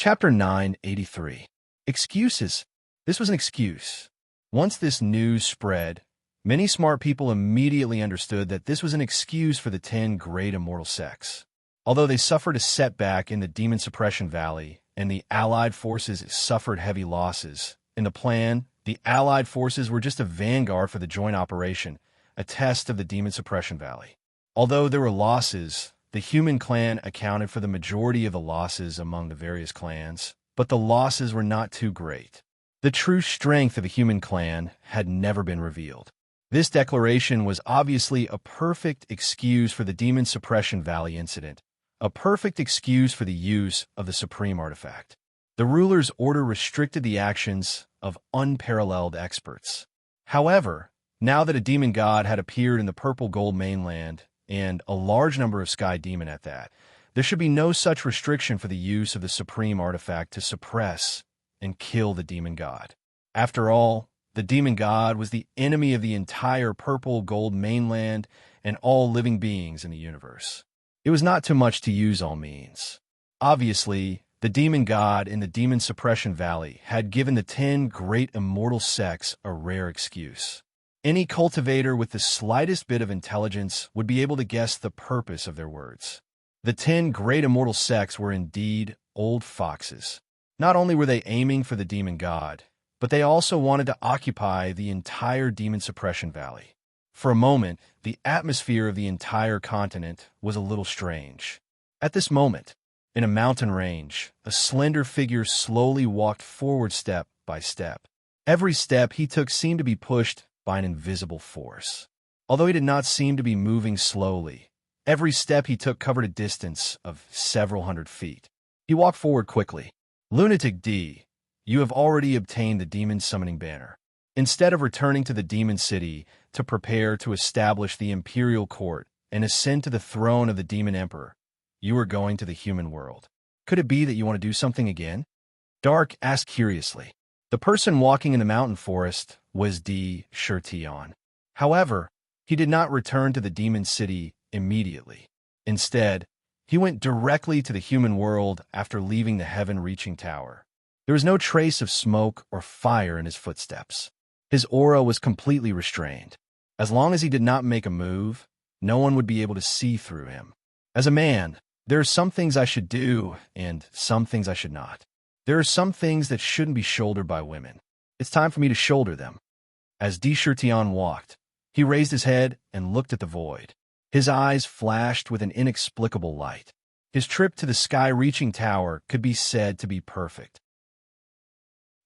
Chapter 983. Excuses. This was an excuse. Once this news spread, many smart people immediately understood that this was an excuse for the 10 great immortal sects. Although they suffered a setback in the Demon Suppression Valley, and the Allied forces suffered heavy losses, in the plan, the Allied forces were just a vanguard for the joint operation, a test of the Demon Suppression Valley. Although there were losses, the human clan accounted for the majority of the losses among the various clans, but the losses were not too great. The true strength of the human clan had never been revealed. This declaration was obviously a perfect excuse for the Demon Suppression Valley incident, a perfect excuse for the use of the Supreme Artifact. The ruler's order restricted the actions of unparalleled experts. However, now that a demon god had appeared in the purple gold mainland, and a large number of sky demon at that, there should be no such restriction for the use of the Supreme Artifact to suppress and kill the demon god. After all, the demon god was the enemy of the entire purple gold mainland and all living beings in the universe. It was not too much to use all means. Obviously, the demon god in the Demon Suppression Valley had given the 10 great immortal sects a rare excuse. Any cultivator with the slightest bit of intelligence would be able to guess the purpose of their words. The 10 great immortal sects were indeed old foxes. Not only were they aiming for the demon god, but they also wanted to occupy the entire Demon Suppression Valley. For a moment, the atmosphere of the entire continent was a little strange. At this moment, in a mountain range, a slender figure slowly walked forward step by step. Every step he took seemed to be pushed by an invisible force. Although he did not seem to be moving slowly, every step he took covered a distance of several hundred feet. He walked forward quickly. Lunatic D, you have already obtained the demon summoning banner. Instead of returning to the demon city to prepare to establish the imperial court and ascend to the throne of the demon emperor, you are going to the human world. Could it be that you want to do something again? Dark asked curiously. The person walking in the mountain forest was D. Shurtion. However, he did not return to the demon city immediately. Instead, he went directly to the human world after leaving the heaven-reaching tower. There was no trace of smoke or fire in his footsteps. His aura was completely restrained. As long as he did not make a move, no one would be able to see through him. As a man, there are some things I should do and some things I should not. There are some things that shouldn't be shouldered by women. It's time for me to shoulder them. As D. Shurtion walked, he raised his head and looked at the void. His eyes flashed with an inexplicable light. His trip to the sky-reaching tower could be said to be perfect.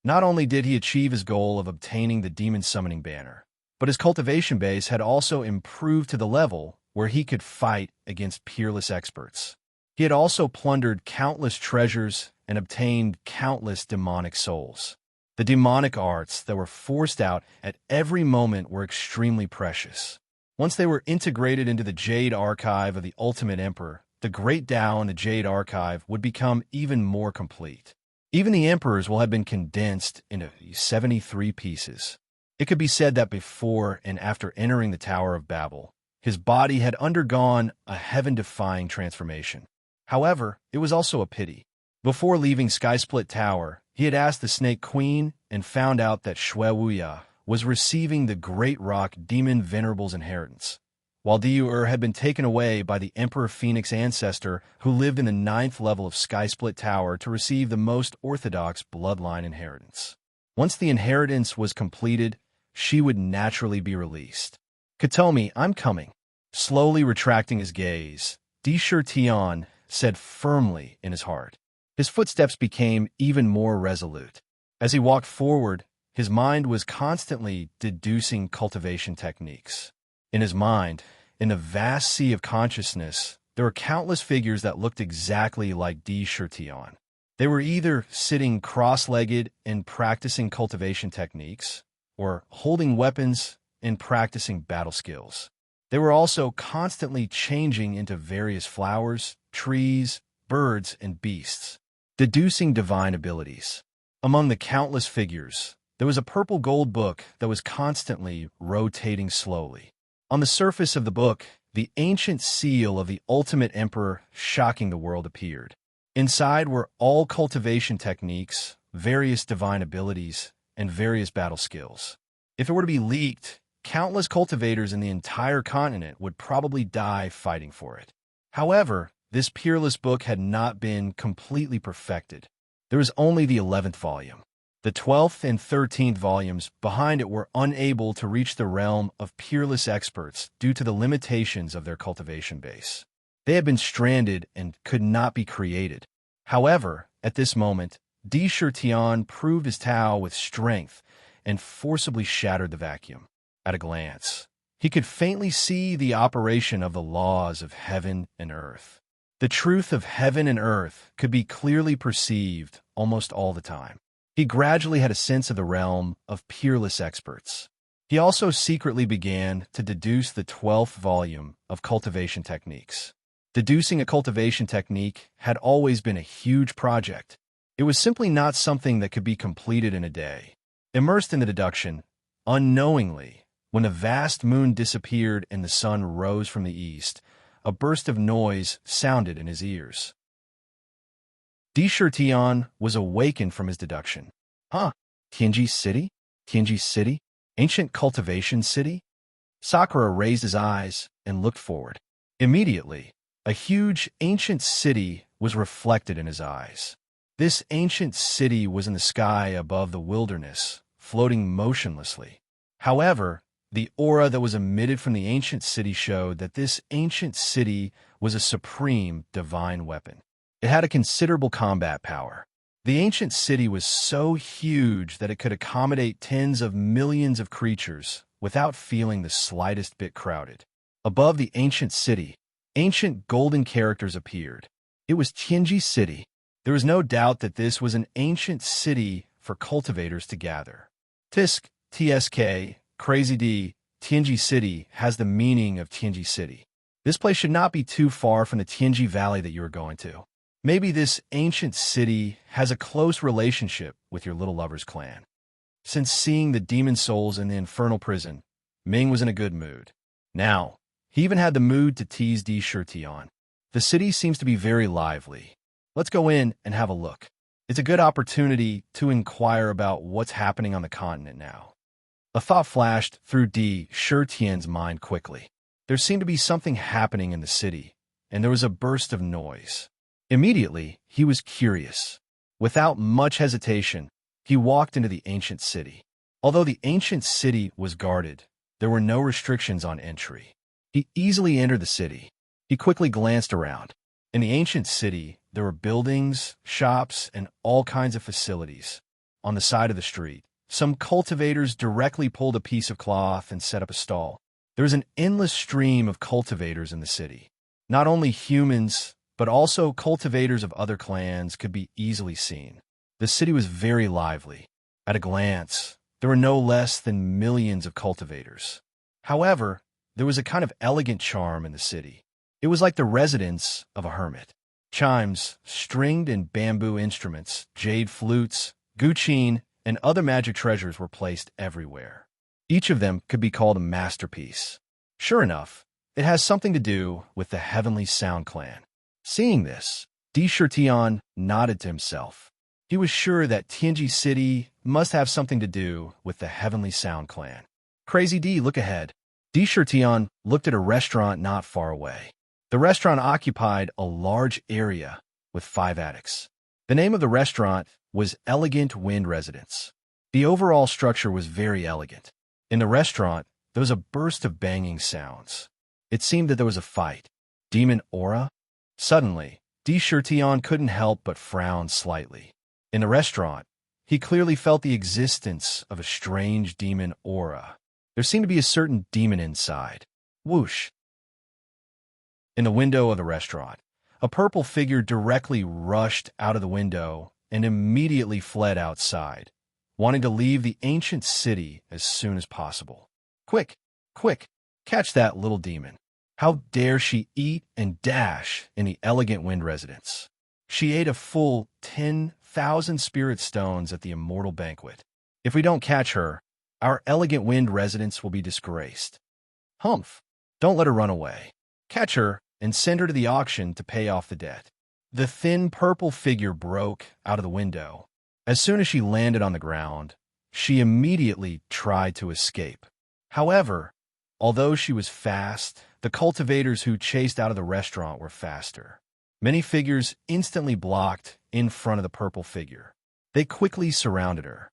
Not only did he achieve his goal of obtaining the demon summoning banner, but his cultivation base had also improved to the level where he could fight against peerless experts. He had also plundered countless treasures and obtained countless demonic souls. The demonic arts that were forced out at every moment were extremely precious. Once they were integrated into the Jade Archive of the Ultimate Emperor, the Great Tao in the Jade Archive would become even more complete. Even the Emperors will have been condensed into 73 pieces. It could be said that before and after entering the Tower of Babel, his body had undergone a heaven-defying transformation. However, it was also a pity. Before leaving Skysplit Tower, he had asked the Snake Queen and found out that Shuewuya was receiving the Great Rock Demon Venerable's inheritance, while Diur had been taken away by the Emperor Phoenix Ancestor, who lived in the 9th level of Skysplit Tower to receive the most orthodox bloodline inheritance. Once the inheritance was completed, she would naturally be released. Katomi, I'm coming. Slowly retracting his gaze, D. Shurtion said firmly in his heart. His footsteps became even more resolute. As he walked forward, his mind was constantly deducing cultivation techniques. In his mind, in the vast sea of consciousness, there were countless figures that looked exactly like D. Shurtion. They were either sitting cross-legged and practicing cultivation techniques, or holding weapons and practicing battle skills. They were also constantly changing into various flowers, trees, birds, and beasts, deducing divine abilities. Among the countless figures, there was a purple gold book that was constantly rotating slowly. On the surface of the book, the ancient seal of the Ultimate Emperor shocking the world appeared. Inside were all cultivation techniques, various divine abilities, and various battle skills. If it were to be leaked, countless cultivators in the entire continent would probably die fighting for it. However, this peerless book had not been completely perfected. There was only the 11th volume. The 12th and 13th volumes behind it were unable to reach the realm of peerless experts due to the limitations of their cultivation base. They had been stranded and could not be created. However, at this moment, Di Shirtian proved his Tao with strength and forcibly shattered the vacuum. At a glance, he could faintly see the operation of the laws of heaven and earth. The truth of heaven and earth could be clearly perceived almost all the time. He gradually had a sense of the realm of peerless experts. He also secretly began to deduce the 12th volume of cultivation techniques. Deducing a cultivation technique had always been a huge project. It was simply not something that could be completed in a day. Immersed in the deduction, unknowingly, when the vast moon disappeared and the sun rose from the east, a burst of noise sounded in his ears. Di Shirtian was awakened from his deduction. Huh? Tianji City? Tianji City? Ancient cultivation city? Sakura raised his eyes and looked forward. Immediately, a huge ancient city was reflected in his eyes. This ancient city was in the sky above the wilderness, floating motionlessly. However, the aura that was emitted from the ancient city showed that this ancient city was a supreme divine weapon. It had a considerable combat power. The ancient city was so huge that it could accommodate tens of millions of creatures without feeling the slightest bit crowded. Above the ancient city, ancient golden characters appeared. It was Tianji City. There was no doubt that this was an ancient city for cultivators to gather. Tisk, TSK, Crazy D, Tianji City has the meaning of Tianji City. This place should not be too far from the Tianji Valley that you are going to. Maybe this ancient city has a close relationship with your little lover's clan. Since seeing the demon souls in the infernal prison, Ming was in a good mood. Now, he even had the mood to tease Di Shirtian. The city seems to be very lively. Let's go in and have a look. It's a good opportunity to inquire about what's happening on the continent now. A thought flashed through Di Shirtian's mind quickly. There seemed to be something happening in the city, and there was a burst of noise. Immediately, he was curious. Without much hesitation, he walked into the ancient city. Although the ancient city was guarded, there were no restrictions on entry. He easily entered the city. He quickly glanced around. In the ancient city, there were buildings, shops, and all kinds of facilities. On the side of the street, some cultivators directly pulled a piece of cloth and set up a stall. There was an endless stream of cultivators in the city. Not only humans, but also cultivators of other clans could be easily seen. The city was very lively. At a glance, there were no less than millions of cultivators. However, there was a kind of elegant charm in the city. It was like the residence of a hermit. Chimes, stringed and bamboo instruments, jade flutes, guqin, and other magic treasures were placed everywhere. Each of them could be called a masterpiece. Sure enough, it has something to do with the Heavenly Sound clan. Seeing this, Di Shirtian nodded to himself. He was sure that Tianji City must have something to do with the Heavenly Sound clan. Crazy D, look ahead. Di Shirtian looked at a restaurant not far away. The restaurant occupied a large area with 5 attics. The name of the restaurant was Elegant Wind Residence. The overall structure was very elegant. In the restaurant, there was a burst of banging sounds. It seemed that there was a fight. Demon aura? Suddenly, Di Shirtian couldn't help but frown slightly. In the restaurant, he clearly felt the existence of a strange demon aura. There seemed to be a certain demon inside. Whoosh! In the window of the restaurant, a purple figure directly rushed out of the window and immediately fled outside, wanting to leave the ancient city as soon as possible. Quick, quick, catch that little demon. How dare she eat and dash in the Elegant Wind Residence? She ate a full 10,000 spirit stones at the immortal banquet. If we don't catch her, our Elegant Wind Residence will be disgraced. Humph! Don't let her run away. Catch her and send her to the auction to pay off the debt. The thin purple figure broke out of the window. As soon as she landed on the ground, she immediately tried to escape. However, although she was fast, the cultivators who chased out of the restaurant were faster. Many figures instantly blocked in front of the purple figure. They quickly surrounded her.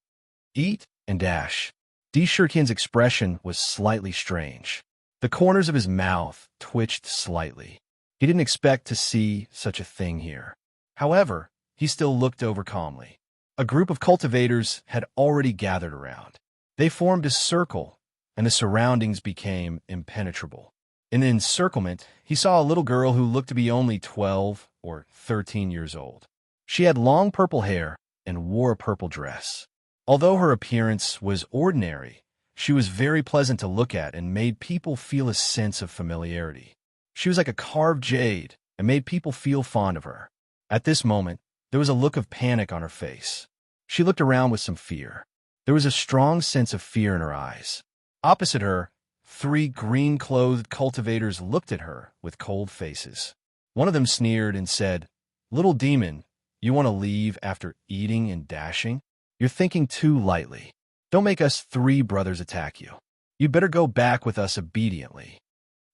Eat and dash. Shuriken's expression was slightly strange. The corners of his mouth twitched slightly. He didn't expect to see such a thing here. However, he still looked over calmly. A group of cultivators had already gathered around. They formed a circle, and the surroundings became impenetrable. In the encirclement, he saw a little girl who looked to be only 12 or 13 years old. She had long purple hair and wore a purple dress. Although her appearance was ordinary, she was very pleasant to look at and made people feel a sense of familiarity. She was like a carved jade and made people feel fond of her. At this moment, there was a look of panic on her face. She looked around with some fear. There was a strong sense of fear in her eyes. Opposite her, 3 green-clothed cultivators looked at her with cold faces. One of them sneered and said, "Little demon, you want to leave after eating and dashing? You're thinking too lightly. Don't make us 3 brothers attack you. You'd better go back with us obediently."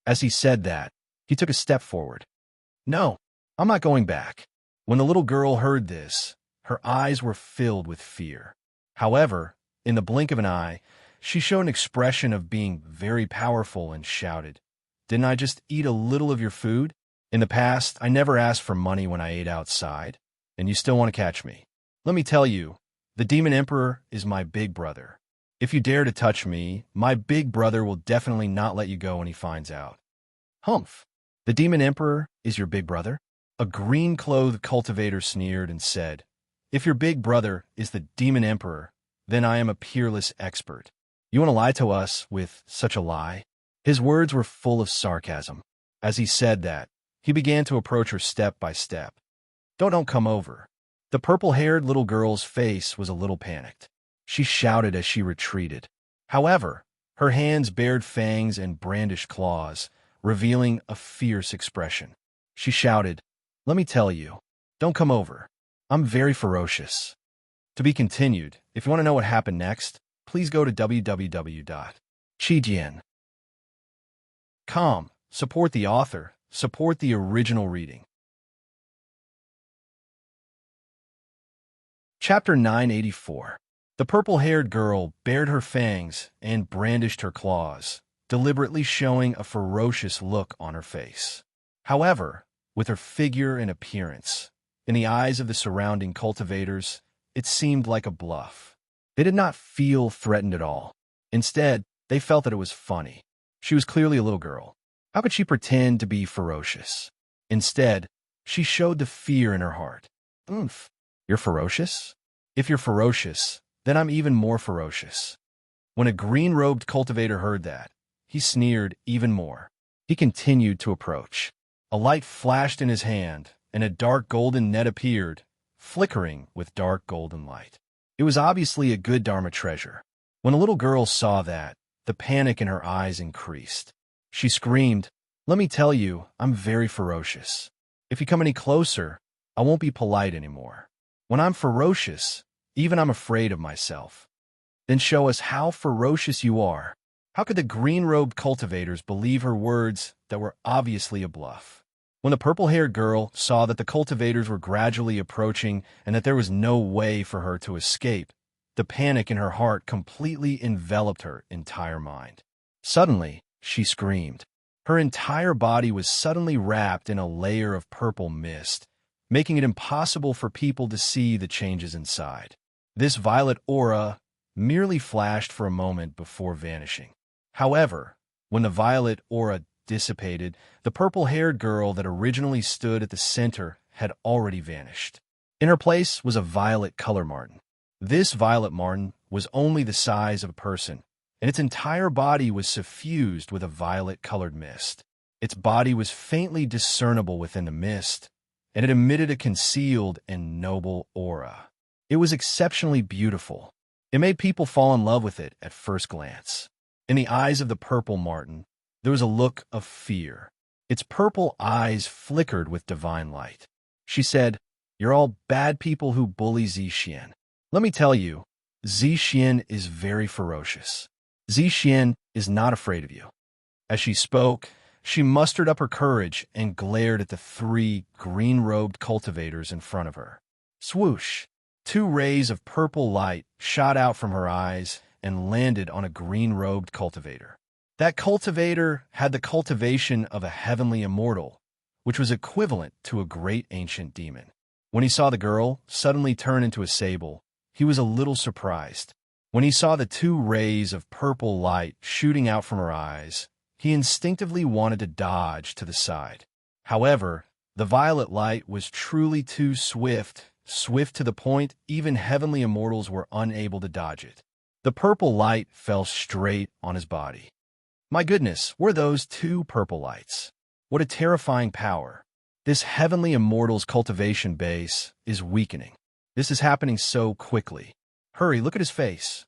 As he said that, he took a step forward. "No, I'm not going back." When the little girl heard this, her eyes were filled with fear. However, in the blink of an eye, she showed an expression of being very powerful and shouted, "Didn't I just eat a little of your food? In the past, I never asked for money when I ate outside, and you still want to catch me. Let me tell you, the Demon Emperor is my big brother. If you dare to touch me, my big brother will definitely not let you go when he finds out." "Humph! The Demon Emperor is your big brother?" A green-clothed cultivator sneered and said, "If your big brother is the Demon Emperor, then I am a peerless expert. You want to lie to us with such a lie?" His words were full of sarcasm. As he said that, he began to approach her step by step. Don't come over." The purple-haired little girl's face was a little panicked. She shouted as she retreated. However, her hands bared fangs and brandished claws, revealing a fierce expression. She shouted, "Let me tell you, don't come over. I'm very ferocious." To be continued. If you want to know what happened next, please go to www.chijian.com. Support the author. Support the original reading. Chapter 984. The purple-haired girl bared her fangs and brandished her claws, deliberately showing a ferocious look on her face. However, with her figure and appearance, in the eyes of the surrounding cultivators, it seemed like a bluff. They did not feel threatened at all. Instead, they felt that it was funny. She was clearly a little girl. How could she pretend to be ferocious? Instead, she showed the fear in her heart. "Oomph, you're ferocious? If you're ferocious, then I'm even more ferocious." When a green-robed cultivator heard that, he sneered even more. He continued to approach. A light flashed in his hand, and a dark golden net appeared, flickering with dark golden light. It was obviously a good Dharma treasure. When the little girl saw that, the panic in her eyes increased. She screamed, "Let me tell you, I'm very ferocious. If you come any closer, I won't be polite anymore. When I'm ferocious, even I'm afraid of myself." "Then show us how ferocious you are." How could the green-robed cultivators believe her words that were obviously a bluff? When the purple-haired girl saw that the cultivators were gradually approaching and that there was no way for her to escape, the panic in her heart completely enveloped her entire mind. Suddenly, she screamed. Her entire body was suddenly wrapped in a layer of purple mist, making it impossible for people to see the changes inside. This violet aura merely flashed for a moment before vanishing. However, when the violet aura dissipated, the purple-haired girl that originally stood at the center had already vanished. In her place was a violet color marten. This violet marten was only the size of a person, and its entire body was suffused with a violet-colored mist. Its body was faintly discernible within the mist, and it emitted a concealed and noble aura. It was exceptionally beautiful. It made people fall in love with it at first glance. In the eyes of the purple marten, there was a look of fear. Its purple eyes flickered with divine light. She said, "You're all bad people who bully Zixian. Let me tell you, Zixian is very ferocious. Zixian is not afraid of you." As she spoke, she mustered up her courage and glared at the three green-robed cultivators in front of her. Swoosh! Two rays of purple light shot out from her eyes and landed on a green-robed cultivator. That cultivator had the cultivation of a heavenly immortal, which was equivalent to a great ancient demon. When he saw the girl suddenly turn into a sable, he was a little surprised. When he saw the two rays of purple light shooting out from her eyes, he instinctively wanted to dodge to the side. However, the violet light was truly too swift to the point even heavenly immortals were unable to dodge it. The purple light fell straight on his body. My goodness, were those two purple lights? What a terrifying power. This heavenly immortal's cultivation base is weakening. This is happening so quickly. Hurry, look at his face.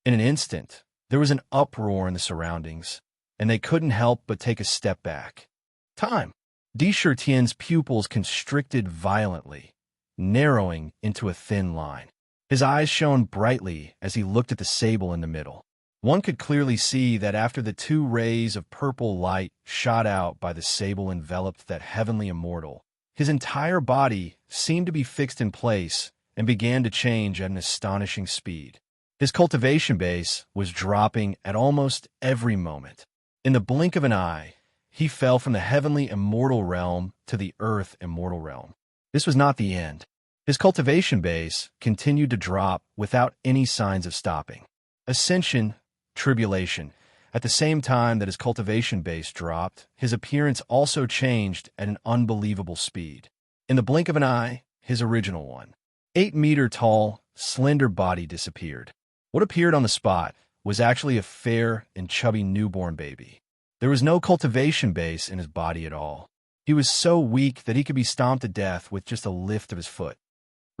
In an instant, there was an uproar in the surroundings, and they couldn't help but take a step back. Time! Deschertien's pupils constricted violently, narrowing into a thin line. His eyes shone brightly as he looked at the sable in the middle. One could clearly see that after the two rays of purple light shot out by the sable enveloped that heavenly immortal, his entire body seemed to be fixed in place and began to change at an astonishing speed. His cultivation base was dropping at almost every moment. In the blink of an eye, he fell from the heavenly immortal realm to the earth immortal realm. This was not the end. His cultivation base continued to drop without any signs of stopping. Ascension, tribulation. At the same time that his cultivation base dropped, his appearance also changed at an unbelievable speed. In the blink of an eye, his original one, 8-meter tall, slender body disappeared. What appeared on the spot was actually a fair and chubby newborn baby. There was no cultivation base in his body at all. He was so weak that he could be stomped to death with just a lift of his foot.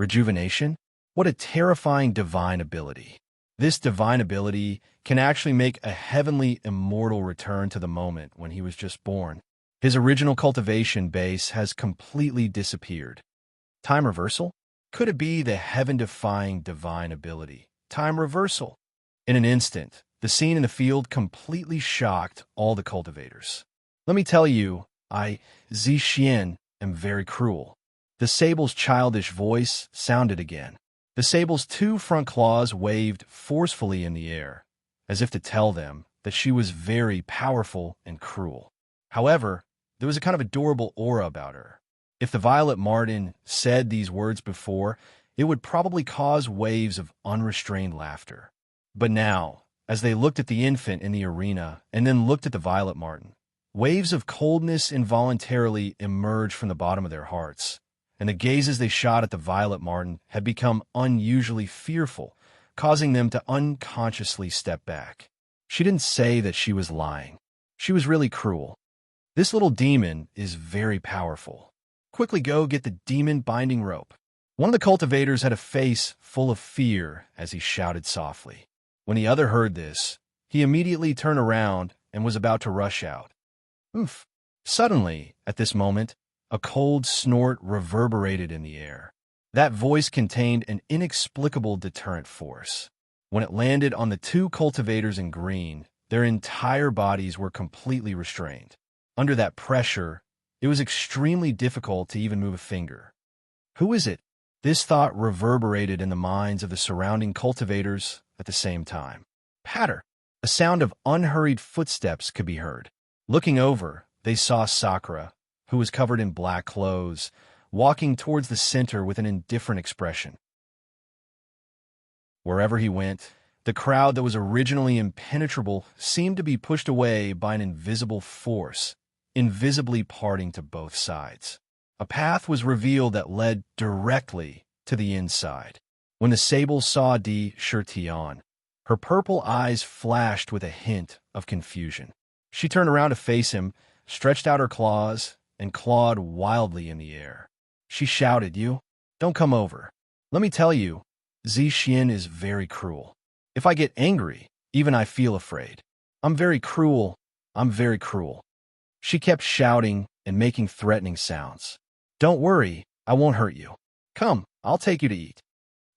Rejuvenation? What a terrifying divine ability. This divine ability can actually make a heavenly immortal return to the moment when he was just born. His original cultivation base has completely disappeared. Time reversal? Could it be the heaven-defying divine ability? Time reversal. In an instant, the scene in the field completely shocked all the cultivators. Let me tell you, Zixian, am very cruel. The sable's childish voice sounded again. The sable's two front claws waved forcefully in the air, as if to tell them that she was very powerful and cruel. However, there was a kind of adorable aura about her. If the Violet Martin said these words before, it would probably cause waves of unrestrained laughter. But now, as they looked at the infant in the arena and then looked at the Violet Martin, waves of coldness involuntarily emerged from the bottom of their hearts, and the gazes they shot at the Violet Martin had become unusually fearful, causing them to unconsciously step back. She didn't say that she was lying. She was really cruel. This little demon is very powerful. Quickly go get the demon binding rope. One of the cultivators had a face full of fear as he shouted softly. When the other heard this, he immediately turned around and was about to rush out. Oof! Suddenly, at this moment, a cold snort reverberated in the air. That voice contained an inexplicable deterrent force. When it landed on the two cultivators in green, their entire bodies were completely restrained. Under that pressure, it was extremely difficult to even move a finger. Who is it? This thought reverberated in the minds of the surrounding cultivators at the same time. Patter! A sound of unhurried footsteps could be heard. Looking over, they saw Sakura, who was covered in black clothes, walking towards the center with an indifferent expression. Wherever he went, the crowd that was originally impenetrable seemed to be pushed away by an invisible force, invisibly parting to both sides. A path was revealed that led directly to the inside. When the sable saw Deschertien, her purple eyes flashed with a hint of confusion. She turned around to face him, stretched out her claws, and clawed wildly in the air. She shouted, "You! Don't come over. Let me tell you, Zixian is very cruel. If I get angry, even I feel afraid. I'm very cruel. I'm very cruel." She kept shouting and making threatening sounds. "Don't worry, I won't hurt you. Come, I'll take you to eat."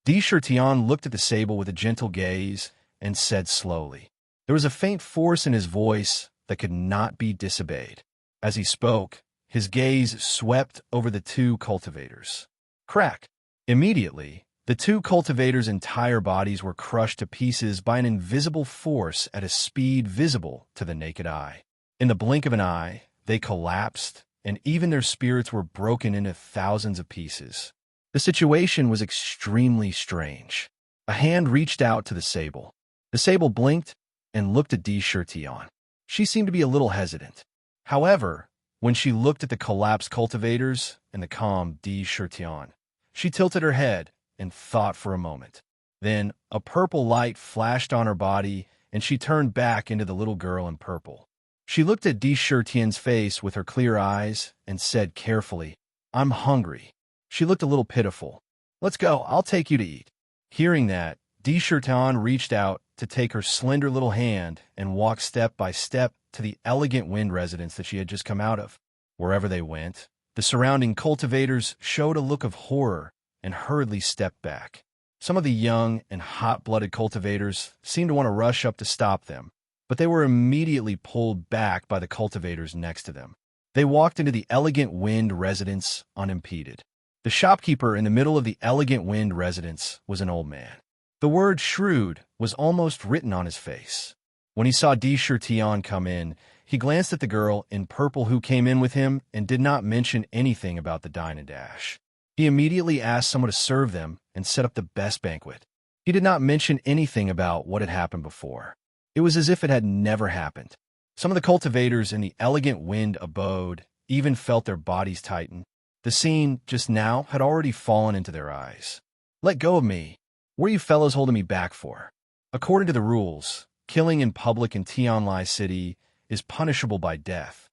Tirtian looked at the sable with a gentle gaze and said slowly. There was a faint force in his voice that could not be disobeyed. As he spoke, his gaze swept over the two cultivators. Crack! Immediately, the two cultivators' entire bodies were crushed to pieces by an invisible force at a speed visible to the naked eye. In the blink of an eye, they collapsed, and even their spirits were broken into thousands of pieces. The situation was extremely strange. A hand reached out to the sable. The sable blinked and looked at Tirtian. She seemed to be a little hesitant. However, when she looked at the collapsed cultivators and the calm Tirtian, she tilted her head and thought for a moment. Then a purple light flashed on her body, and she turned back into the little girl in purple. She looked at Tirtian's face with her clear eyes and said carefully, "I'm hungry." She looked a little pitiful. "Let's go, I'll take you to eat." Hearing that, Tirtian reached out to take her slender little hand and walked step by step to the elegant wind residence that she had just come out of. Wherever they went, the surrounding cultivators showed a look of horror and hurriedly stepped back. Some of the young and hot-blooded cultivators seemed to want to rush up to stop them, but they were immediately pulled back by the cultivators next to them. They walked into the elegant wind residence unimpeded. The shopkeeper in the middle of the elegant wind residence was an old man. The word shrewd was almost written on his face. When he saw Tirtian come in, he glanced at the girl in purple who came in with him and did not mention anything about the dine and dash. He immediately asked someone to serve them and set up the best banquet. He did not mention anything about what had happened before. It was as if it had never happened. Some of the cultivators in the elegant wind abode even felt their bodies tighten. The scene just now had already fallen into their eyes. "Let go of me. What are you fellows holding me back for?" According to the rules, killing in public in Tianlai City is punishable by death.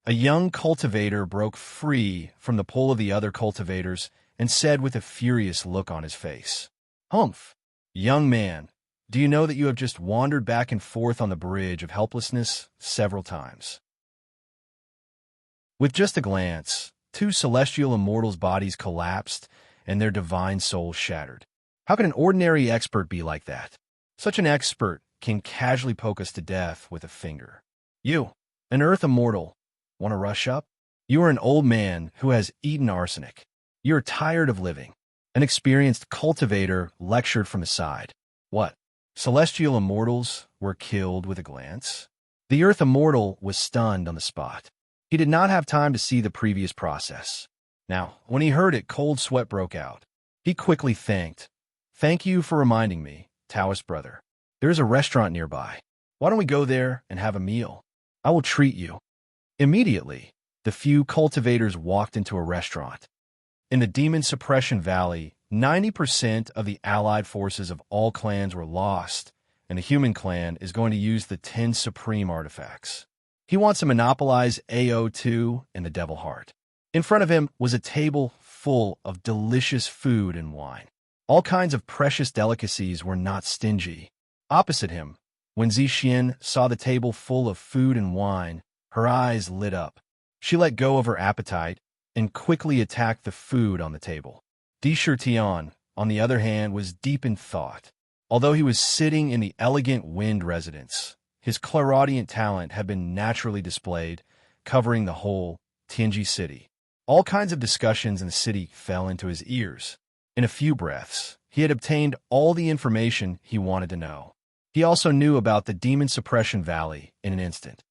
A young cultivator broke free from the pull of the other cultivators and said with a furious look on his face, "Humph! Young man, do you know that you have just wandered back and forth on the bridge of helplessness several times?" With just a glance, two celestial immortals' bodies collapsed and their divine souls shattered. How can an ordinary expert be like that? Such an expert can casually poke us to death with a finger. You, an earth immortal, want to rush up? You are an old man who has eaten arsenic. You are tired of living. An experienced cultivator lectured from the side. What? Celestial immortals were killed with a glance? The earth immortal was stunned on the spot. He did not have time to see the previous process. Now, when he heard it, cold sweat broke out. He quickly thanked. "Thank you for reminding me, Taoist brother. There is a restaurant nearby. Why don't we go there and have a meal? I will treat you." Immediately, the few cultivators walked into a restaurant. In the Demon Suppression Valley, 90% of the allied forces of all clans were lost, and the human clan is going to use the 10 supreme artifacts. He wants to monopolize AO2 and the Devil Heart. In front of him was a table full of delicious food and wine. All kinds of precious delicacies were not stingy. Opposite him, when Zixin saw the table full of food and wine, her eyes lit up. She let go of her appetite and quickly attacked the food on the table. Tirtian, on the other hand, was deep in thought. Although he was sitting in the elegant wind residence, his clairaudient talent had been naturally displayed, covering the whole Tianji city. All kinds of discussions in the city fell into his ears. In a few breaths, he had obtained all the information he wanted to know. He also knew about the Demon Suppression Valley in an instant.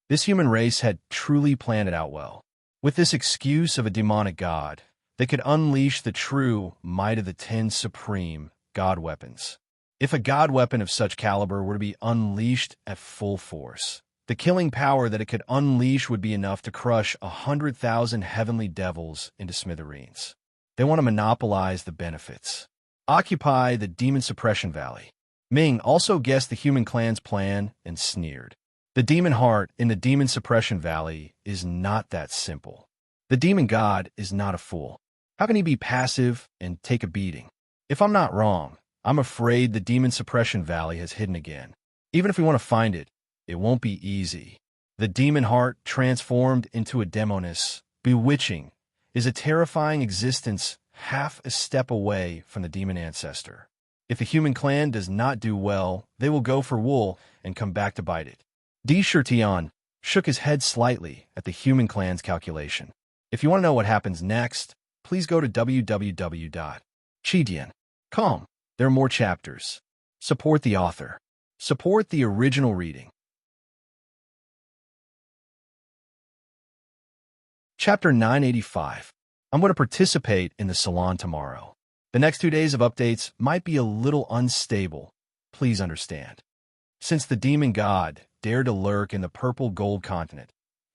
This human race had truly planned it out well. With this excuse of a demonic god, they could unleash the true might of the 10 supreme god weapons. If a god weapon of such caliber were to be unleashed at full force, the killing power that it could unleash would be enough to crush 100,000 heavenly devils into smithereens. They want to monopolize the benefits. Occupy the Demon Suppression Valley. Ming also guessed the human clan's plan and sneered. The demon heart in the Demon Suppression Valley is not that simple. The demon god is not a fool. How can he be passive and take a beating? If I'm not wrong, I'm afraid the Demon Suppression Valley has hidden again. Even if we want to find it, it won't be easy. The demon heart, transformed into a demoness, bewitching, is a terrifying existence half a step away from the demon ancestor. If the human clan does not do well, they will go for wool and come back to bite it. Tion shook his head slightly at the human clan's calculation. If you want to know what happens next, please go to www.chidian.com. There are more chapters. Support the author. Support the original reading. Chapter 985. I'm going to participate in the salon tomorrow. The next 2 days of updates might be a little unstable. Please understand. Since the demon god dared to lurk in the purple gold continent,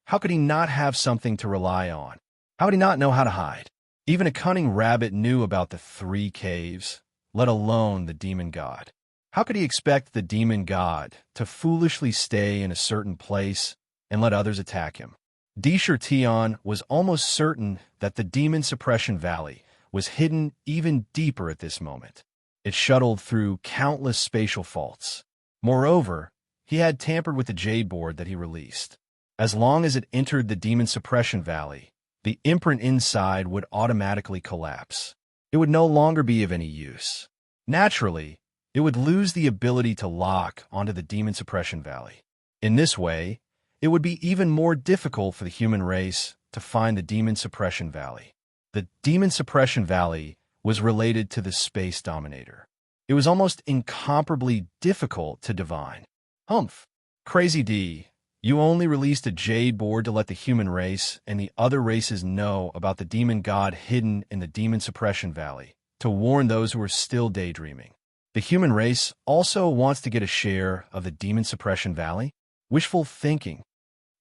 how could he not have something to rely on? How would he not know how to hide? Even a cunning rabbit knew about the 3 caves, let alone the demon god. How could he expect the demon god to foolishly stay in a certain place and let others attack him? Tion was almost certain that the demon suppression valley was hidden even deeper at this moment. It shuttled through countless spatial faults. Moreover, he had tampered with the jade board that he released. As long as it entered the demon suppression valley, the imprint inside would automatically collapse. It would no longer be of any use. Naturally, it would lose the ability to lock onto the demon suppression valley. In this way, it would be even more difficult for the human race to find the demon suppression valley. The demon suppression valley was related to the space dominator. It was almost incomparably difficult to divine. Humph. Crazy D, you only released a jade board to let the human race and the other races know about the demon god hidden in the demon suppression valley, to warn those who are still daydreaming. The human race also wants to get a share of the demon suppression valley? Wishful thinking.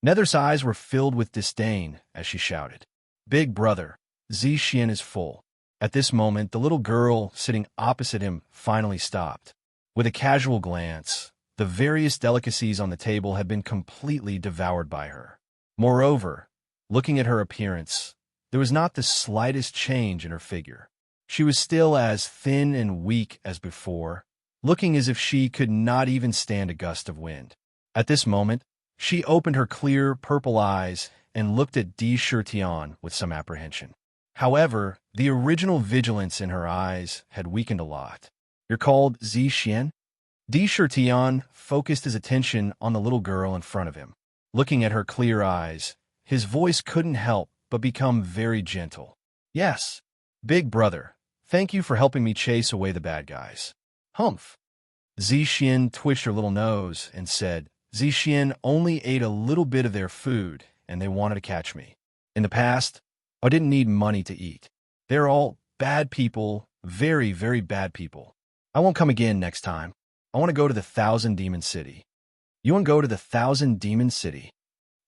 Nether's eyes were filled with disdain as she shouted, "Big brother, Xian is full." At this moment, the little girl sitting opposite him finally stopped. With a casual glance, the various delicacies on the table had been completely devoured by her. Moreover, looking at her appearance, there was not the slightest change in her figure. She was still as thin and weak as before, looking as if she could not even stand a gust of wind. At this moment, she opened her clear purple eyes and looked at Tion with some apprehension. However, the original vigilance in her eyes had weakened a lot. "You're called Xian?" Tion focused his attention on the little girl in front of him. Looking at her clear eyes, his voice couldn't help but become very gentle. "Yes, big brother, thank you for helping me chase away the bad guys." "Humph." Xian twitched her little nose and said, "Xian only ate a little bit of their food, and they wanted to catch me. In the past, I didn't need money to eat. They're all bad people, very, very bad people. I won't come again next time. I want to go to the 1,000 Demon City." "You want to go to the 1,000 Demon City?"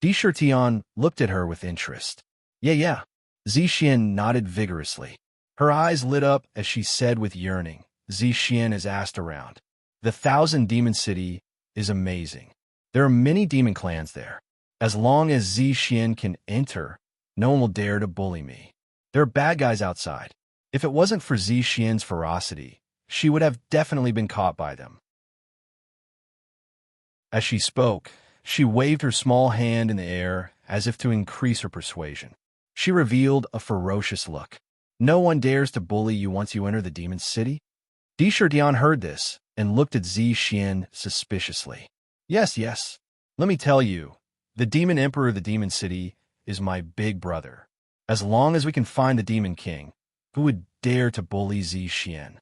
Tion looked at her with interest. Yeah. Xian nodded vigorously. Her eyes lit up as she said with yearning, "Xian is asked around. The 1,000 Demon City is amazing. There are many demon clans there. As long as Xian can enter, no one will dare to bully me. There are bad guys outside. If it wasn't for Xian's ferocity, she would have definitely been caught by them." As she spoke, she waved her small hand in the air as if to increase her persuasion. She revealed a ferocious look. "No one dares to bully you once you enter the demon city?" Tion heard this and looked at Xian suspiciously. Yes. Let me tell you, the demon emperor of the demon city is my big brother. As long as we can find the demon king, who would dare to bully Xian?"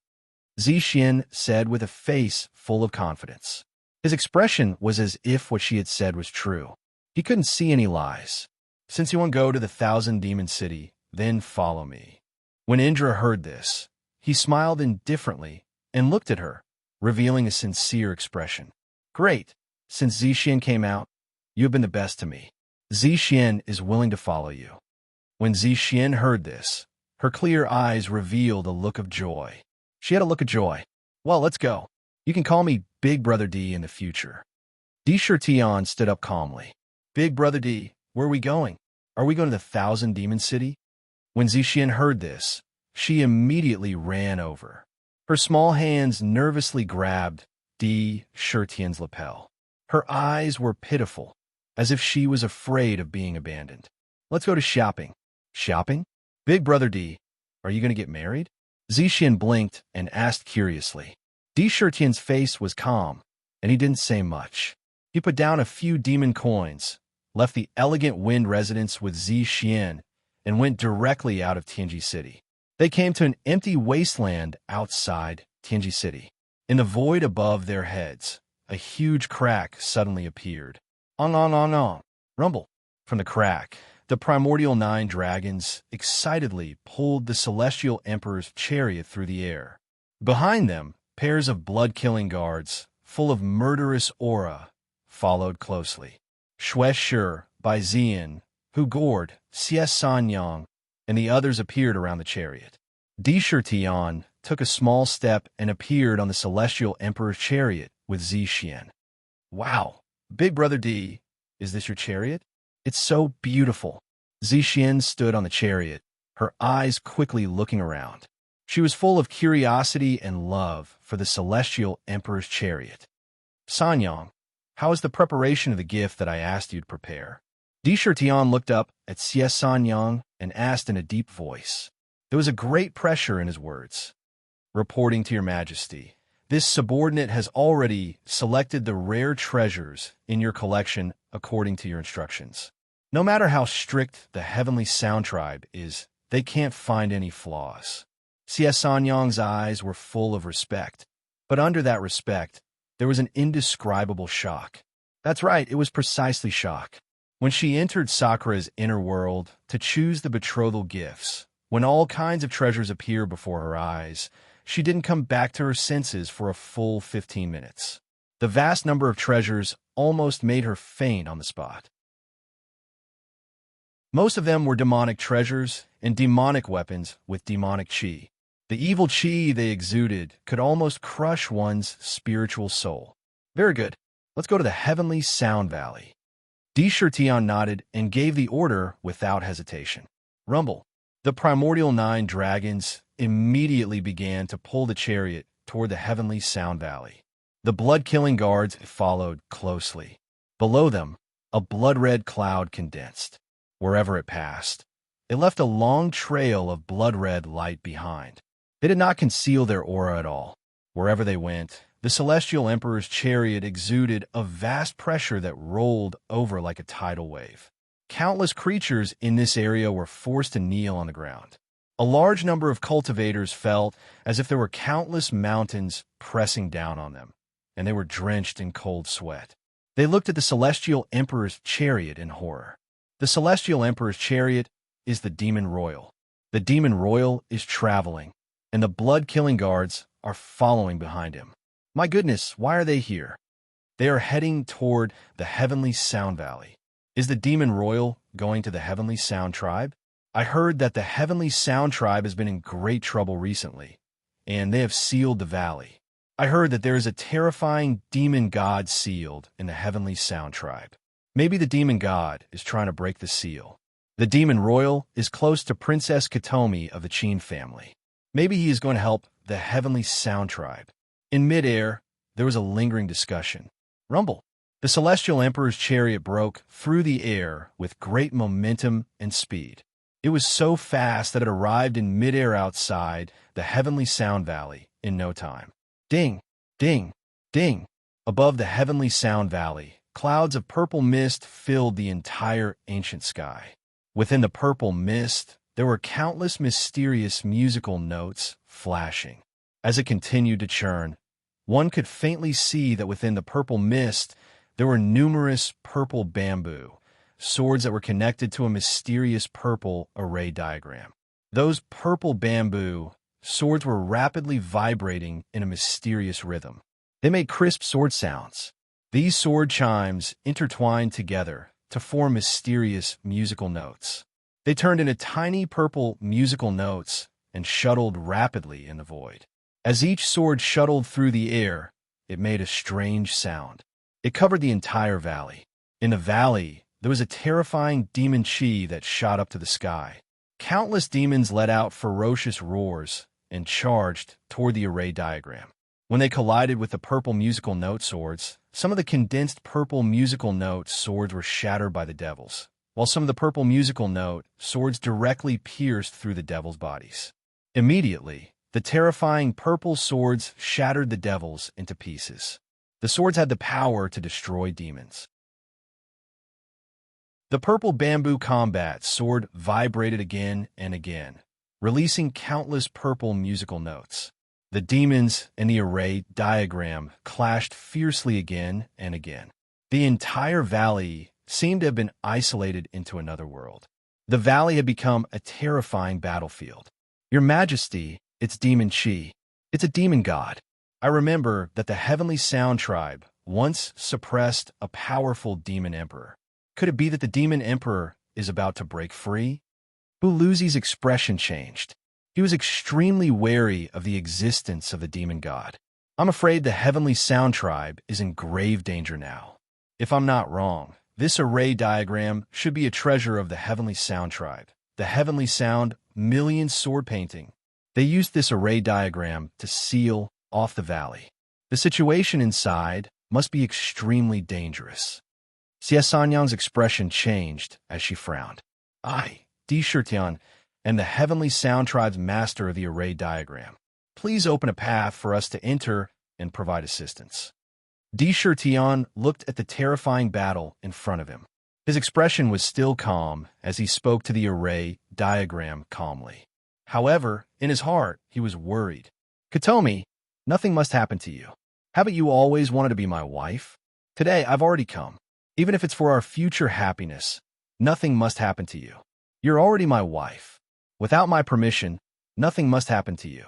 Xian said with a face full of confidence. His expression was as if what she had said was true. He couldn't see any lies. "Since you want to go to the 1,000 Demon City, then follow me." When Indra heard this, he smiled indifferently and looked at her, revealing a sincere expression. "Great. Since Xian came out, you have been the best to me. Xian is willing to follow you." When Xian heard this, her clear eyes revealed a look of joy. She had a look of joy. "Well, let's go. You can call me Big Brother D in the future." Tion stood up calmly. "Big Brother D, where are we going? Are we going to the 1,000 Demon City?" When Xian heard this, she immediately ran over. Her small hands nervously grabbed Tion's lapel. Her eyes were pitiful. as if she was afraid of being abandoned. Let's go to shopping. Shopping? Big Brother D, are you going to get married? Zixin blinked and asked curiously. Di Shirtian's face was calm, and he didn't say much. He put down a few demon coins, left the elegant wind residence with Zixin, and went directly out of Tianji City. They came to an empty wasteland outside Tianji City. In the void above their heads, a huge crack suddenly appeared. Ong, ong, ong, ong. Rumble. From the crack, the primordial 9 dragons excitedly pulled the celestial emperor's chariot through the air. Behind them, pairs of blood-killing guards, full of murderous aura, followed closely. Shui Shi, Bai Zian, Hu Gord, Xie Sanyang, and the others appeared around the chariot. Di Shirtian took a small step and appeared on the celestial emperor's chariot with Zixin. Wow, Big Brother D, is this your chariot? It's so beautiful. Zixin stood on the chariot, her eyes quickly looking around. She was full of curiosity and love for the celestial emperor's chariot. Sanyang, how is the preparation of the gift that I asked you to prepare? Di Shirtian looked up at Xie Sanyang and asked in a deep voice. There was a great pressure in his words. Reporting to your majesty, this subordinate has already selected the rare treasures in your collection according to your instructions. No matter how strict the Heavenly Sound Tribe is, they can't find any flaws. Xie Sanyang's eyes were full of respect, but under that respect, there was an indescribable shock. That's right, it was precisely shock. When she entered Sakura's inner world to choose the betrothal gifts, when all kinds of treasures appear before her eyes, she didn't come back to her senses for a full 15 minutes. The vast number of treasures almost made her faint on the spot. Most of them were demonic treasures and demonic weapons with demonic chi. The evil chi they exuded could almost crush one's spiritual soul. Very good. Let's go to the Heavenly Sound Valley. Di Shirtian nodded and gave the order without hesitation. Rumble. The primordial 9 dragons immediately began to pull the chariot toward the Heavenly Sound Valley. The blood-killing guards followed closely. Below them, a blood-red cloud condensed. Wherever it passed, it left a long trail of blood-red light behind. They did not conceal their aura at all. Wherever they went, the Celestial Emperor's chariot exuded a vast pressure that rolled over like a tidal wave. Countless creatures in this area were forced to kneel on the ground. A large number of cultivators felt as if there were countless mountains pressing down on them, and they were drenched in cold sweat. They looked at the Celestial Emperor's chariot in horror. The Celestial Emperor's chariot is the Demon Royal. The Demon Royal is traveling, and the blood-killing guards are following behind him. My goodness, why are they here? They are heading toward the Heavenly Sound Valley. Is the Demon Royal going to the Heavenly Sound Tribe? I heard that the Heavenly Sound Tribe has been in great trouble recently, and they have sealed the valley. I heard that there is a terrifying demon god sealed in the Heavenly Sound Tribe. Maybe the demon god is trying to break the seal. The Demon Royal is close to Princess Katomi of the Qin family. Maybe he is going to help the Heavenly Sound Tribe. In midair, there was a lingering discussion. Rumble. The Celestial Emperor's chariot broke through the air with great momentum and speed. It was so fast that it arrived in midair outside the Heavenly Sound Valley in no time. Ding, ding, ding. Above the Heavenly Sound Valley, clouds of purple mist filled the entire ancient sky. Within the purple mist, there were countless mysterious musical notes flashing. As it continued to churn, one could faintly see that within the purple mist, there were numerous purple bamboo, swords that were connected to a mysterious purple array diagram. Those purple bamboo swords were rapidly vibrating in a mysterious rhythm. They made crisp sword sounds. These sword chimes intertwined together to form mysterious musical notes. They turned into tiny purple musical notes and shuttled rapidly in the void. As each sword shuttled through the air, it made a strange sound. It covered the entire valley. In the valley, there was a terrifying demon chi that shot up to the sky. Countless demons let out ferocious roars and charged toward the array diagram. When they collided with the purple musical note swords, some of the condensed purple musical note swords were shattered by the devils, while some of the purple musical note swords directly pierced through the devils' bodies. Immediately, the terrifying purple swords shattered the devils into pieces. The swords had the power to destroy demons. The purple bamboo combat sword vibrated again and again, releasing countless purple musical notes. The demons in the array diagram clashed fiercely again and again. The entire valley seemed to have been isolated into another world. The valley had become a terrifying battlefield. Your Majesty, it's Demon Chi. It's a demon god. I remember that the Heavenly Sound Tribe once suppressed a powerful demon emperor. Could it be that the demon emperor is about to break free? Buluzi's expression changed. He was extremely wary of the existence of the demon god. I'm afraid the Heavenly Sound Tribe is in grave danger now. If I'm not wrong, this array diagram should be a treasure of the Heavenly Sound Tribe. The Heavenly Sound Million Sword Painting. They used this array diagram to seal off the valley. The situation inside must be extremely dangerous. Xie Sanyang's expression changed as she frowned. I, Di Shirtian, am the Heavenly Sound Tribe's master of the array diagram. Please open a path for us to enter and provide assistance. Di Shirtian looked at the terrifying battle in front of him. His expression was still calm as he spoke to the array diagram calmly. However, in his heart, he was worried. Katomi, nothing must happen to you. Haven't you always wanted to be my wife? Today, I've already come. Even if it's for our future happiness, nothing must happen to you. You're already my wife. Without my permission, nothing must happen to you.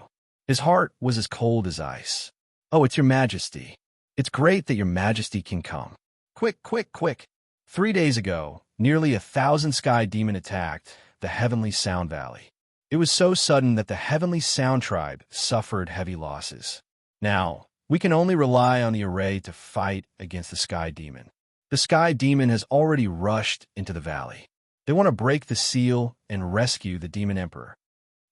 His heart was as cold as ice. Oh, it's your Majesty. It's great that your Majesty can come. Quick, quick, quick. 3 days ago, nearly 1,000 sky demon attacked the Heavenly Sound Valley. It was so sudden that the Heavenly Sound Tribe suffered heavy losses. Now, we can only rely on the array to fight against the Sky Demon. The Sky Demon has already rushed into the valley. They want to break the seal and rescue the Demon Emperor.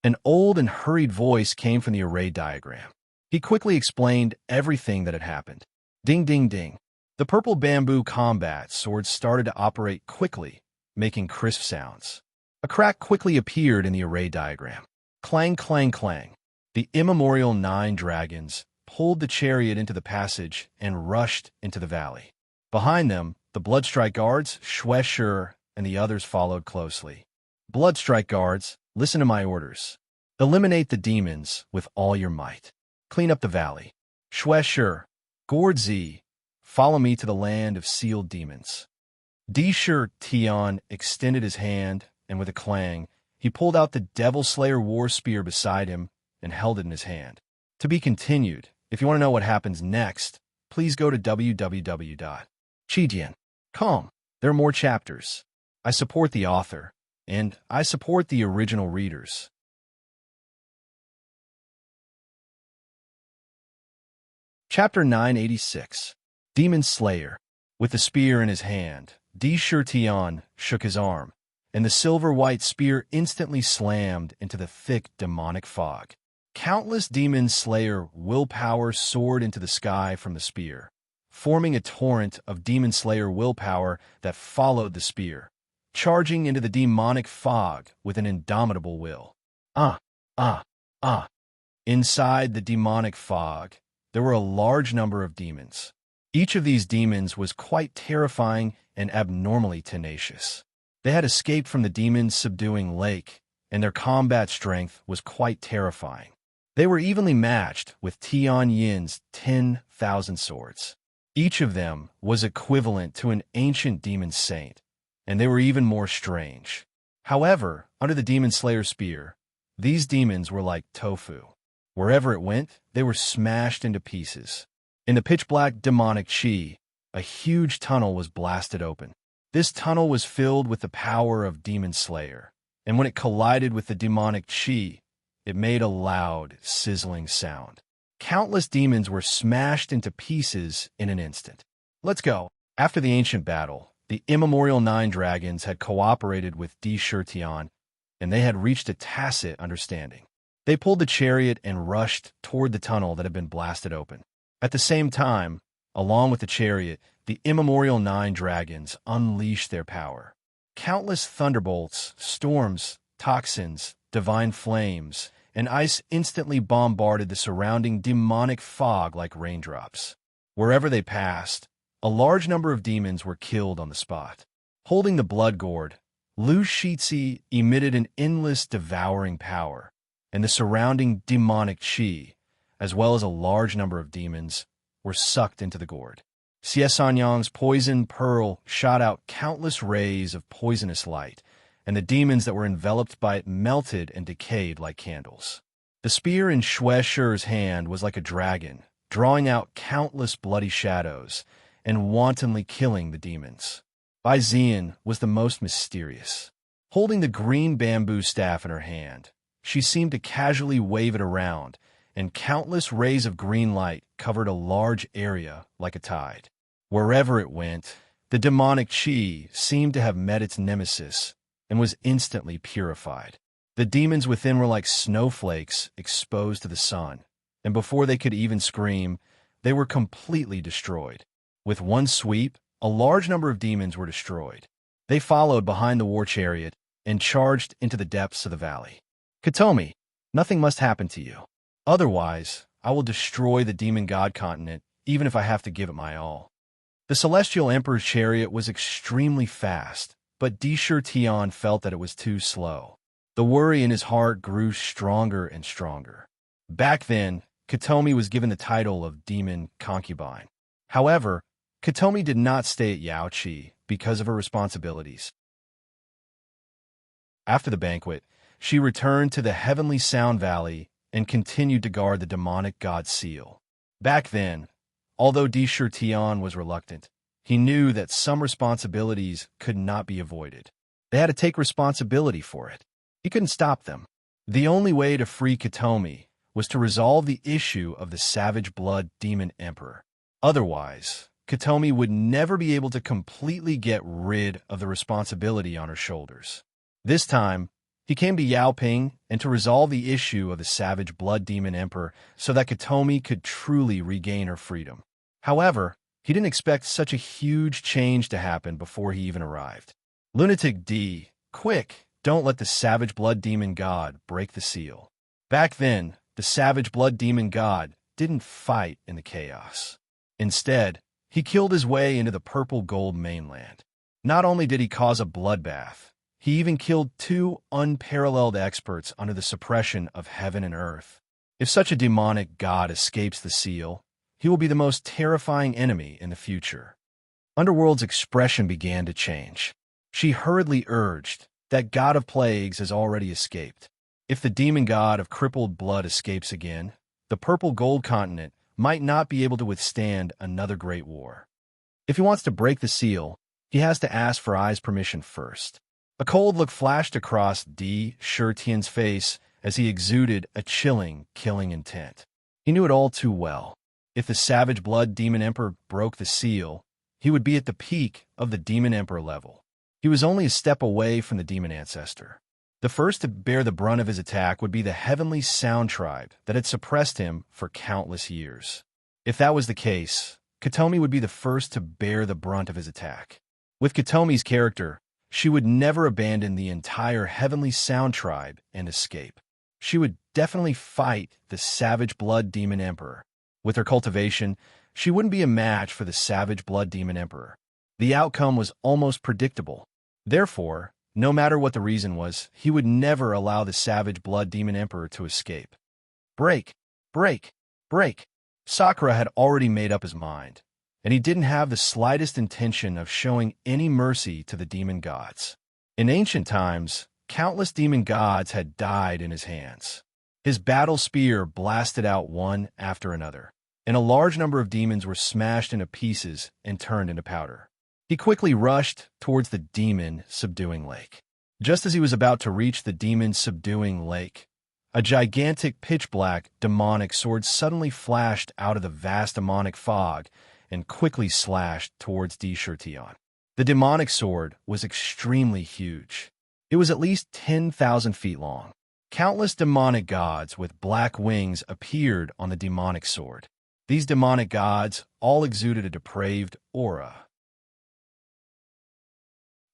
An old and hurried voice came from the array diagram. He quickly explained everything that had happened. Ding, ding, ding. The purple bamboo combat swords started to operate quickly, making crisp sounds. A crack quickly appeared in the array diagram. Clang, clang, clang. The immemorial 9 dragons pulled the chariot into the passage and rushed into the valley. Behind them, the Bloodstrike guards, Shue, and the others followed closely. Bloodstrike guards, listen to my orders. Eliminate the demons with all your might. Clean up the valley. Shue, Gordzi, follow me to the land of sealed demons. Dishir Tian extended his hand, and with a clang, he pulled out the Devil Slayer war spear beside him and held it in his hand. To be continued. If you want to know what happens next, please go to www.chijian.com. There are more chapters. I support the author, and I support the original readers. Chapter 986. Demon Slayer. With the spear in his hand, Dishir Tian shook his arm, and the silver-white spear instantly slammed into the thick demonic fog. Countless Demon Slayer willpower soared into the sky from the spear, forming a torrent of Demon Slayer willpower that followed the spear, charging into the demonic fog with an indomitable will. Inside the demonic fog, there were a large number of demons. Each of these demons was quite terrifying and abnormally tenacious. They had escaped from the demons' subduing lake, and their combat strength was quite terrifying. They were evenly matched with Tian Yin's 10,000 swords. Each of them was equivalent to an ancient demon saint, and they were even more strange. However, under the Demon Slayer spear, these demons were like tofu. Wherever it went, they were smashed into pieces. In the pitch-black demonic chi, a huge tunnel was blasted open. This tunnel was filled with the power of Demon Slayer, and when it collided with the demonic chi, it made a loud, sizzling sound. Countless demons were smashed into pieces in an instant. Let's go. After the ancient battle, the immemorial 9 dragons had cooperated with Di Shirtian, and they had reached a tacit understanding. They pulled the chariot and rushed toward the tunnel that had been blasted open. At the same time, along with the chariot, the immemorial 9 dragons unleashed their power. Countless thunderbolts, storms, toxins, divine flames, and ice instantly bombarded the surrounding demonic fog like raindrops. Wherever they passed, a large number of demons were killed on the spot. Holding the blood gourd, Lu Shizhi emitted an endless devouring power, and the surrounding demonic qi, as well as a large number of demons, were sucked into the gourd. Xie Sanyang's poison pearl shot out countless rays of poisonous light, and the demons that were enveloped by it melted and decayed like candles. The spear in Xue Shi's hand was like a dragon, drawing out countless bloody shadows and wantonly killing the demons. Bai Zian was the most mysterious. Holding the green bamboo staff in her hand, she seemed to casually wave it around, and countless rays of green light covered a large area like a tide. Wherever it went, the demonic qi seemed to have met its nemesis and was instantly purified. The demons within were like snowflakes exposed to the sun, and before they could even scream, they were completely destroyed. With one sweep, a large number of demons were destroyed. They followed behind the war chariot and charged into the depths of the valley. Katomi, nothing must happen to you. Otherwise, I will destroy the demon god continent, even if I have to give it my all. The celestial emperor's chariot was extremely fast, but Dishur Tian felt that it was too slow. The worry in his heart grew stronger and stronger. Back then, Katomi was given the title of demon concubine. However, Katomi did not stay at Yaoqi because of her responsibilities. After the banquet, she returned to the heavenly Sound Valley and continued to guard the demonic god seal. Back then, although Dishur Tian was reluctant, he knew that some responsibilities could not be avoided. They had to take responsibility for it. He couldn't stop them. The only way to free Katomi was to resolve the issue of the savage blood demon emperor. Otherwise, Katomi would never be able to completely get rid of the responsibility on her shoulders. This time, he came to Yaoping and to resolve the issue of the savage blood demon emperor so that Katomi could truly regain her freedom. However, he didn't expect such a huge change to happen before he even arrived. Lunatic D, quick, don't let the savage blood demon god break the seal. Back then, the savage blood demon god didn't fight in the chaos. Instead, he killed his way into the purple gold mainland. Not only did he cause a bloodbath, he even killed 2 unparalleled experts under the suppression of heaven and earth. If such a demonic god escapes the seal, he will be the most terrifying enemy in the future. Underworld's expression began to change. She hurriedly urged, that god of plagues has already escaped. If the demon god of crippled blood escapes again, the purple gold continent might not be able to withstand another great war. If he wants to break the seal, he has to ask for Ai's permission first. A cold look flashed across Dishur Tian's face as he exuded a chilling, killing intent. He knew it all too well. If the savage blood demon emperor broke the seal, he would be at the peak of the demon emperor level. He was only a step away from the demon ancestor. The first to bear the brunt of his attack would be the heavenly sound tribe that had suppressed him for countless years. If that was the case, Katomi would be the first to bear the brunt of his attack. With Katomi's character, she would never abandon the entire heavenly sound tribe and escape. She would definitely fight the savage blood demon emperor. With her cultivation, she wouldn't be a match for the savage blood demon emperor. The outcome was almost predictable. Therefore, no matter what the reason was, he would never allow the savage blood demon emperor to escape. Break, break, break. Sakura had already made up his mind, and he didn't have the slightest intention of showing any mercy to the demon gods. In ancient times, countless demon gods had died in his hands. His battle spear blasted out one after another, and a large number of demons were smashed into pieces and turned into powder. He quickly rushed towards the demon-subduing lake. Just as he was about to reach the demon-subduing lake, a gigantic pitch-black demonic sword suddenly flashed out of the vast demonic fog and quickly slashed towards Dishur Tian. The demonic sword was extremely huge. It was at least 10,000 feet long. Countless demonic gods with black wings appeared on the demonic sword. These demonic gods all exuded a depraved aura.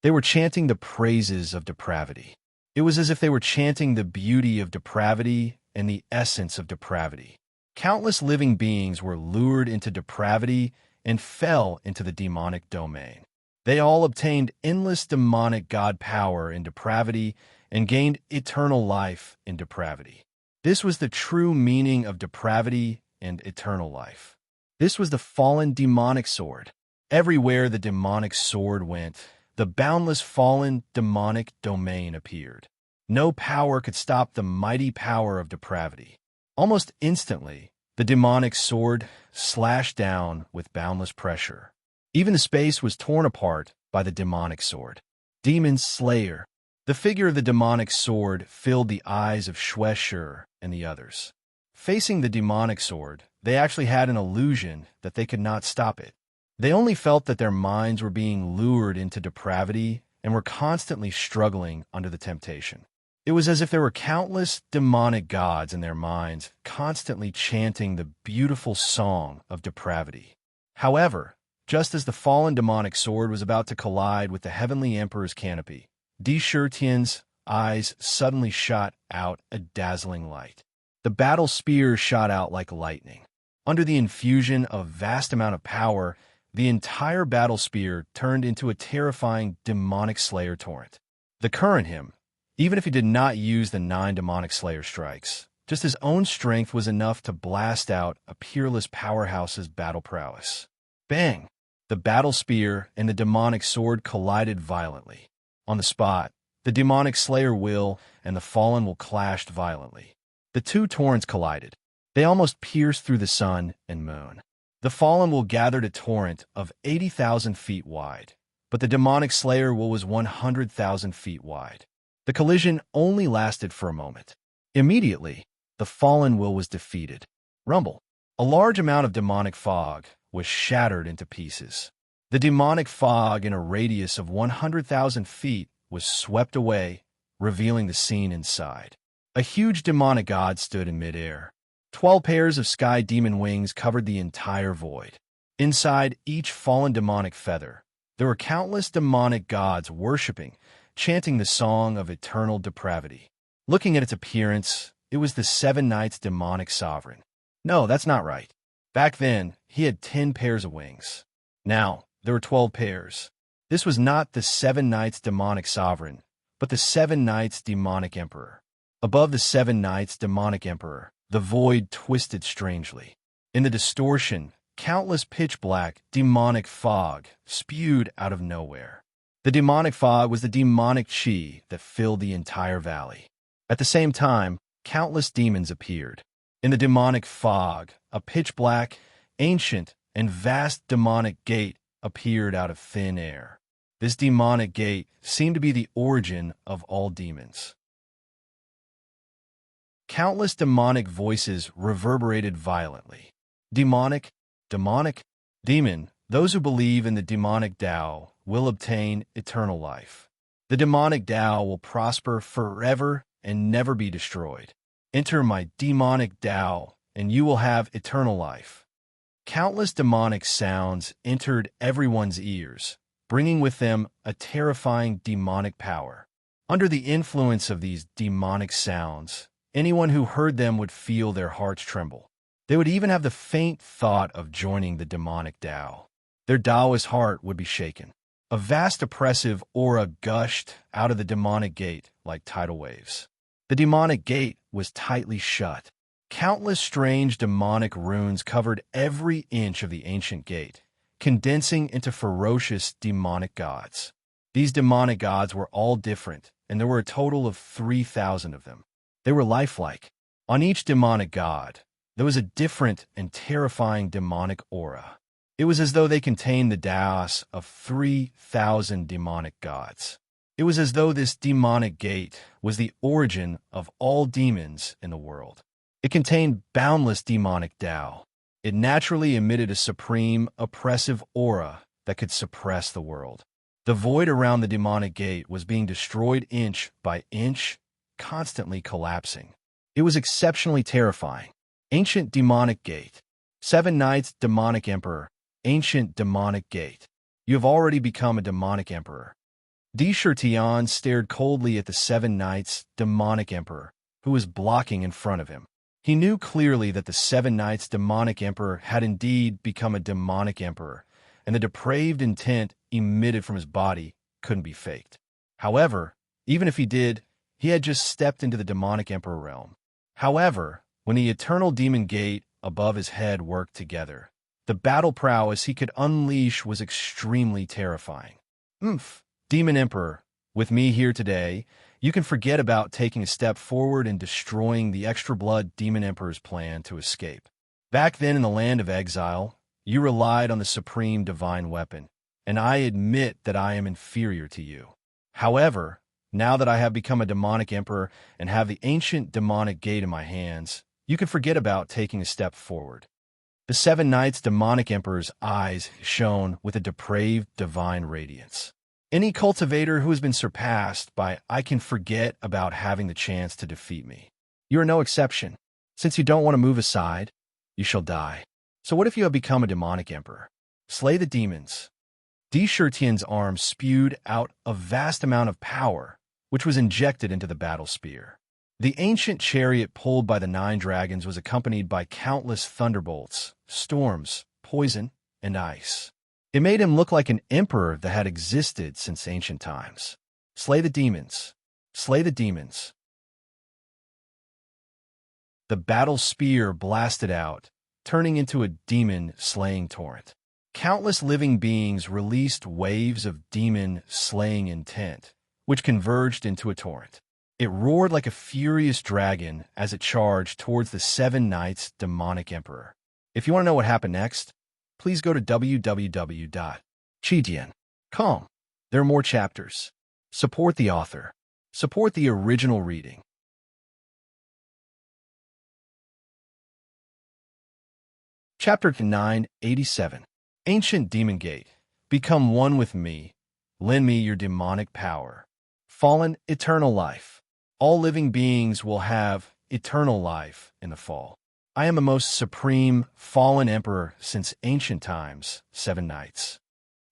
They were chanting the praises of depravity. It was as if they were chanting the beauty of depravity and the essence of depravity. Countless living beings were lured into depravity and fell into the demonic domain. They all obtained endless demonic god power in depravity and gained eternal life in depravity. This was the true meaning of depravity and eternal life. This was the fallen demonic sword. Everywhere the demonic sword went, the boundless fallen demonic domain appeared. No power could stop the mighty power of depravity. Almost instantly, the demonic sword slashed down with boundless pressure. Even the space was torn apart by the demonic sword. Demon Slayer. The figure of the demonic sword filled the eyes of Shweshur and the others. Facing the demonic sword, they actually had an illusion that they could not stop it. They only felt that their minds were being lured into depravity and were constantly struggling under the temptation. It was as if there were countless demonic gods in their minds, constantly chanting the beautiful song of depravity. However, just as the fallen demonic sword was about to collide with the heavenly emperor's canopy, Dishurtian's eyes suddenly shot out a dazzling light. The battle spear shot out like lightning. Under the infusion of a vast amount of power, the entire battle spear turned into a terrifying demonic slayer torrent. The current him, even if he did not use the 9 demonic slayer strikes, just his own strength was enough to blast out a peerless powerhouse's battle prowess. Bang! The battle spear and the demonic sword collided violently. On the spot, the demonic slayer will and the fallen will clashed violently. The two torrents collided. They almost pierced through the sun and moon. The fallen will gathered a torrent of 80,000 feet wide, but the demonic slayer will was 100,000 feet wide. The collision only lasted for a moment. Immediately, the fallen will was defeated. Rumble. A large amount of demonic fog was shattered into pieces. The demonic fog in a radius of 100,000 feet was swept away, revealing the scene inside. A huge demonic god stood in midair. 12 pairs of sky demon wings covered the entire void. Inside each fallen demonic feather, there were countless demonic gods worshipping, chanting the song of eternal depravity. Looking at its appearance, it was the 7 Nights demonic sovereign. No, that's not right. Back then, he had 10 pairs of wings. Now, there were 12 pairs. This was not the 7 Nights demonic sovereign, but the 7 Nights demonic emperor. Above the 7 Nights demonic emperor, the void twisted strangely. In the distortion, countless pitch-black demonic fog spewed out of nowhere. The demonic fog was the demonic chi that filled the entire valley. At the same time, countless demons appeared. In the demonic fog, a pitch-black, ancient, and vast demonic gate appeared out of thin air. This demonic gate seemed to be the origin of all demons. Countless demonic voices reverberated violently. Demonic, demon. Those who believe in the demonic Tao will obtain eternal life. The demonic Tao will prosper forever and never be destroyed. Enter my demonic Tao, and you will have eternal life. Countless demonic sounds entered everyone's ears, bringing with them a terrifying demonic power. Under the influence of these demonic sounds, anyone who heard them would feel their hearts tremble. They would even have the faint thought of joining the demonic Tao. Their Taoist heart would be shaken. A vast oppressive aura gushed out of the demonic gate like tidal waves. The demonic gate was tightly shut. Countless strange demonic runes covered every inch of the ancient gate, condensing into ferocious demonic gods. These demonic gods were all different, and there were a total of 3,000 of them. They were lifelike. On each demonic god, there was a different and terrifying demonic aura. It was as though they contained the Taos of 3,000 demonic gods. It was as though this demonic gate was the origin of all demons in the world. It contained boundless demonic Tao. It naturally emitted a supreme, oppressive aura that could suppress the world. The void around the demonic gate was being destroyed inch by inch, constantly collapsing. It was exceptionally terrifying. Ancient demonic gate. 7 Knights demonic emperor. Ancient demonic gate. You have already become a demonic emperor. Tion stared coldly at the 7 Knights demonic emperor, who was blocking in front of him. He knew clearly that the 7 Knights demonic emperor had indeed become a demonic emperor, and the depraved intent emitted from his body couldn't be faked. However, even if he did, he had just stepped into the demonic emperor realm. However, when the eternal demon gate above his head worked together, the battle prowess he could unleash was extremely terrifying. Demon Emperor, with me here today, you can forget about taking a step forward and destroying the extra blood Demon Emperor's plan to escape. Back then in the land of exile, you relied on the supreme divine weapon, and I admit that I am inferior to you. However, now that I have become a demonic emperor and have the ancient demonic gate in my hands, you can forget about taking a step forward. The 7 Knights demonic emperor's eyes shone with a depraved divine radiance. Any cultivator who has been surpassed by I can forget about having the chance to defeat me. You are no exception. Since you don't want to move aside, you shall die. So what if you have become a demonic emperor? Slay the demons. Tian's arm spewed out a vast amount of power, which was injected into the battle spear. The ancient chariot pulled by the 9 dragons was accompanied by countless thunderbolts, storms, poison, and ice. It made him look like an emperor that had existed since ancient times. Slay the demons. Slay the demons. The battle spear blasted out, turning into a demon-slaying torrent. Countless living beings released waves of demon-slaying intent, which converged into a torrent. It roared like a furious dragon as it charged towards the 7 Knights demonic emperor. If you want to know what happened next, please go to www.chidian.com. There are more chapters. Support the author. Support the original reading. Chapter 987. Ancient Demon Gate. Become one with me. Lend me your demonic power. Fallen eternal life. All living beings will have eternal life in the fall. I am the most supreme fallen emperor since ancient times, 7 Knights.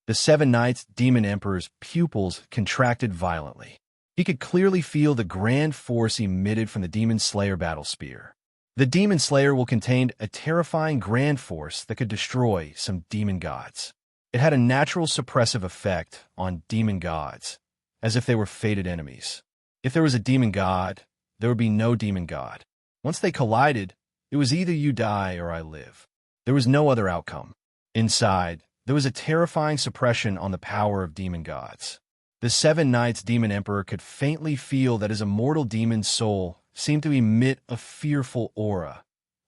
The 7 Knights demon emperor's pupils contracted violently. He could clearly feel the grand force emitted from the demon slayer battle spear. The demon slayer will contain a terrifying grand force that could destroy some demon gods. It had a natural suppressive effect on demon gods, as if they were fated enemies. If there was a demon god, there would be no demon god. Once they collided, it was either you die or I live. There was no other outcome. Inside, there was a terrifying suppression on the power of demon gods. The 7 Knights demon emperor could faintly feel that his immortal demon soul seemed to emit a fearful aura,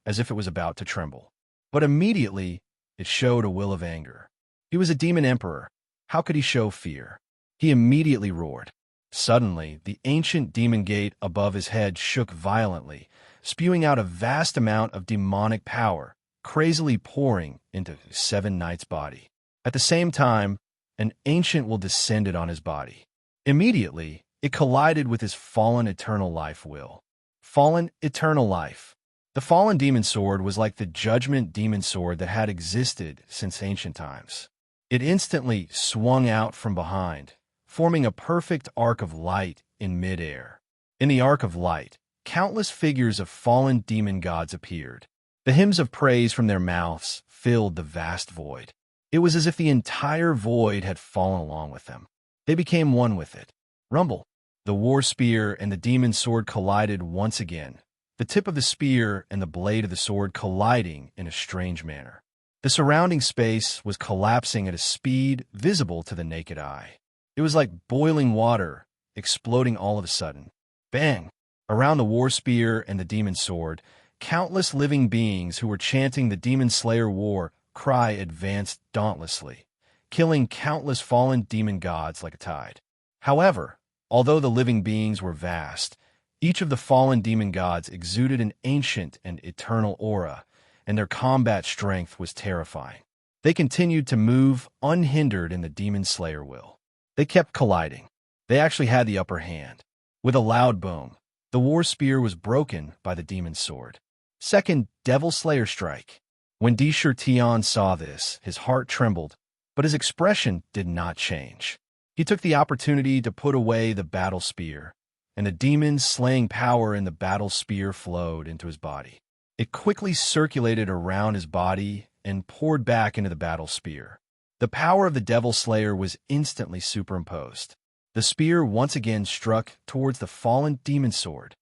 as if it was about to tremble. But immediately, it showed a will of anger. He was a demon emperor. How could he show fear? He immediately roared. Suddenly, the ancient demon gate above his head shook violently, spewing out a vast amount of demonic power, crazily pouring into 7 Knights' body. At the same time, an ancient will descended on his body. Immediately, it collided with his fallen eternal life will. Fallen eternal life. The fallen demon sword was like the judgment demon sword that had existed since ancient times. It instantly swung out from behind, forming a perfect arc of light in midair. In the arc of light, countless figures of fallen demon gods appeared. The hymns of praise from their mouths filled the vast void. It was as if the entire void had fallen along with them. They became one with it. Rumble. The war spear and the demon sword collided once again, the tip of the spear and the blade of the sword colliding in a strange manner. The surrounding space was collapsing at a speed visible to the naked eye. It was like boiling water, exploding all of a sudden. Bang! Around the war spear and the demon sword, countless living beings who were chanting the demon slayer war cry advanced dauntlessly, killing countless fallen demon gods like a tide. However, although the living beings were vast, each of the fallen demon gods exuded an ancient and eternal aura, and their combat strength was terrifying. They continued to move unhindered in the demon slayer will. They kept colliding. They actually had the upper hand. With a loud boom, The war spear was broken by the demon's sword. Second, Devil Slayer strike. When Tion saw this, his heart trembled, but his expression did not change. He took the opportunity to put away the battle spear, and the demon's slaying power in the battle spear flowed into his body. It quickly circulated around his body and poured back into the battle spear. The power of the Devil Slayer was instantly superimposed. The spear once again struck towards the fallen demon's sword.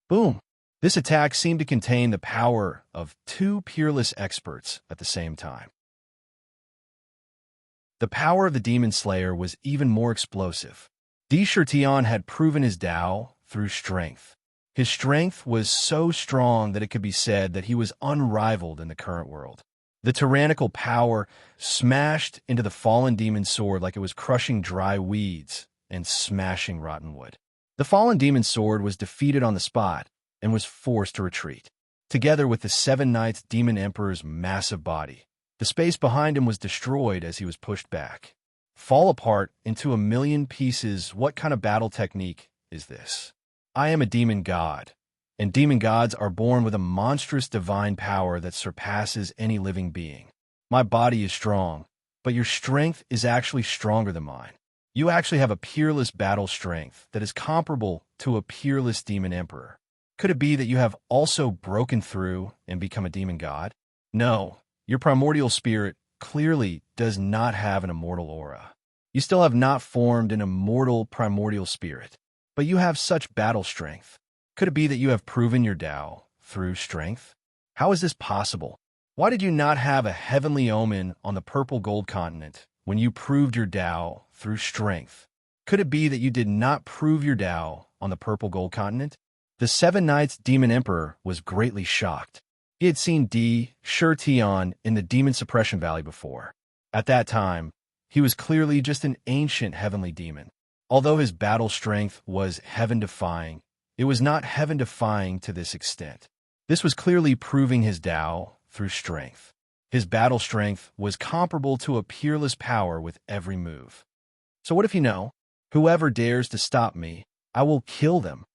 Boom! This attack seemed to contain the power of two peerless experts at the same time. The power of the Demon Slayer was even more explosive. Tion had proven his Tao through strength. His strength was so strong that it could be said that he was unrivaled in the current world. The tyrannical power smashed into the fallen demon's sword like it was crushing dry weeds and smashing rotten wood. The fallen demon's sword was defeated on the spot and was forced to retreat. Together with the 7 Knights Demon Emperor's massive body, the space behind him was destroyed as he was pushed back. Fall apart into a million pieces. What kind of battle technique is this? I am a demon god, and demon gods are born with a monstrous divine power that surpasses any living being. My body is strong, but your strength is actually stronger than mine. You actually have a peerless battle strength that is comparable to a peerless demon emperor. Could it be that you have also broken through and become a demon god? No, your primordial spirit clearly does not have an immortal aura. You still have not formed an immortal primordial spirit, but you have such battle strength. Could it be that you have proven your Tao through strength? How is this possible? Why did you not have a heavenly omen on the purple gold continent when you proved your Tao through strength? Could it be that you did not prove your Tao on the purple gold continent? The 7 Knights Demon Emperor was greatly shocked. He had seen Tion in the Demon Suppression Valley before. At that time, he was clearly just an ancient heavenly demon. Although his battle strength was heaven-defying, it was not heaven-defying to this extent. This was clearly proving his Tao through strength. His battle strength was comparable to a peerless power with every move. So what if you know? Whoever dares to stop me, I will kill them.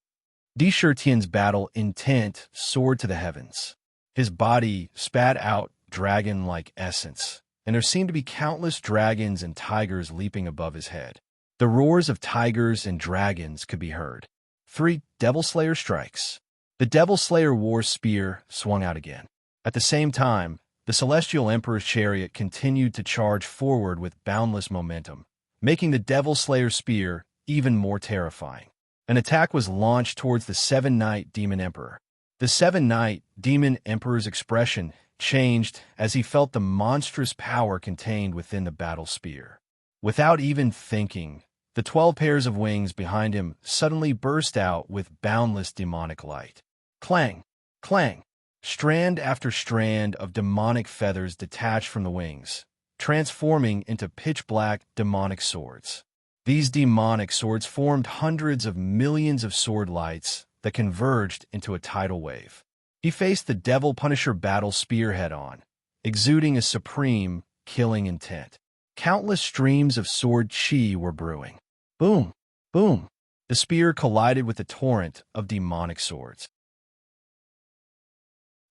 Tion's battle intent soared to the heavens. His body spat out dragon-like essence, and there seemed to be countless dragons and tigers leaping above his head. The roars of tigers and dragons could be heard. 3 Devil Slayer strikes. The Devil Slayer war spear swung out again. At the same time, the Celestial Emperor's chariot continued to charge forward with boundless momentum, making the Devil Slayer spear even more terrifying. An attack was launched towards the 7 Knight Demon Emperor. The 7 Knight Demon Emperor's expression changed as he felt the monstrous power contained within the battle spear. Without even thinking, the 12 pairs of wings behind him suddenly burst out with boundless demonic light. Clang! Clang! Strand after strand of demonic feathers detached from the wings, transforming into pitch-black demonic swords. These demonic swords formed hundreds of millions of sword lights that converged into a tidal wave. He faced the Devil Punisher battle spear head-on, exuding a supreme, killing intent. Countless streams of sword chi were brewing. Boom! Boom! The spear collided with the torrent of demonic swords.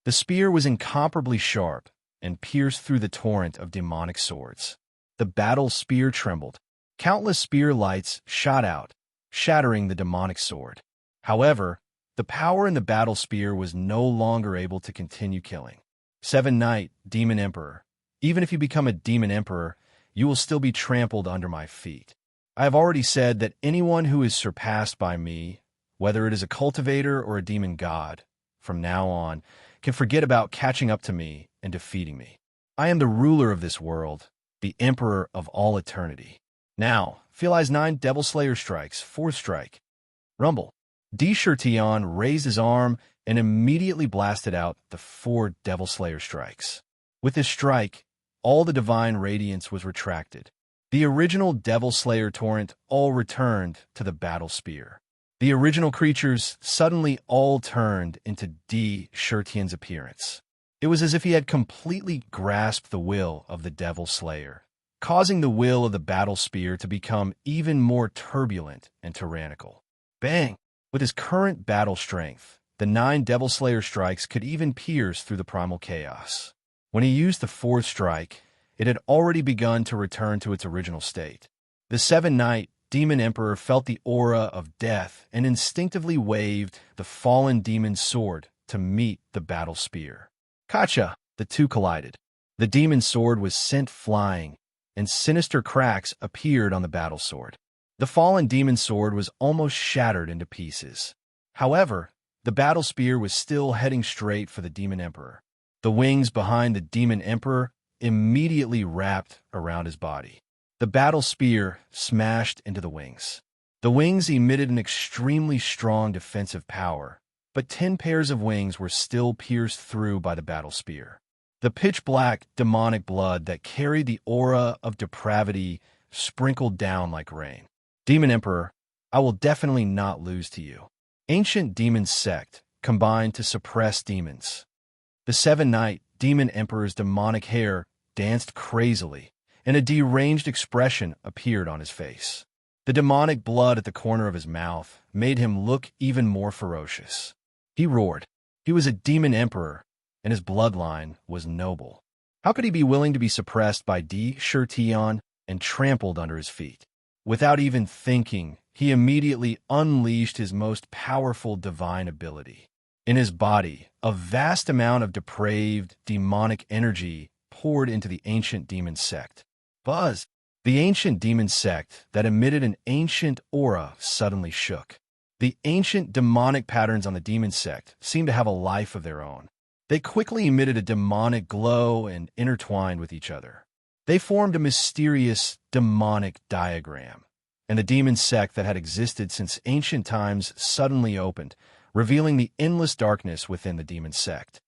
The spear was incomparably sharp and pierced through the torrent of demonic swords. The battle spear trembled. Countless spear lights shot out, shattering the demonic sword. However, the power in the battle spear was no longer able to continue killing. 7 Knight Demon Emperor. Even if you become a Demon Emperor, you will still be trampled under my feet. I have already said that anyone who is surpassed by me, whether it is a cultivator or a demon god, from now on, can forget about catching up to me and defeating me. I am the ruler of this world, the emperor of all eternity. Now, Feel Eye's 9 Devil Slayer strikes, 4th strike. Rumble. Tion raised his arm and immediately blasted out the 4 Devil Slayer strikes. With this strike, all the divine radiance was retracted. The original Devil Slayer torrent all returned to the battle spear. The original creatures suddenly all turned into Tion's appearance. It was as if he had completely grasped the will of the Devil Slayer, causing the will of the battle spear to become even more turbulent and tyrannical. Bang! With his current battle strength, the 9 Devil Slayer strikes could even pierce through the primal chaos. When he used the 4th strike, it had already begun to return to its original state. The 7-Night Demon Emperor felt the aura of death and instinctively waved the fallen demon's sword to meet the battle spear. Kacha! The two collided. The demon's sword was sent flying, and sinister cracks appeared on the battle sword. The fallen demon's sword was almost shattered into pieces. However, the battle spear was still heading straight for the Demon Emperor. The wings behind the Demon Emperor immediately wrapped around his body. The battle spear smashed into the wings. The wings emitted an extremely strong defensive power, but 10 pairs of wings were still pierced through by the battle spear. The pitch-black demonic blood that carried the aura of depravity sprinkled down like rain. Demon Emperor, I will definitely not lose to you. Ancient demon sect combined to suppress demons. The 7-Night Demon Emperor's demonic hair danced crazily, and a deranged expression appeared on his face. The demonic blood at the corner of his mouth made him look even more ferocious. He roared. He was a demon emperor, and his bloodline was noble. How could he be willing to be suppressed by Shurtion and trampled under his feet? Without even thinking, he immediately unleashed his most powerful divine ability. In his body, a vast amount of depraved, demonic energy poured into the ancient demon sect. Buzz! The ancient demon sect that emitted an ancient aura suddenly shook. The ancient demonic patterns on the demon sect seemed to have a life of their own. They quickly emitted a demonic glow and intertwined with each other. They formed a mysterious demonic diagram, and the demon sect that had existed since ancient times suddenly opened, revealing the endless darkness within the demon sect.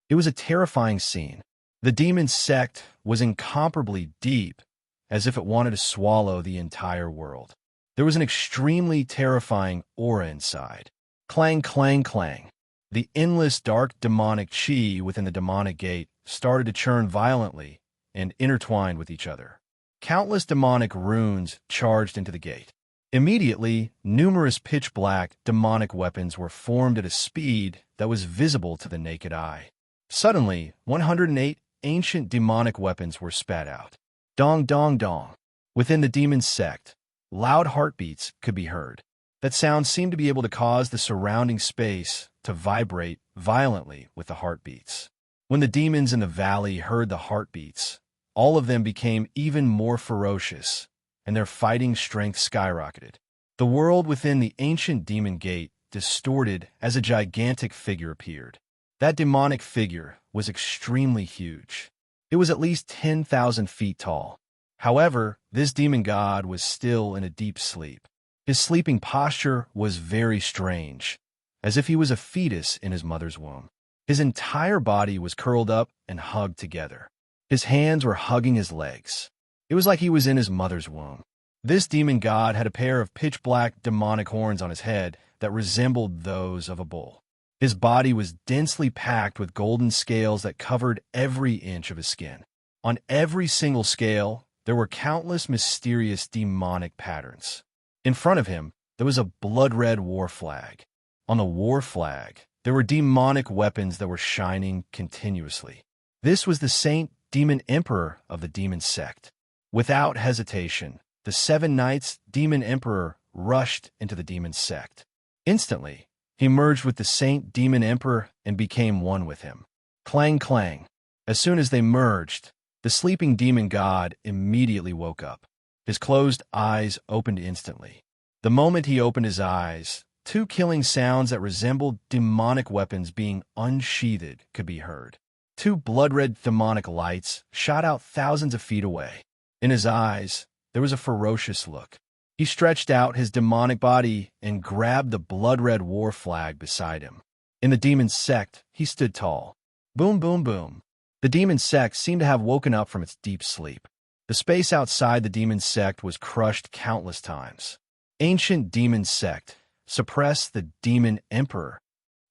It was a terrifying scene. The demon sect was incomparably deep, as if it wanted to swallow the entire world. There was an extremely terrifying aura inside. Clang, clang, clang. The endless dark demonic chi within the demonic gate started to churn violently and intertwined with each other. Countless demonic runes charged into the gate. Immediately, numerous pitch-black demonic weapons were formed at a speed that was visible to the naked eye. Suddenly, 108 ancient demonic weapons were spat out. Dong, dong, dong. Within the demon sect, loud heartbeats could be heard. That sound seemed to be able to cause the surrounding space to vibrate violently with the heartbeats. When the demons in the valley heard the heartbeats, all of them became even more ferocious, and their fighting strength skyrocketed. The world within the ancient demon gate distorted as a gigantic figure appeared. That demonic figure was extremely huge. It was at least 10,000 feet tall. However, this demon god was still in a deep sleep. His sleeping posture was very strange, as if he was a fetus in his mother's womb. His entire body was curled up and hugged together. His hands were hugging his legs. It was like he was in his mother's womb. This demon god had a pair of pitch-black demonic horns on his head that resembled those of a bull. His body was densely packed with golden scales that covered every inch of his skin. On every single scale, there were countless mysterious demonic patterns. In front of him, there was a blood-red war flag. On the war flag, there were demonic weapons that were shining continuously. This was the Saint Demon Emperor of the demon sect. Without hesitation, the 7 Knights Demon Emperor rushed into the demon sect. Instantly, he merged with the Saint Demon Emperor and became one with him. Clang, clang. As soon as they merged, the sleeping demon god immediately woke up. His closed eyes opened instantly. The moment he opened his eyes, 2 killing sounds that resembled demonic weapons being unsheathed could be heard. 2 blood-red demonic lights shot out thousands of feet away. In his eyes, there was a ferocious look. He stretched out his demonic body and grabbed the blood-red war flag beside him. In the demon sect, he stood tall. Boom, boom, boom. The demon sect seemed to have woken up from its deep sleep. The space outside the demon sect was crushed countless times. Ancient demon sect, suppress the demon emperor.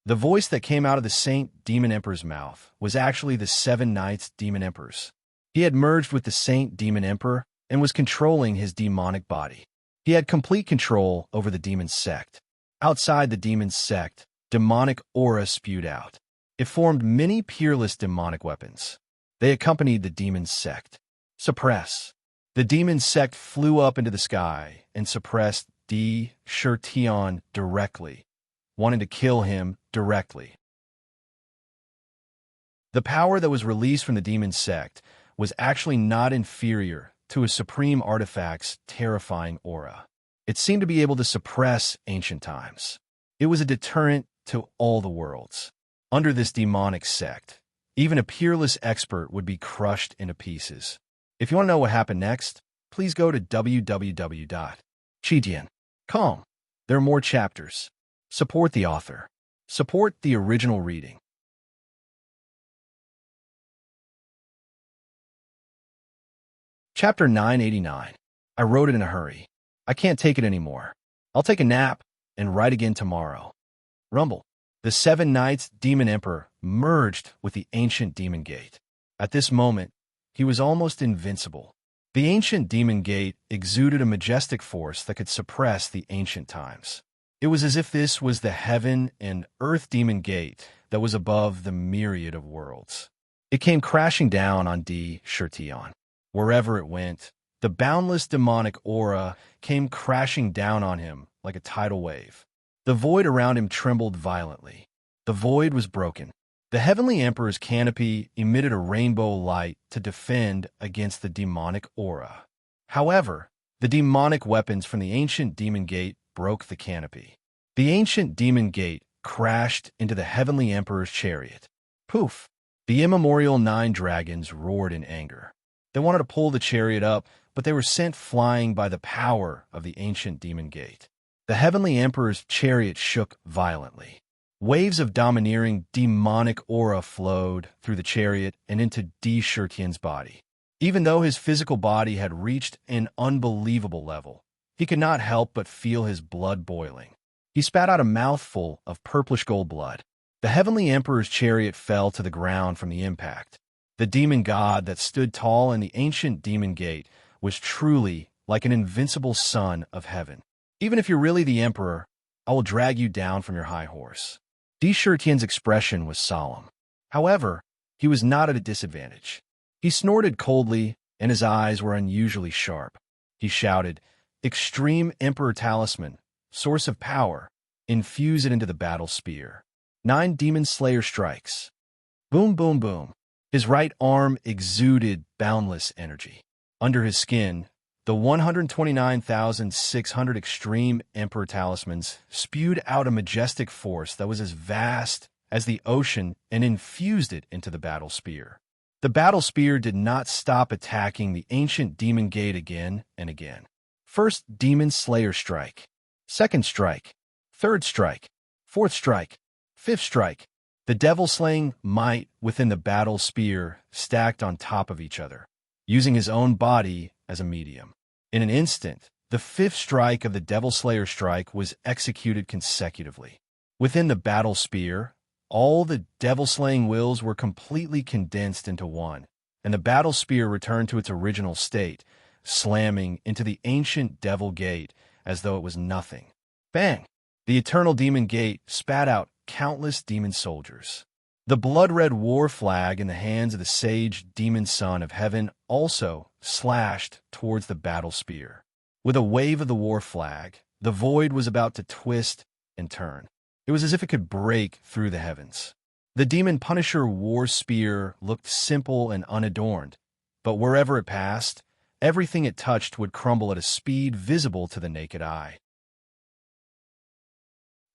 The voice that came out of the Saint Demon Emperor's mouth was actually the 7 Knights Demon Emperors. He had merged with the Saint Demon Emperor and was controlling his demonic body. He had complete control over the demon's sect. Outside the demon's sect, demonic aura spewed out. It formed many peerless demonic weapons. They accompanied the demon's sect. Suppress. The demon's sect flew up into the sky and suppressed Shurtion directly, wanting to kill him directly. The power that was released from the demon's sect was actually not inferior to a supreme artifact's terrifying aura. It seemed to be able to suppress ancient times. It was a deterrent to all the worlds. Under this demonic sect, even a peerless expert would be crushed into pieces. If you want to know what happened next, please go to www.chidian.com. There are more chapters. Support the author. Support the original reading. Chapter 989. I wrote it in a hurry. I can't take it anymore. I'll take a nap and write again tomorrow. Rumble. The 7 Knights Demon Emperor merged with the ancient Demon Gate. At this moment, he was almost invincible. The ancient Demon Gate exuded a majestic force that could suppress the ancient times. It was as if this was the heaven and earth Demon Gate that was above the myriad of worlds. It came crashing down on Shurtion. Wherever it went, the boundless demonic aura came crashing down on him like a tidal wave. The void around him trembled violently. The void was broken. The Heavenly Emperor's canopy emitted a rainbow light to defend against the demonic aura. However, the demonic weapons from the ancient Demon Gate broke the canopy. The ancient Demon Gate crashed into the Heavenly Emperor's chariot. Poof! The immemorial 9 dragons roared in anger. They wanted to pull the chariot up, but they were sent flying by the power of the ancient Demon Gate. The Heavenly Emperor's chariot shook violently. Waves of domineering demonic aura flowed through the chariot and into Shurtion's body. Even though his physical body had reached an unbelievable level, he could not help but feel his blood boiling. He spat out a mouthful of purplish gold blood. The Heavenly Emperor's chariot fell to the ground from the impact. The demon god that stood tall in the ancient Demon Gate was truly like an invincible son of heaven. Even if you're really the emperor, I will drag you down from your high horse. Shurtion's expression was solemn. However, he was not at a disadvantage. He snorted coldly, and his eyes were unusually sharp. He shouted, "Extreme Emperor Talisman, source of power, infuse it into the battle spear. 9 Demon Slayer strikes." Boom, boom, boom. His right arm exuded boundless energy. Under his skin, the 129,600 extreme Emperor Talismans spewed out a majestic force that was as vast as the ocean and infused it into the battle spear. The battle spear did not stop attacking the ancient Demon Gate again and again. First Demon Slayer strike, second strike, third strike, fourth strike, fifth strike. The devil-slaying might within the battle spear stacked on top of each other, using his own body as a medium. In an instant, the 5th strike of the Devil Slayer strike was executed consecutively. Within the battle spear, all the devil-slaying wills were completely condensed into one, and the battle spear returned to its original state, slamming into the ancient Devil Gate as though it was nothing. Bang! The Eternal Demon Gate spat out countless demon soldiers. The blood-red war flag in the hands of the sage demon son of heaven also slashed towards the battle spear. With a wave of the war flag, the void was about to twist and turn. It was as if it could break through the heavens. The demon Punisher war spear looked simple and unadorned, but wherever it passed, everything it touched would crumble at a speed visible to the naked eye.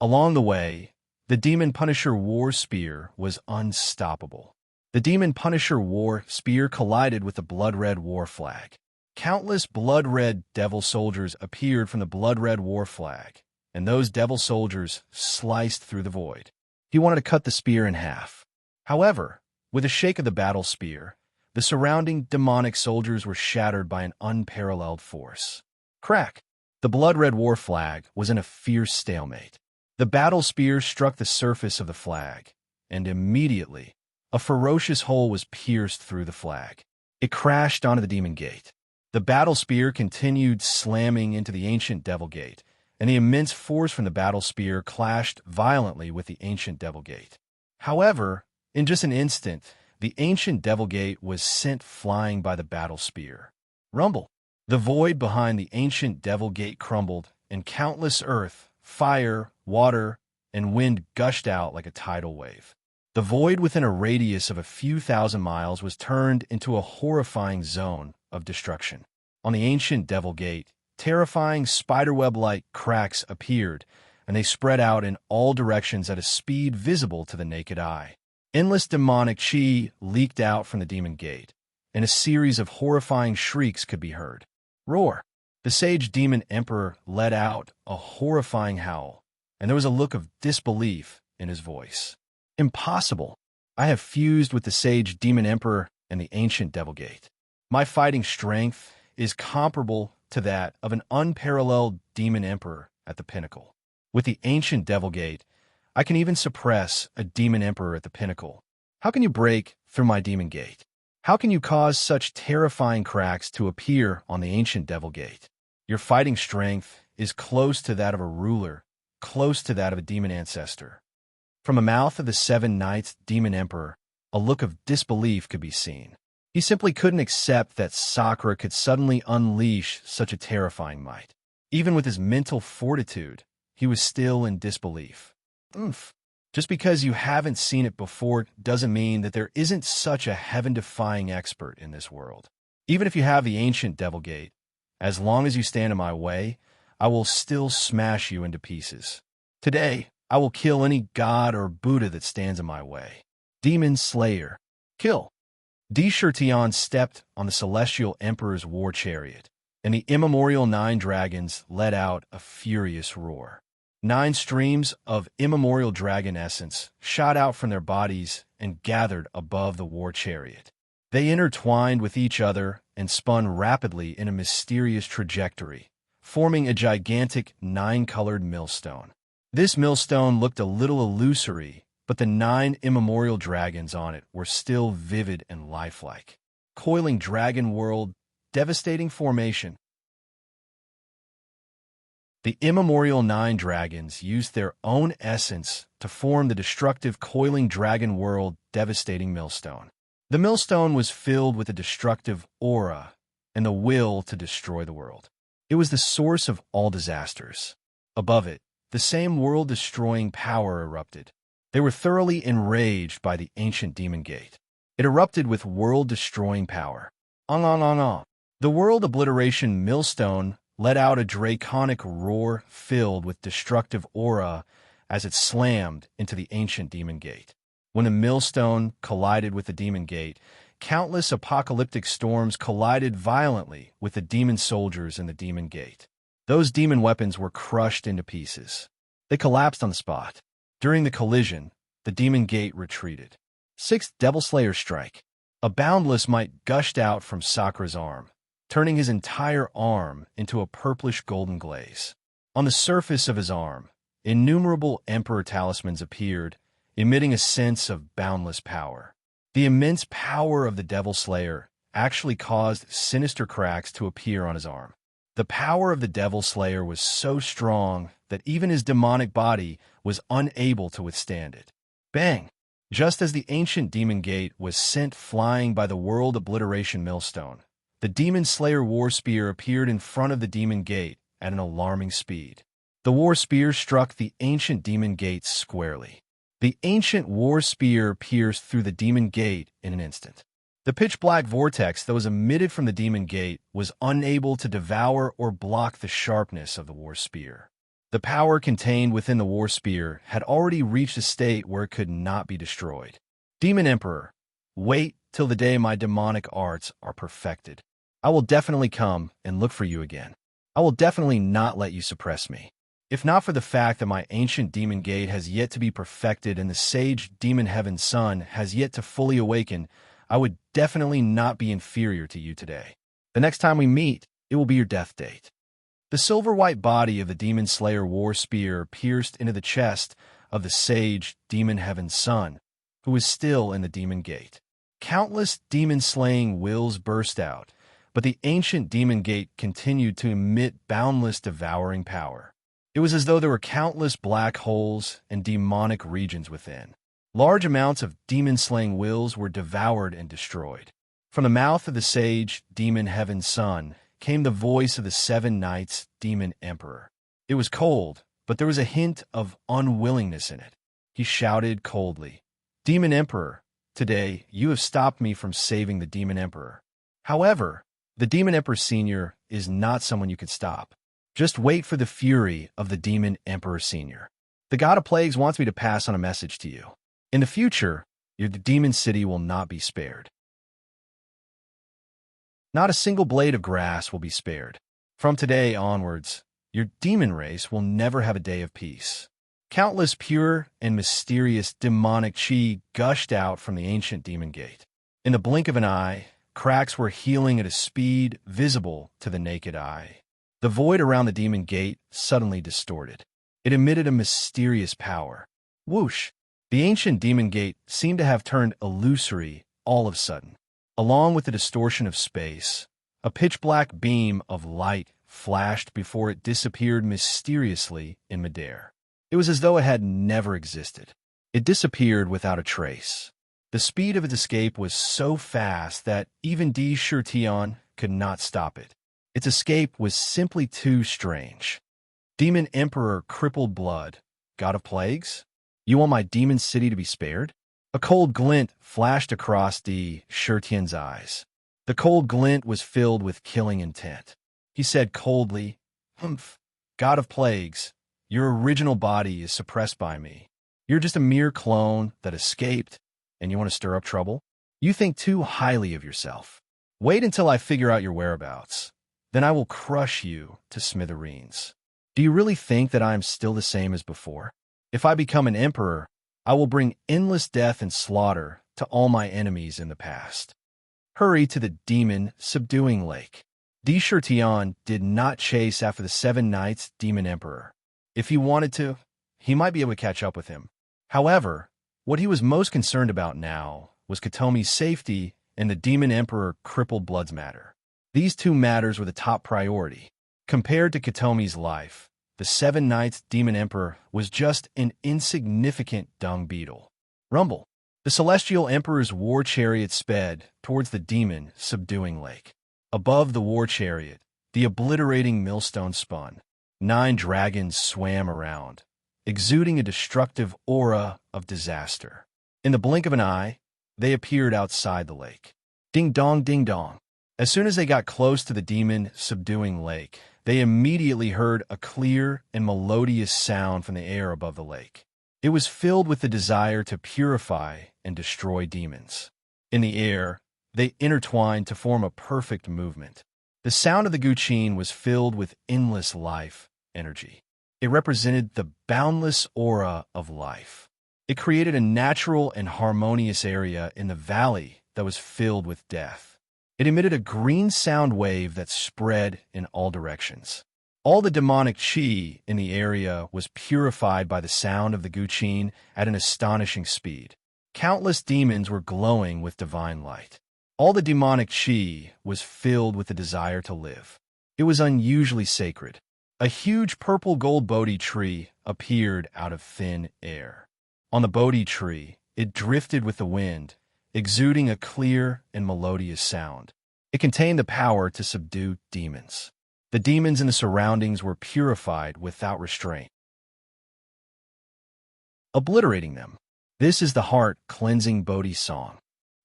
Along the way, the Demon Punisher War Spear was unstoppable. The Demon Punisher War Spear collided with the blood-red war flag. Countless blood-red devil soldiers appeared from the blood-red war flag, and those devil soldiers sliced through the void. He wanted to cut the spear in half. However, with a shake of the battle spear, the surrounding demonic soldiers were shattered by an unparalleled force. Crack! The blood-red war flag was in a fierce stalemate. The battle spear struck the surface of the flag, and immediately, a ferocious hole was pierced through the flag. It crashed onto the Demon Gate. The battle spear continued slamming into the ancient devil gate, and the immense force from the battle spear clashed violently with the ancient devil gate. However, in just an instant, the ancient devil gate was sent flying by the battle spear. Rumble! The void behind the ancient devil gate crumbled, and countless earth, fire, water, and wind gushed out like a tidal wave. The void within a radius of a few thousand miles was turned into a horrifying zone of destruction. On the ancient devil gate, terrifying spiderweb-like cracks appeared, and they spread out in all directions at a speed visible to the naked eye. Endless demonic chi leaked out from the demon gate, and a series of horrifying shrieks could be heard. Roar! The sage demon emperor let out a horrifying howl, and there was a look of disbelief in his voice. Impossible! I have fused with the sage demon emperor and the ancient devil gate. My fighting strength is comparable to that of an unparalleled demon emperor at the pinnacle. With the ancient devil gate, I can even suppress a demon emperor at the pinnacle. How can you break through my demon gate? How can you cause such terrifying cracks to appear on the ancient devil gate? Your fighting strength is close to that of a ruler, close to that of a demon ancestor. From the mouth of the 7 Knights demon emperor, a look of disbelief could be seen. He simply couldn't accept that Sakura could suddenly unleash such a terrifying might. Even with his mental fortitude, he was still in disbelief. Just because you haven't seen it before doesn't mean that there isn't such a heaven-defying expert in this world. Even if you have the ancient devil gate, as long as you stand in my way, I will still smash you into pieces. Today, I will kill any god or Buddha that stands in my way. Demon Slayer. Kill. Deshirtion stepped on the Celestial Emperor's war chariot, and the immemorial 9 dragons let out a furious roar. 9 streams of immemorial dragon essence shot out from their bodies and gathered above the war chariot. They intertwined with each other and spun rapidly in a mysterious trajectory, forming a gigantic 9-colored millstone. This millstone looked a little illusory, but the 9 immemorial dragons on it were still vivid and lifelike. Coiling dragon world, devastating formation. The immemorial 9 dragons used their own essence to form the destructive coiling dragon world, devastating millstone. The millstone was filled with a destructive aura and the will to destroy the world. It was the source of all disasters. Above it, the same world-destroying power erupted. They were thoroughly enraged by the ancient demon gate. It erupted with world-destroying power. The world obliteration millstone let out a draconic roar filled with destructive aura as it slammed into the ancient demon gate. When the millstone collided with the demon gate, countless apocalyptic storms collided violently with the demon soldiers in the demon gate. Those demon weapons were crushed into pieces. They collapsed on the spot. During the collision, the demon gate retreated. 6th Devil Slayer strike. A boundless might gushed out from Sakura's arm, turning his entire arm into a purplish golden glaze. On the surface of his arm, innumerable Emperor talismans appeared, emitting a sense of boundless power. The immense power of the Devil Slayer actually caused sinister cracks to appear on his arm. The power of the Devil Slayer was so strong that even his demonic body was unable to withstand it. Bang! Just as the ancient demon gate was sent flying by the world obliteration millstone, the Demon Slayer War Spear appeared in front of the demon gate at an alarming speed. The War Spear struck the ancient demon gate squarely. The ancient War Spear pierced through the demon gate in an instant. The pitch-black vortex that was emitted from the demon gate was unable to devour or block the sharpness of the War Spear. The power contained within the War Spear had already reached a state where it could not be destroyed. Demon Emperor, wait till the day my demonic arts are perfected. I will definitely come and look for you again. I will definitely not let you suppress me. If not for the fact that my ancient demon gate has yet to be perfected and the sage demon heaven sun has yet to fully awaken, I would definitely not be inferior to you today. The next time we meet, it will be your death date. The silver-white body of the Demon Slayer War Spear pierced into the chest of the sage demon heaven sun, who was still in the demon gate. Countless demon-slaying wills burst out, but the ancient demon gate continued to emit boundless devouring power. It was as though there were countless black holes and demonic regions within. Large amounts of demon-slaying wills were devoured and destroyed. From the mouth of the sage, demon heaven's son, came the voice of the 7 Knights, demon emperor. It was cold, but there was a hint of unwillingness in it. He shouted coldly, "Demon Emperor, today you have stopped me from saving the Demon Emperor. However, the Demon Emperor Senior is not someone you can stop. Just wait for the fury of the Demon Emperor Senior. The God of Plagues wants me to pass on a message to you. In the future, your demon city will not be spared. Not a single blade of grass will be spared. From today onwards, your demon race will never have a day of peace." Countless pure and mysterious demonic chi gushed out from the ancient demon gate. In the blink of an eye, cracks were healing at a speed visible to the naked eye. The void around the demon gate suddenly distorted. It emitted a mysterious power. Whoosh! The ancient demon gate seemed to have turned illusory all of a sudden. Along with the distortion of space, a pitch-black beam of light flashed before it disappeared mysteriously in midair. It was as though it had never existed. It disappeared without a trace. The speed of its escape was so fast that even Di Shurtion could not stop it. Its escape was simply too strange. Demon Emperor Crippled Blood, God of Plagues? You want my demon city to be spared? A cold glint flashed across Di Shurtion's eyes. The cold glint was filled with killing intent. He said coldly, "Humph, God of Plagues, your original body is suppressed by me. You're just a mere clone that escaped, and you want to stir up trouble? You think too highly of yourself. Wait until I figure out your whereabouts. Then I will crush you to smithereens. Do you really think that I am still the same as before? If I become an emperor, I will bring endless death and slaughter to all my enemies in the past. Hurry to the demon subduing lake." Di Shurtion did not chase after the 7 Knights demon emperor. If he wanted to, he might be able to catch up with him. However, what he was most concerned about now was Katomi's safety and the demon emperor Crippled Blood's matter. These two matters were the top priority. Compared to Katomi's life, the 7 Knights demon emperor was just an insignificant dung beetle. Rumble. The celestial emperor's war chariot sped towards the demon subduing lake. Above the war chariot, the obliterating millstone spun. 9 dragons swam around, exuding a destructive aura of disaster. In the blink of an eye, they appeared outside the lake. Ding dong, ding dong. As soon as they got close to the demon subduing lake, they immediately heard a clear and melodious sound from the air above the lake. It was filled with the desire to purify and destroy demons. In the air, they intertwined to form a perfect movement. The sound of the guqin was filled with endless life energy. It represented the boundless aura of life. It created a natural and harmonious area in the valley that was filled with death. It emitted a green sound wave that spread in all directions. All the demonic chi in the area was purified by the sound of the guqin at an astonishing speed. Countless demons were glowing with divine light. All the demonic chi was filled with the desire to live. It was unusually sacred. A huge purple gold Bodhi tree appeared out of thin air. On the Bodhi tree, it drifted with the wind, exuding a clear and melodious sound. It contained the power to subdue demons. The demons in the surroundings were purified without restraint, obliterating them. This is the heart-cleansing Bodhi song.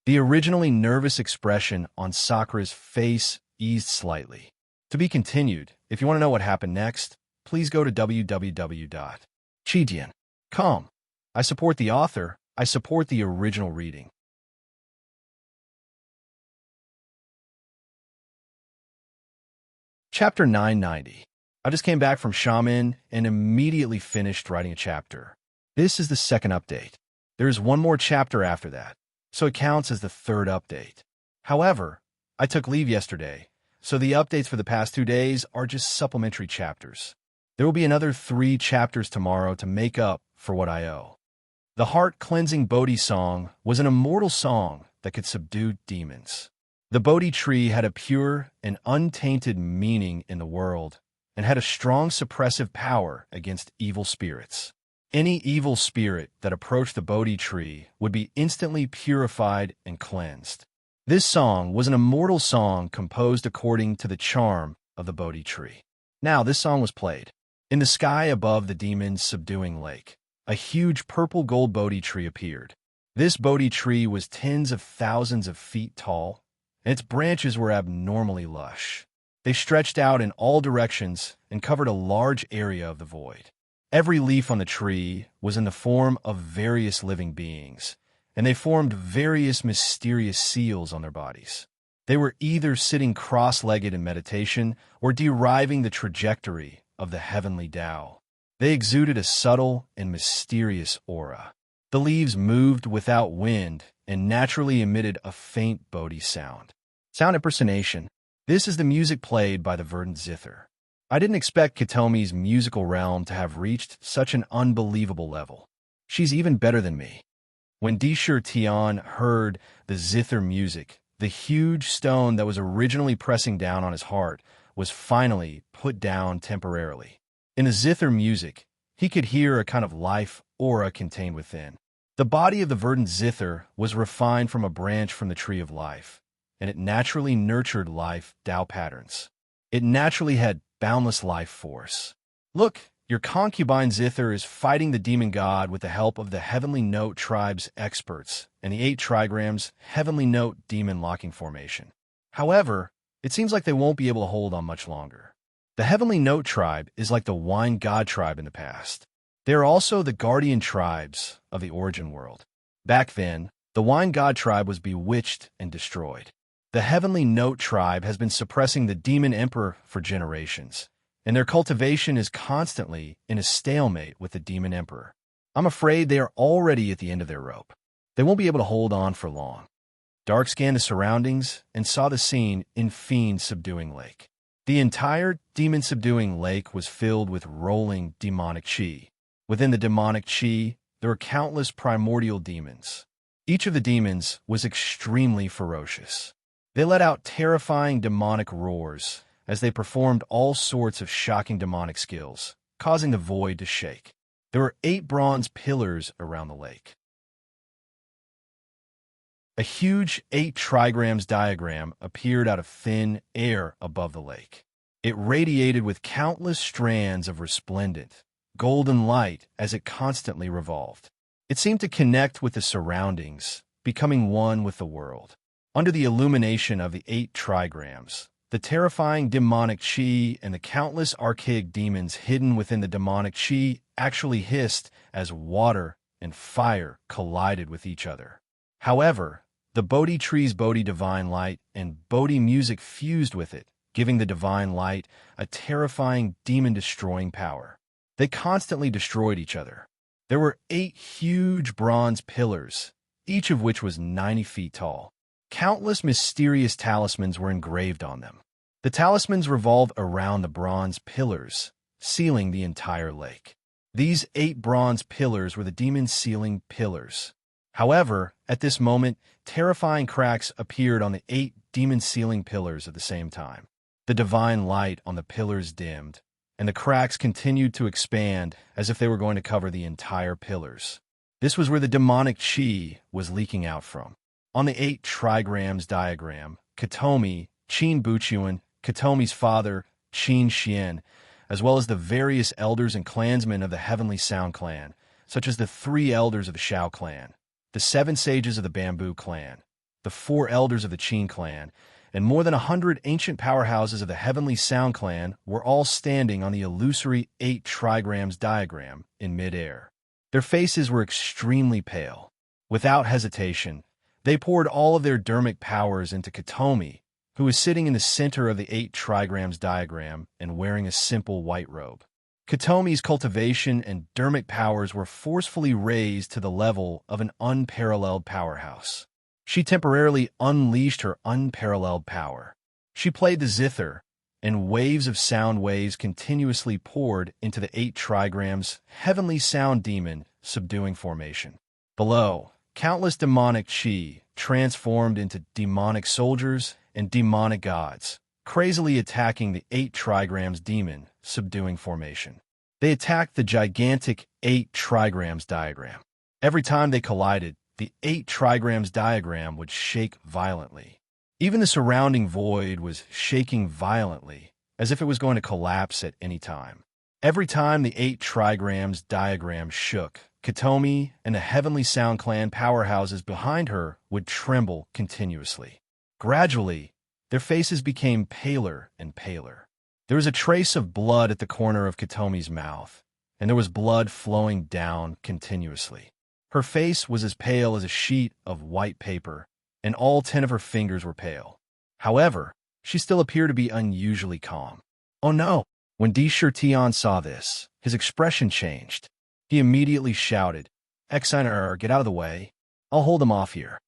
The originally nervous expression on Sakura's face eased slightly. To be continued. If you want to know what happened next, please go to www.chidian.com. I support the author. I support the original reading. Chapter 990. I just came back from Shaman and immediately finished writing a chapter. This is the second update. There is one more chapter after that, so it counts as the third update. However, I took leave yesterday, so the updates for the past 2 days are just supplementary chapters. There will be another 3 chapters tomorrow to make up for what I owe. The heart-cleansing Bodhi song was an immortal song that could subdue demons. The Bodhi tree had a pure and untainted meaning in the world and had a strong suppressive power against evil spirits. Any evil spirit that approached the Bodhi tree would be instantly purified and cleansed. This song was an immortal song composed according to the charm of the Bodhi tree. Now, this song was played. In the sky above the demon's subduing lake, a huge purple-gold Bodhi tree appeared. This Bodhi tree was tens of thousands of feet tall, and its branches were abnormally lush. They stretched out in all directions and covered a large area of the void. Every leaf on the tree was in the form of various living beings, and they formed various mysterious seals on their bodies. They were either sitting cross-legged in meditation or deriving the trajectory of the heavenly Tao. They exuded a subtle and mysterious aura. The leaves moved without wind and naturally emitted a faint Bodhi sound. Sound impersonation. This is the music played by the verdant zither. I didn't expect Katomi's musical realm to have reached such an unbelievable level. She's even better than me. When Dishur Tian heard the zither music, the huge stone that was originally pressing down on his heart was finally put down temporarily. In the zither music, he could hear a kind of life aura contained within. The body of the verdant zither was refined from a branch from the tree of life, and it naturally nurtured life Tao patterns. It naturally had boundless life force. Look, your concubine Zither is fighting the demon god with the help of the Heavenly Note tribe's experts and the 8 trigrams Heavenly Note demon locking formation. However, it seems like they won't be able to hold on much longer. The Heavenly Note tribe is like the wine god tribe in the past. They are also the guardian tribes of the origin world. Back then, the wine god tribe was bewitched and destroyed. The Heavenly Note tribe has been suppressing the Demon Emperor for generations, and their cultivation is constantly in a stalemate with the Demon Emperor. I'm afraid they are already at the end of their rope. They won't be able to hold on for long. Dark scanned the surroundings and saw the scene in Fiend's subduing lake. The entire demon subduing lake was filled with rolling demonic chi. Within the demonic chi, there were countless primordial demons. Each of the demons was extremely ferocious. They let out terrifying demonic roars as they performed all sorts of shocking demonic skills, causing the void to shake. There were 8 bronze pillars around the lake. A huge 8 trigrams diagram appeared out of thin air above the lake. It radiated with countless strands of resplendent, golden light as it constantly revolved. It seemed to connect with the surroundings, becoming one with the world. Under the illumination of the 8 trigrams, the terrifying demonic chi and the countless archaic demons hidden within the demonic chi actually hissed as water and fire collided with each other. However, the Bodhi tree's Bodhi divine light and Bodhi music fused with it, giving the divine light a terrifying demon-destroying power. They constantly destroyed each other. There were 8 huge bronze pillars, each of which was 90 feet tall. Countless mysterious talismans were engraved on them. The talismans revolved around the bronze pillars, sealing the entire lake. These 8 bronze pillars were the demon sealing pillars. However, at this moment, terrifying cracks appeared on the 8 demon sealing pillars at the same time. The divine light on the pillars dimmed, and the cracks continued to expand as if they were going to cover the entire pillars. This was where the demonic chi was leaking out from. On the 8 trigrams diagram, Katomi, Qin Buchuan, Katomi's father, Qin Xian, as well as the various elders and clansmen of the Heavenly Sound clan, such as the 3 elders of the Shao clan, the 7 sages of the Bamboo clan, the 4 elders of the Qin clan, and more than 100 ancient powerhouses of the Heavenly Sound clan were all standing on the illusory 8 trigrams diagram in midair. Their faces were extremely pale. Without hesitation, they poured all of their dermic powers into Katomi, who was sitting in the center of the 8 trigrams diagram and wearing a simple white robe. Katomi's cultivation and dermic powers were forcefully raised to the level of an unparalleled powerhouse. She temporarily unleashed her unparalleled power. She played the zither, and waves of sound waves continuously poured into the 8 trigrams Heavenly Sound Demon subduing formation. Below, countless demonic chi transformed into demonic soldiers and demonic gods, crazily attacking the 8 trigrams demon subduing formation. They attacked the gigantic 8 trigrams diagram. Every time they collided, the 8 trigrams diagram would shake violently. Even the surrounding void was shaking violently, as if it was going to collapse at any time. Every time the 8 trigrams diagram shook, Katomi and the Heavenly Sound Clan powerhouses behind her would tremble continuously. Gradually, their faces became paler and paler. There was a trace of blood at the corner of Katomi's mouth, and there was blood flowing down continuously. Her face was as pale as a sheet of white paper, and all 10 of her fingers were pale. However, she still appeared to be unusually calm. Oh no! When Tion saw this, his expression changed. He immediately shouted, "Exiner, get out of the way. I'll hold them off here."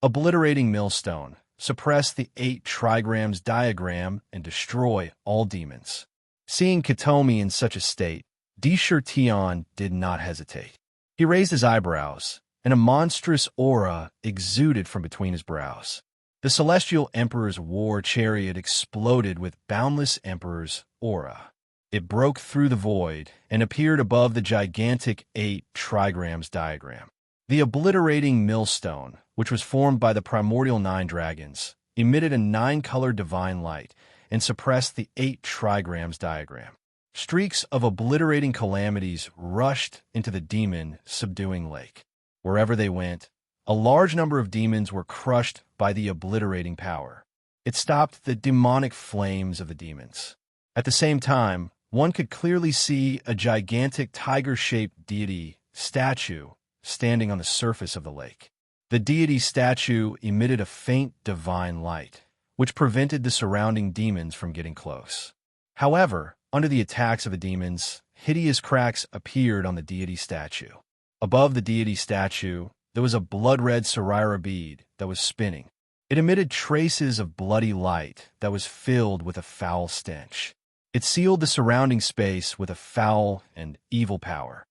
Obliterating Millstone. Suppress the 8 trigrams diagram and destroy all demons. Seeing Katomi in such a state, Tion did not hesitate. He raised his eyebrows, and a monstrous aura exuded from between his brows. The Celestial Emperor's war chariot exploded with Boundless Emperor's aura. It broke through the void and appeared above the gigantic 8 trigrams diagram. The obliterating millstone, which was formed by the primordial 9 dragons, emitted a 9-color divine light and suppressed the 8 trigrams diagram. Streaks of obliterating calamities rushed into the demon subduing lake. Wherever they went, a large number of demons were crushed by the obliterating power. It stopped the demonic flames of the demons. At the same time, one could clearly see a gigantic tiger-shaped deity statue standing on the surface of the lake. The deity statue emitted a faint divine light, which prevented the surrounding demons from getting close. However, under the attacks of the demons, hideous cracks appeared on the deity statue. Above the deity statue, there was a blood-red Sarira bead that was spinning. It emitted traces of bloody light that was filled with a foul stench. It sealed the surrounding space with a foul and evil power.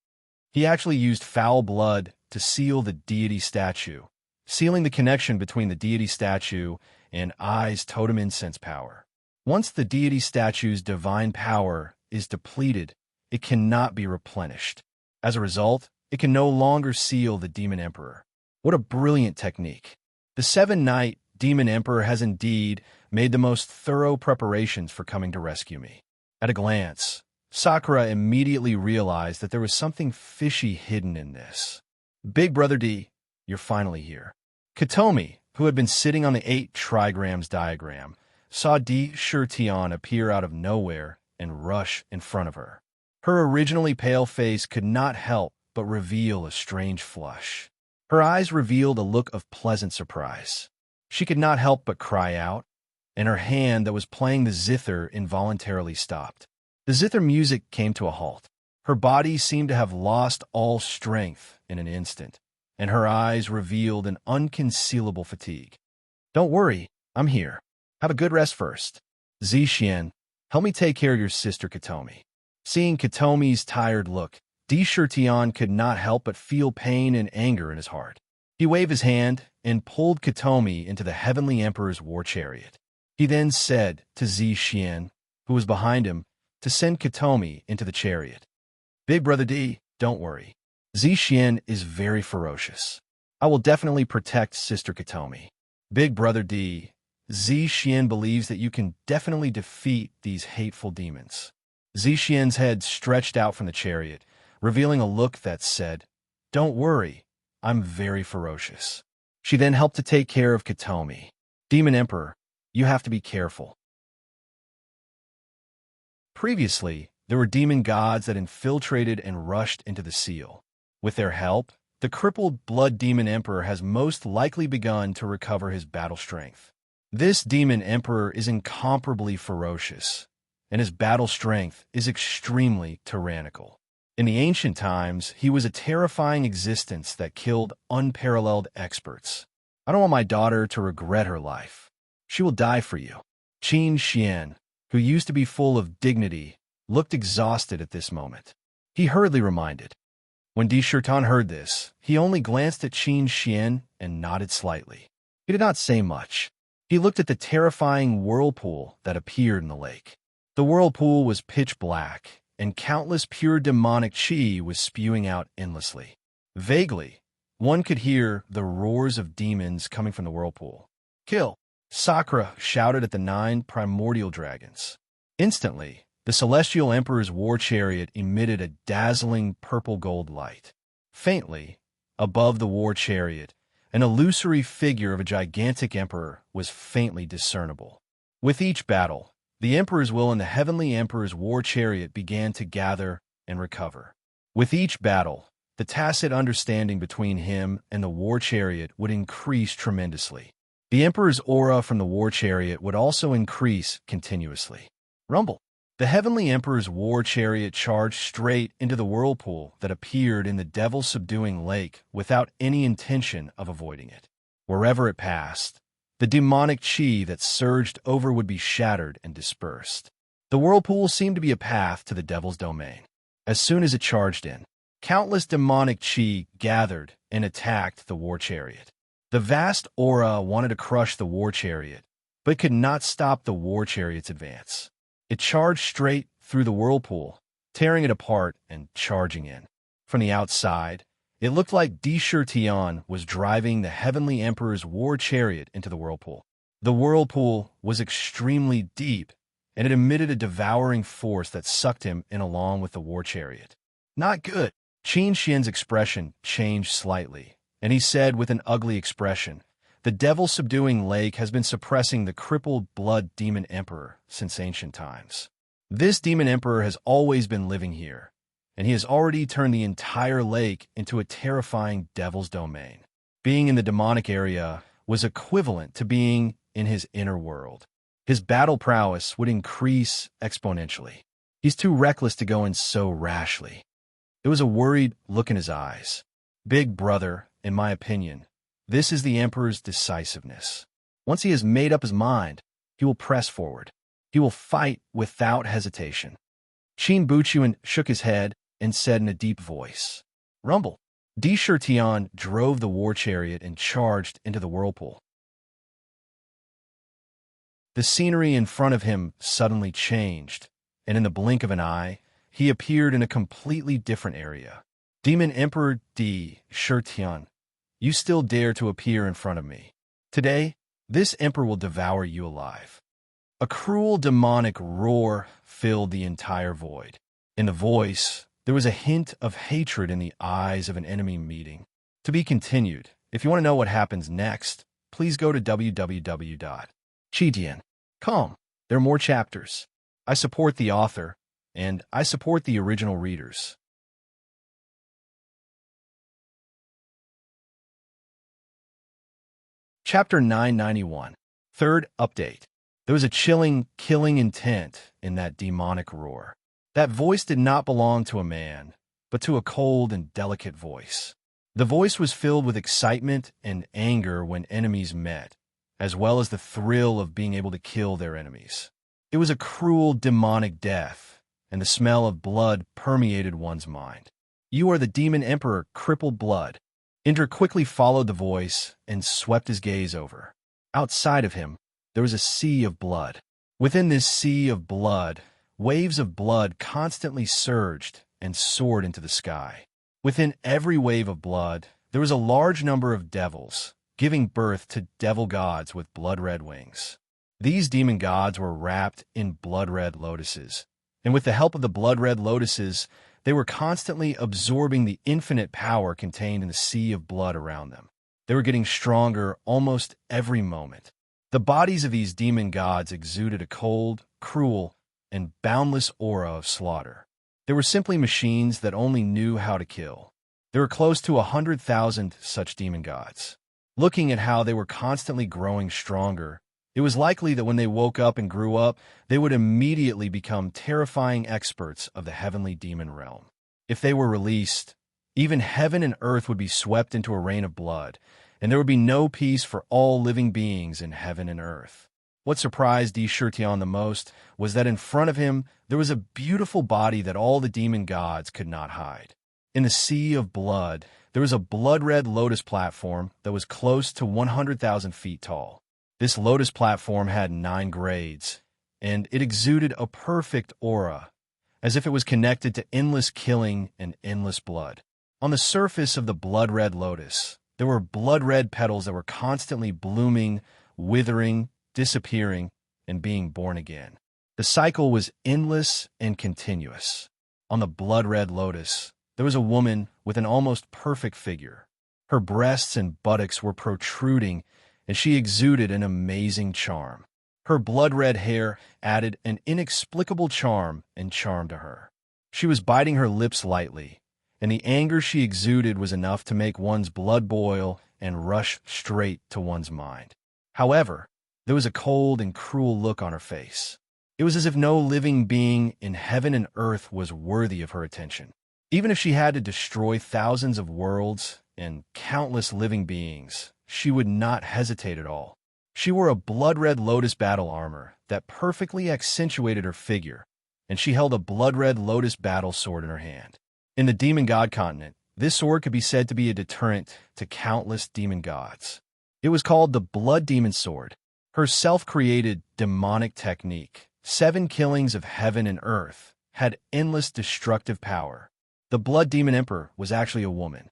He actually used foul blood to seal the deity statue, sealing the connection between the deity statue and Ai's totem incense power. Once the deity statue's divine power is depleted, it cannot be replenished. As a result, it can no longer seal the Demon Emperor. What a brilliant technique. The 7-Night Demon Emperor has indeed made the most thorough preparations for coming to rescue me. At a glance, Sakura immediately realized that there was something fishy hidden in this. Big Brother D, you're finally here. Katomi, who had been sitting on the 8 trigrams diagram, saw Tion appear out of nowhere and rush in front of her. Her originally pale face could not help but reveal a strange flush. Her eyes revealed a look of pleasant surprise. She could not help but cry out, and her hand that was playing the zither involuntarily stopped. The zither music came to a halt. Her body seemed to have lost all strength in an instant, and her eyes revealed an unconcealable fatigue. "Don't worry, I'm here. Have a good rest first. Zixien, help me take care of your sister Katomi." Seeing Katomi's tired look, Tion could not help but feel pain and anger in his heart. He waved his hand and pulled Katomi into the Heavenly Emperor's war chariot. He then said to Zixien, who was behind him, to send Katomi into the chariot. "Big Brother D, don't worry. Zixien is very ferocious. I will definitely protect Sister Katomi. Big Brother D, Zixien believes that you can definitely defeat these hateful demons." Zixien's head stretched out from the chariot, revealing a look that said, "Don't worry, I'm very ferocious." She then helped to take care of Katomi. "Demon Emperor, you have to be careful." Previously, there were demon gods that infiltrated and rushed into the seal. With their help, the crippled Blood Demon Emperor has most likely begun to recover his battle strength. This Demon Emperor is incomparably ferocious, and his battle strength is extremely tyrannical. In the ancient times, he was a terrifying existence that killed unparalleled experts. I don't want my daughter to regret her life. She will die for you. Qin Xian, who used to be full of dignity, looked exhausted at this moment. He hurriedly reminded, When Di Shirtan heard this, he only glanced at Qin Xian and nodded slightly. He did not say much. He looked at the terrifying whirlpool that appeared in the lake. The whirlpool was pitch black, and countless pure demonic qi was spewing out endlessly. Vaguely, one could hear the roars of demons coming from the whirlpool. "Kill!" Sakura shouted at the 9 primordial dragons. Instantly, the Celestial Emperor's war chariot emitted a dazzling purple-gold light. Faintly, above the war chariot, an illusory figure of a gigantic emperor was faintly discernible. With each battle, the Emperor's will and the Heavenly Emperor's war chariot began to gather and recover. With each battle, the tacit understanding between him and the war chariot would increase tremendously. The Emperor's aura from the war chariot would also increase continuously. Rumble! The Heavenly Emperor's war chariot charged straight into the whirlpool that appeared in the devil-subduing lake without any intention of avoiding it. Wherever it passed, the demonic qi that surged over would be shattered and dispersed. The whirlpool seemed to be a path to the devil's domain. As soon as it charged in, countless demonic qi gathered and attacked the war chariot. The vast aura wanted to crush the war chariot, but could not stop the war chariot's advance. It charged straight through the whirlpool, tearing it apart and charging in. From the outside, it looked like Di Shirtan was driving the Heavenly Emperor's war chariot into the whirlpool. The whirlpool was extremely deep, and it emitted a devouring force that sucked him in along with the war chariot. Not good. Qin Xian's expression changed slightly, and he said with an ugly expression, "The devil-subduing lake has been suppressing the crippled blood demon emperor since ancient times. This demon emperor has always been living here, and he has already turned the entire lake into a terrifying devil's domain. Being in the demonic area was equivalent to being in his inner world. His battle prowess would increase exponentially. He's too reckless to go in so rashly." There was a worried look in his eyes. "Big brother, in my opinion, this is the Emperor's decisiveness. Once he has made up his mind, he will press forward. He will fight without hesitation." Qin Buchuan shook his head and said in a deep voice, "Rumble." Di Shirtan drove the war chariot and charged into the whirlpool. The scenery in front of him suddenly changed, and in the blink of an eye, he appeared in a completely different area. "Demon Emperor Di Shirtan, you still dare to appear in front of me. Today, this emperor will devour you alive." A cruel demonic roar filled the entire void. In the voice, there was a hint of hatred in the eyes of an enemy meeting. To be continued. If you want to know what happens next, please go to www.chidian.com. There are more chapters. I support the author, and I support the original readers. Chapter 991. Third update. There was a chilling, killing intent in that demonic roar. That voice did not belong to a man, but to a cold and delicate voice. The voice was filled with excitement and anger when enemies met, as well as the thrill of being able to kill their enemies. It was a cruel, demonic death, and the smell of blood permeated one's mind. "You are the demon emperor, crippled blood." Indra quickly followed the voice and swept his gaze over. Outside of him, there was a sea of blood. Within this sea of blood, waves of blood constantly surged and soared into the sky. Within every wave of blood, there was a large number of devils, giving birth to devil gods with blood-red wings. These demon gods were wrapped in blood-red lotuses, and with the help of the blood-red lotuses, they were constantly absorbing the infinite power contained in the sea of blood around them. They were getting stronger almost every moment. The bodies of these demon gods exuded a cold, cruel, and boundless aura of slaughter. They were simply machines that only knew how to kill. There were close to 100,000 such demon gods. Looking at how they were constantly growing stronger, it was likely that when they woke up and grew up, they would immediately become terrifying experts of the heavenly demon realm. If they were released, even heaven and earth would be swept into a rain of blood, and there would be no peace for all living beings in heaven and earth. What surprised Di Shirtan the most was that in front of him there was a beautiful body that all the demon gods could not hide. In the sea of blood, there was a blood-red lotus platform that was close to 100,000 feet tall. This lotus platform had 9 grades, and it exuded a perfect aura, as if it was connected to endless killing and endless blood. On the surface of the blood-red lotus, there were blood-red petals that were constantly blooming, withering, disappearing, and being born again. The cycle was endless and continuous. On the blood-red lotus, there was a woman with an almost perfect figure. Her breasts and buttocks were protruding, and she exuded an amazing charm. Her blood-red hair added an inexplicable charm to her. She was biting her lips lightly, and the anger she exuded was enough to make one's blood boil and rush straight to one's mind. However, there was a cold and cruel look on her face. It was as if no living being in heaven and earth was worthy of her attention. Even if she had to destroy thousands of worlds and countless living beings, she would not hesitate at all. She wore a blood-red lotus battle armor that perfectly accentuated her figure, and she held a blood-red lotus battle sword in her hand. In the demon god continent, this sword could be said to be a deterrent to countless demon gods. It was called the Blood Demon Sword. Her self-created demonic technique, 7 killings of heaven and earth, had endless destructive power. The Blood Demon Emperor was actually a woman.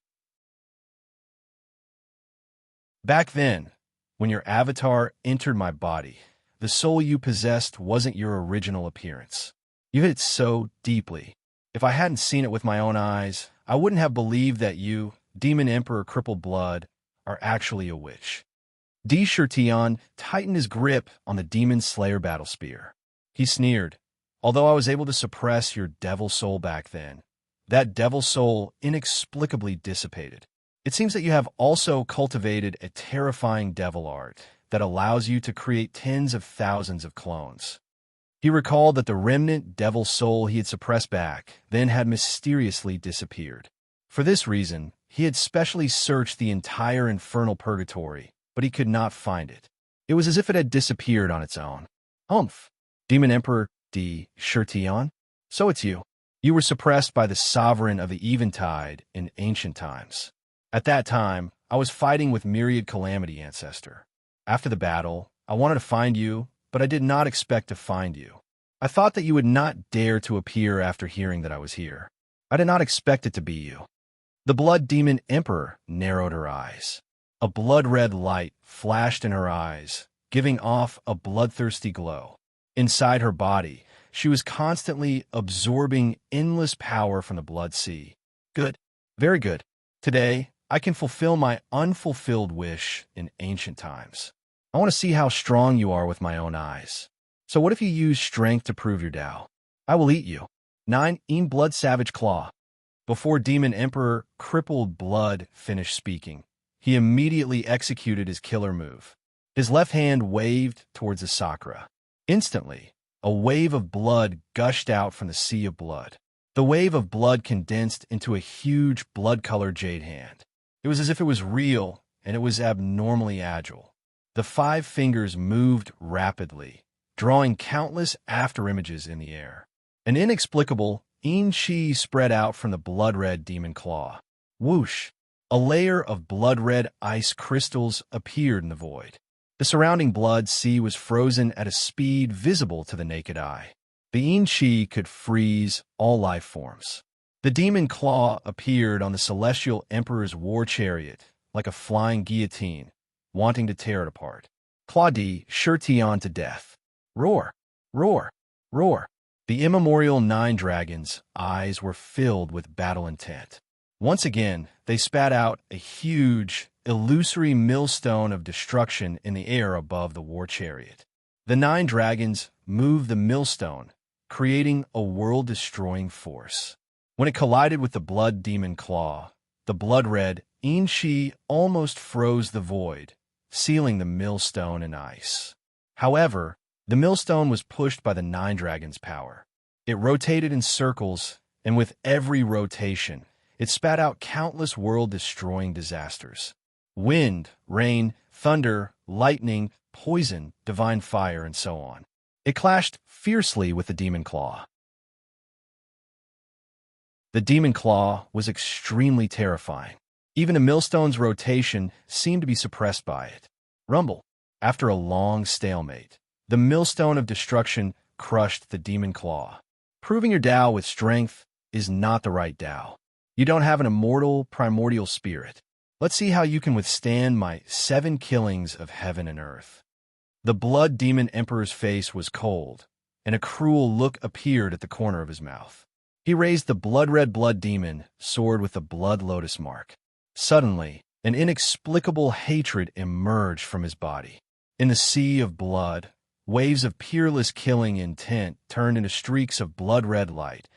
Back then, when your avatar entered my body, the soul you possessed wasn't your original appearance. You hid it so deeply. If I hadn't seen it with my own eyes, I wouldn't have believed that you, Demon Emperor Crippled Blood, are actually a witch. D. Shirtion tightened his grip on the Demon Slayer battle spear. He sneered, "Although I was able to suppress your devil soul back then, that devil soul inexplicably dissipated. It seems that you have also cultivated a terrifying devil art that allows you to create tens of thousands of clones." He recalled that the remnant devil soul he had suppressed back then had mysteriously disappeared. For this reason, he had specially searched the entire infernal purgatory, but he could not find it. It was as if it had disappeared on its own. Humph! Demon Emperor D. Shirtion? So it's you. You were suppressed by the sovereign of the Eventide in ancient times. At that time, I was fighting with Myriad Calamity Ancestor. After the battle, I wanted to find you, but I did not expect to find you. I thought that you would not dare to appear after hearing that I was here. I did not expect it to be you. The Blood Demon Emperor narrowed her eyes. A blood-red light flashed in her eyes, giving off a bloodthirsty glow. Inside her body, she was constantly absorbing endless power from the Blood Sea. Good. Very good. Today, I can fulfill my unfulfilled wish in ancient times. I want to see how strong you are with my own eyes. So what if you use strength to prove your Tao? I will eat you. 9. Blood Savage Claw. Before Demon Emperor Crippled Blood finished speaking, he immediately executed his killer move. His left hand waved towards the Sakura. Instantly, a wave of blood gushed out from the sea of blood. The wave of blood condensed into a huge blood-colored jade hand. It was as if it was real, and it was abnormally agile. The 5 fingers moved rapidly, drawing countless afterimages in the air. An inexplicable Yin-Chi spread out from the blood-red demon claw. Whoosh! A layer of blood-red ice crystals appeared in the void. The surrounding blood sea was frozen at a speed visible to the naked eye. The Yin-Chi could freeze all life forms. The demon claw appeared on the Celestial Emperor's war chariot like a flying guillotine, wanting to tear it apart. Claudie Shirtion to death. Roar! Roar! Roar! The immemorial 9 dragons' eyes were filled with battle intent. Once again, they spat out a huge, illusory millstone of destruction in the air above the war chariot. The 9 dragons moved the millstone, creating a world-destroying force. When it collided with the blood demon claw, the blood-red Yin-Chi almost froze the void, sealing the millstone in ice. However, the millstone was pushed by the 9 dragons' power. It rotated in circles, and with every rotation, it spat out countless world-destroying disasters. Wind, rain, thunder, lightning, poison, divine fire, and so on. It clashed fiercely with the demon claw. The demon claw was extremely terrifying. Even the millstone's rotation seemed to be suppressed by it. Rumble. After a long stalemate, the millstone of destruction crushed the demon claw. Proving your Tao with strength is not the right Tao. You don't have an immortal, primordial spirit. Let's see how you can withstand my 7 killings of heaven and earth. The blood demon emperor's face was cold, and a cruel look appeared at the corner of his mouth. He raised the blood-red blood demon sword with the blood lotus mark. Suddenly, an inexplicable hatred emerged from his body. In the sea of blood, waves of peerless killing intent turned into streaks of blood-red light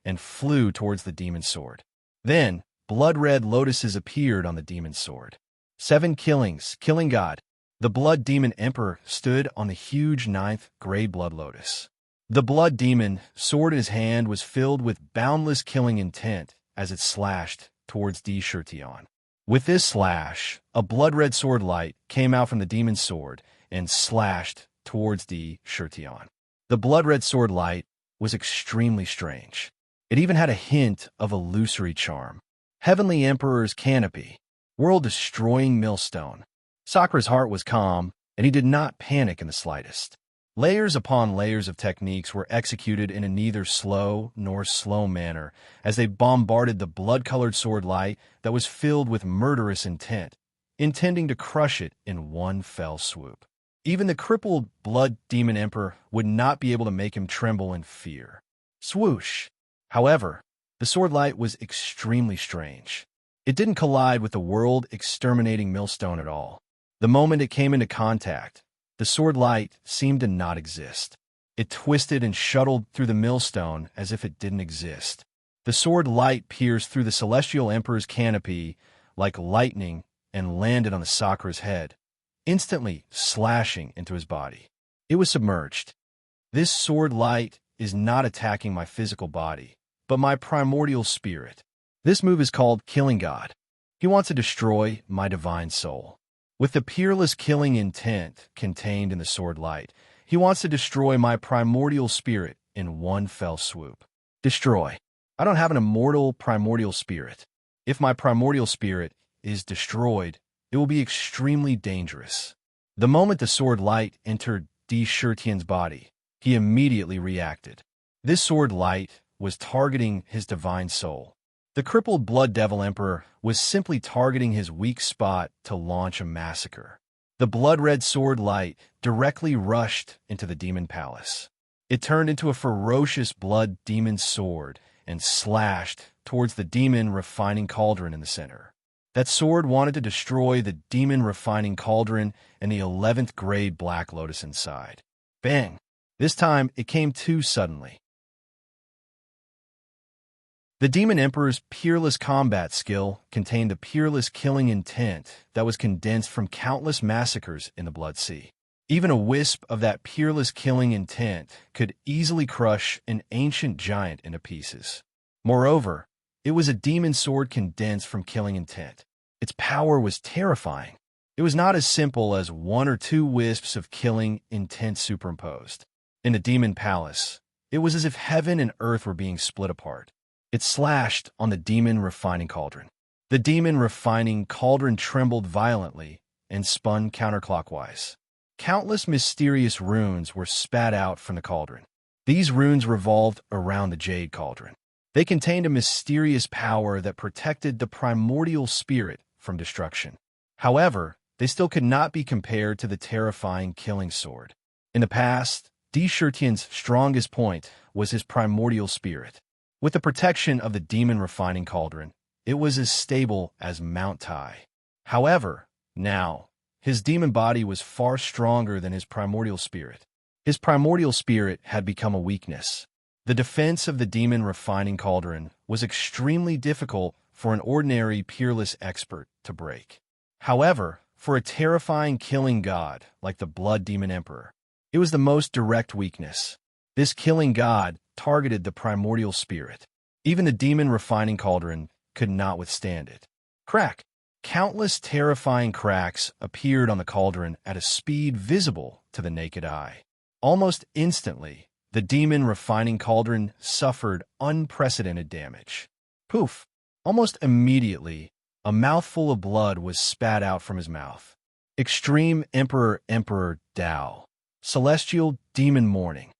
and flew towards the demon's sword. Then, blood-red lotuses appeared on the demon's sword. 7 killings, killing god. The blood demon emperor stood on the huge 9th grade blood lotus. The blood demon, sword in his hand, was filled with boundless killing intent as it slashed towards D. Shirtion. With this slash, a blood-red sword light came out from the demon's sword and slashed towards D. Shirtion. The blood-red sword light was extremely strange. It even had a hint of illusory charm. Heavenly Emperor's canopy, world-destroying millstone. Sakura's heart was calm, and he did not panic in the slightest. Layers upon layers of techniques were executed in a neither slow nor slow manner as they bombarded the blood-colored sword light that was filled with murderous intent, intending to crush it in one fell swoop. Even the crippled blood demon emperor would not be able to make him tremble in fear. Swoosh! However, the sword light was extremely strange. It didn't collide with the world-exterminating millstone at all. The moment it came into contact, the sword light seemed to not exist. It twisted and shuttled through the millstone as if it didn't exist. The sword light pierced through the celestial emperor's canopy like lightning and landed on the Sakura's head, instantly slashing into his body. It was submerged. This sword light is not attacking my physical body, but my primordial spirit. This move is called Killing God. He wants to destroy my divine soul. With the peerless killing intent contained in the sword light, he wants to destroy my primordial spirit in one fell swoop. Destroy. I don't have an immortal primordial spirit. If my primordial spirit is destroyed, it will be extremely dangerous. The moment the sword light entered D. Shirtion's body, he immediately reacted. This sword light was targeting his divine soul. The crippled Blood Devil Emperor was simply targeting his weak spot to launch a massacre. The blood-red sword light directly rushed into the demon palace. It turned into a ferocious blood demon sword and slashed towards the demon refining cauldron in the center. That sword wanted to destroy the demon refining cauldron and the 11th grade black lotus inside. Bang! This time, it came too suddenly. The Demon Emperor's peerless combat skill contained the peerless killing intent that was condensed from countless massacres in the Blood Sea. Even a wisp of that peerless killing intent could easily crush an ancient giant into pieces. Moreover, it was a demon sword condensed from killing intent. Its power was terrifying. It was not as simple as 1 or 2 wisps of killing intent superimposed. In the Demon Palace, it was as if heaven and earth were being split apart. It slashed on the demon refining cauldron. The demon refining cauldron trembled violently and spun counterclockwise. Countless mysterious runes were spat out from the cauldron. These runes revolved around the jade cauldron. They contained a mysterious power that protected the primordial spirit from destruction. However, they still could not be compared to the terrifying killing sword. In the past, D. Shirtion's strongest point was his primordial spirit. With the protection of the demon refining cauldron, it was as stable as Mount Tai. However, now, his demon body was far stronger than his primordial spirit. His primordial spirit had become a weakness. The defense of the demon refining cauldron was extremely difficult for an ordinary peerless expert to break. However, for a terrifying killing god like the Blood Demon Emperor, it was the most direct weakness. This killing god targeted the primordial spirit. Even the demon refining cauldron could not withstand it. Crack! Countless terrifying cracks appeared on the cauldron at a speed visible to the naked eye. Almost instantly, the demon refining cauldron suffered unprecedented damage. Poof! Almost immediately, a mouthful of blood was spat out from his mouth. Extreme Emperor Dao. Celestial Demon Mourning.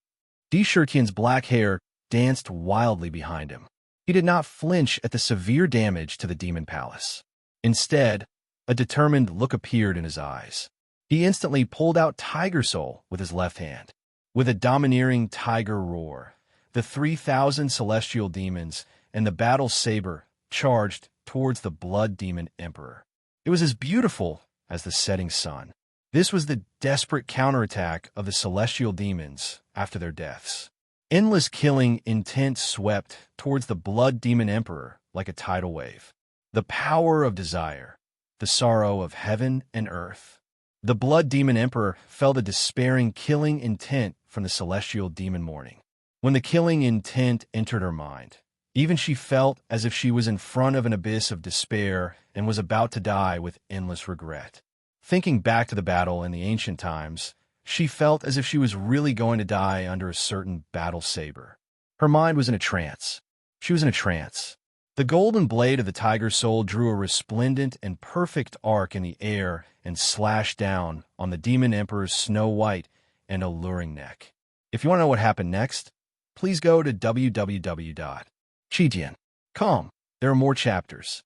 Shurtian's black hair danced wildly behind him. He did not flinch at the severe damage to the demon palace. Instead, a determined look appeared in his eyes. He instantly pulled out Tiger Soul with his left hand. With a domineering tiger roar, the 3,000 celestial demons and the battle saber charged towards the blood demon emperor. It was as beautiful as the setting sun. This was the desperate counterattack of the celestial demons after their deaths. Endless killing intent swept towards the blood demon emperor like a tidal wave. The power of desire, the sorrow of heaven and earth. The blood demon emperor felt a despairing killing intent from the celestial demon mourning. When the killing intent entered her mind, even she felt as if she was in front of an abyss of despair and was about to die with endless regret. Thinking back to the battle in the ancient times, she felt as if she was really going to die under a certain battle saber. Her mind was in a trance. She was in a trance. The golden blade of the tiger soul drew a resplendent and perfect arc in the air and slashed down on the demon emperor's snow-white and alluring neck. If you want to know what happened next, please go to www.chijian.com. There are more chapters.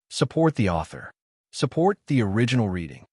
Support the author. Support the original reading.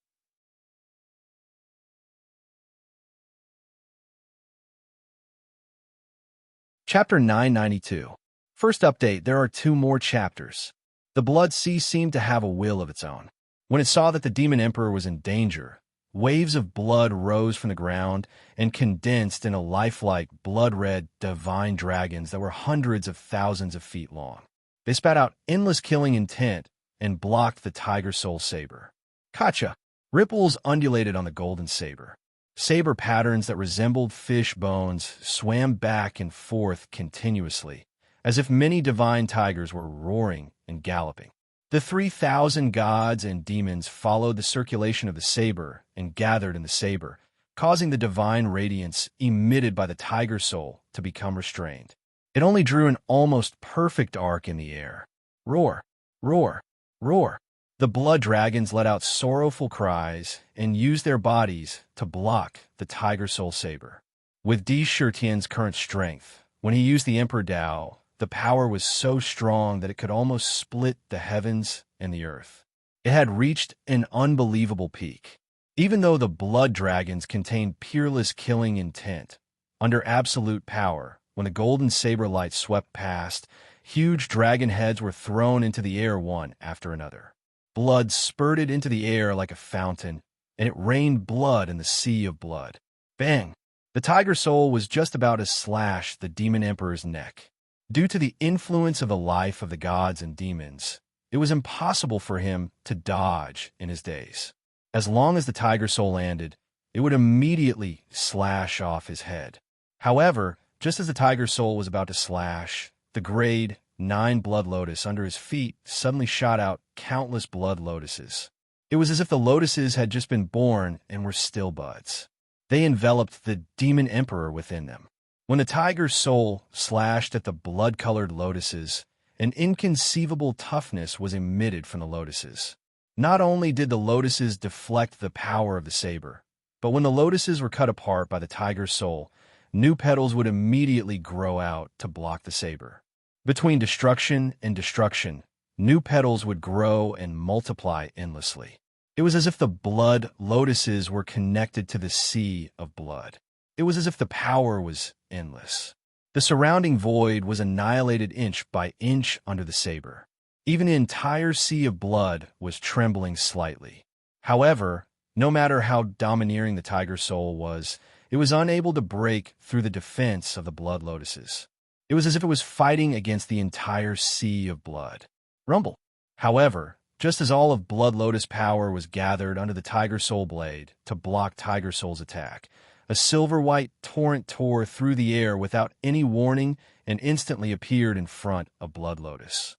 Chapter 992. First update, there are 2 more chapters. The Blood Sea seemed to have a will of its own. When it saw that the Demon Emperor was in danger, waves of blood rose from the ground and condensed into lifelike, blood-red, divine dragons that were hundreds of thousands of feet long. They spat out endless killing intent and blocked the Tiger Soul saber. Kacha! Ripples undulated on the golden saber. Saber patterns that resembled fish bones swam back and forth continuously, as if many divine tigers were roaring and galloping. The 3,000 gods and demons followed the circulation of the saber and gathered in the saber, causing the divine radiance emitted by the tiger soul to become restrained. It only drew an almost perfect arc in the air. Roar, roar, roar. The blood dragons let out sorrowful cries and used their bodies to block the tiger soul saber. With Shurtian's current strength, when he used the Emperor Dao, the power was so strong that it could almost split the heavens and the earth. It had reached an unbelievable peak. Even though the blood dragons contained peerless killing intent, under absolute power, when the golden saber light swept past, huge dragon heads were thrown into the air one after another. Blood spurted into the air like a fountain, and it rained blood in the sea of blood. Bang! The tiger soul was just about to slash the demon emperor's neck. Due to the influence of the life of the gods and demons, it was impossible for him to dodge in his days. As long as the tiger soul landed, it would immediately slash off his head. However, just as the tiger soul was about to slash, the grade 9 blood lotus under his feet suddenly shot out countless blood lotuses. It was as if the lotuses had just been born and were still buds. They enveloped the demon emperor within them. When the tiger's soul slashed at the blood-colored lotuses, an inconceivable toughness was emitted from the lotuses. Not only did the lotuses deflect the power of the saber, but when the lotuses were cut apart by the tiger's soul, new petals would immediately grow out to block the saber. Between destruction and destruction, new petals would grow and multiply endlessly. It was as if the blood lotuses were connected to the sea of blood. It was as if the power was endless. The surrounding void was annihilated inch by inch under the saber. Even the entire sea of blood was trembling slightly. However, no matter how domineering the tiger soul was, it was unable to break through the defense of the blood lotuses. It was as if it was fighting against the entire sea of blood. Rumble. However, just as all of Blood Lotus power was gathered under the Tiger Soul blade to block Tiger Soul's attack, a silver-white torrent tore through the air without any warning and instantly appeared in front of Blood Lotus.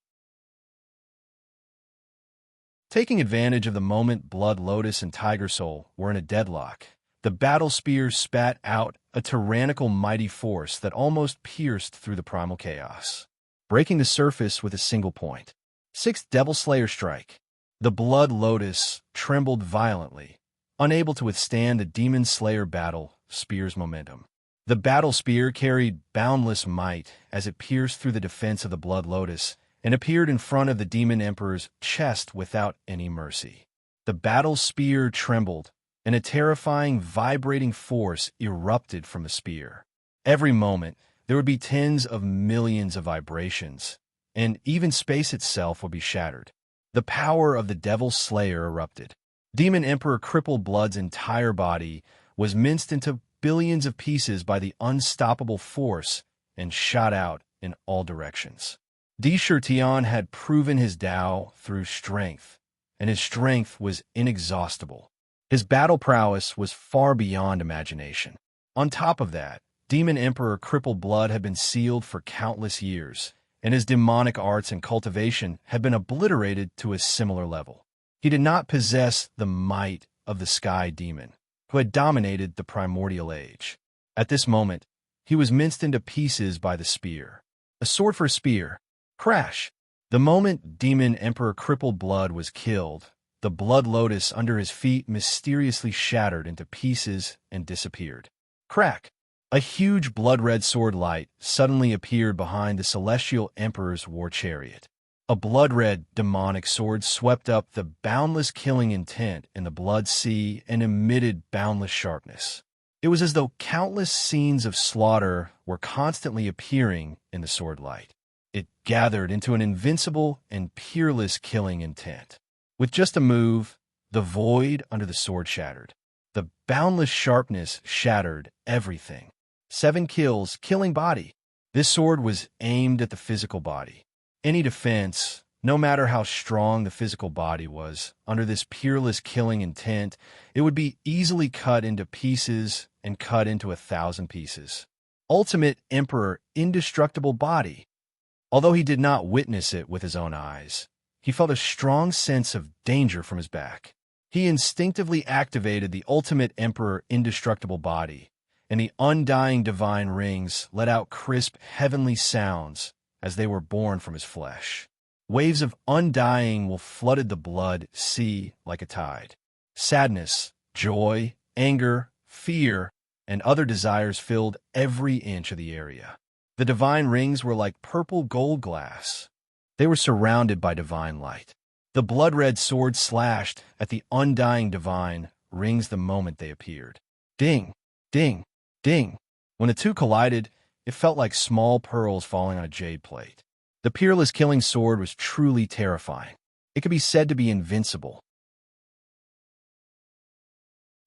Taking advantage of the moment Blood Lotus and Tiger Soul were in a deadlock, The battle spear spat out a tyrannical mighty force that almost pierced through the primal chaos, breaking the surface with a single point. Sixth Devil Slayer strike. The Blood Lotus trembled violently, unable to withstand the Demon Slayer battle spear's momentum. The battle spear carried boundless might as it pierced through the defense of the Blood Lotus and appeared in front of the Demon Emperor's chest without any mercy. The battle spear trembled, and a terrifying, vibrating force erupted from the spear. Every moment, there would be tens of millions of vibrations, and even space itself would be shattered. The power of the Devil Slayer erupted. Demon Emperor Cripple Blood's entire body was minced into billions of pieces by the unstoppable force and shot out in all directions. Di Shirtion had proven his Tao through strength, and his strength was inexhaustible. His battle prowess was far beyond imagination. On top of that, Demon Emperor Cripple Blood had been sealed for countless years, and his demonic arts and cultivation had been obliterated to a similar level. He did not possess the might of the Sky Demon, who had dominated the primordial age. At this moment, he was minced into pieces by the spear. A sword for a spear. Crash! The moment Demon Emperor Cripple Blood was killed, the Blood Lotus under his feet mysteriously shattered into pieces and disappeared. Crack! A huge blood-red sword light suddenly appeared behind the Celestial Emperor's war chariot. A blood-red demonic sword swept up the boundless killing intent in the blood sea and emitted boundless sharpness. It was as though countless scenes of slaughter were constantly appearing in the sword light. It gathered into an invincible and peerless killing intent. With just a move, the void under the sword shattered. The boundless sharpness shattered everything. 7 kills, killing body. This sword was aimed at the physical body. Any defense, no matter how strong the physical body was, under this peerless killing intent, it would be easily cut into pieces and cut into 1,000 pieces. Ultimate Emperor Indestructible Body. Although he did not witness it with his own eyes, he felt a strong sense of danger from his back. He instinctively activated the Ultimate Emperor Indestructible Body, and the undying divine rings let out crisp, heavenly sounds as they were born from his flesh. Waves of undying will flooded the blood sea like a tide. Sadness, joy, anger, fear, and other desires filled every inch of the area. The divine rings were like purple gold glass. They were surrounded by divine light. The blood-red sword slashed at the undying divine rings the moment they appeared. Ding, ding, ding. When the two collided, it felt like small pearls falling on a jade plate. The peerless killing sword was truly terrifying. It could be said to be invincible.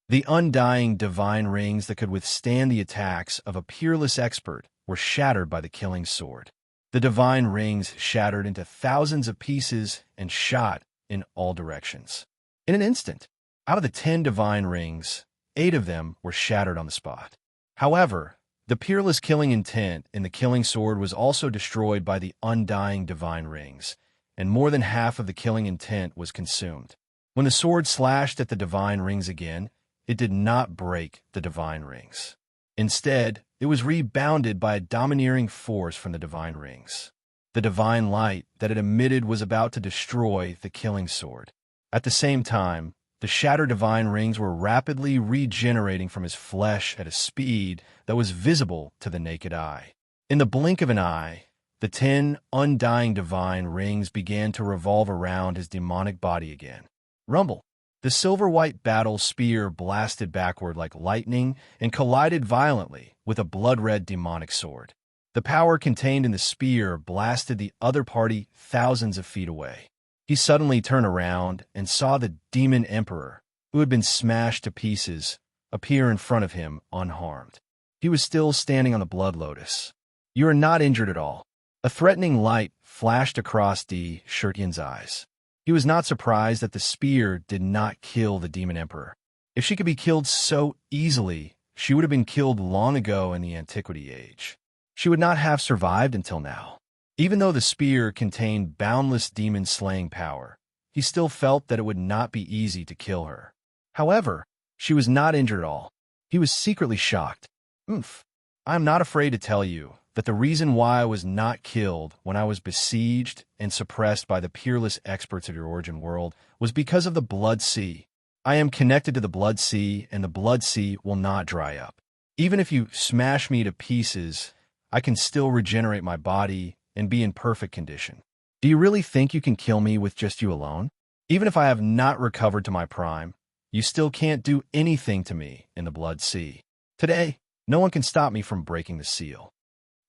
The undying divine rings that could withstand the attacks of a peerless expert were shattered by the killing sword. The divine rings shattered into thousands of pieces and shot in all directions. In an instant, out of the 10 divine rings, 8 of them were shattered on the spot. However, the peerless killing intent in the killing sword was also destroyed by the undying divine rings, and more than half of the killing intent was consumed. When the sword slashed at the divine rings again, it did not break the divine rings. Instead, it was rebounded by a domineering force from the divine rings. The divine light that it emitted was about to destroy the killing sword. At the same time, the shattered divine rings were rapidly regenerating from his flesh at a speed that was visible to the naked eye. In the blink of an eye, the 10 undying divine rings began to revolve around his demonic body again. Rumble! The silver-white battle spear blasted backward like lightning and collided violently with a blood-red demonic sword. The power contained in the spear blasted the other party thousands of feet away. He suddenly turned around and saw the Demon Emperor, who had been smashed to pieces, appear in front of him unharmed. He was still standing on the Blood Lotus. "You are not injured at all." A threatening light flashed across Di Shirtion's eyes. He was not surprised that the spear did not kill the Demon Emperor. If she could be killed so easily, she would have been killed long ago in the Antiquity Age. She would not have survived until now. Even though the spear contained boundless demon-slaying power, he still felt that it would not be easy to kill her. However, she was not injured at all. He was secretly shocked. Oomph. I am not afraid to tell you that the reason why I was not killed when I was besieged and suppressed by the peerless experts of your origin world was because of the Blood Sea. I am connected to the Blood Sea, and the Blood Sea will not dry up. Even if you smash me to pieces, I can still regenerate my body and be in perfect condition. Do you really think you can kill me with just you alone? Even if I have not recovered to my prime, you still can't do anything to me in the Blood Sea. Today, no one can stop me from breaking the seal.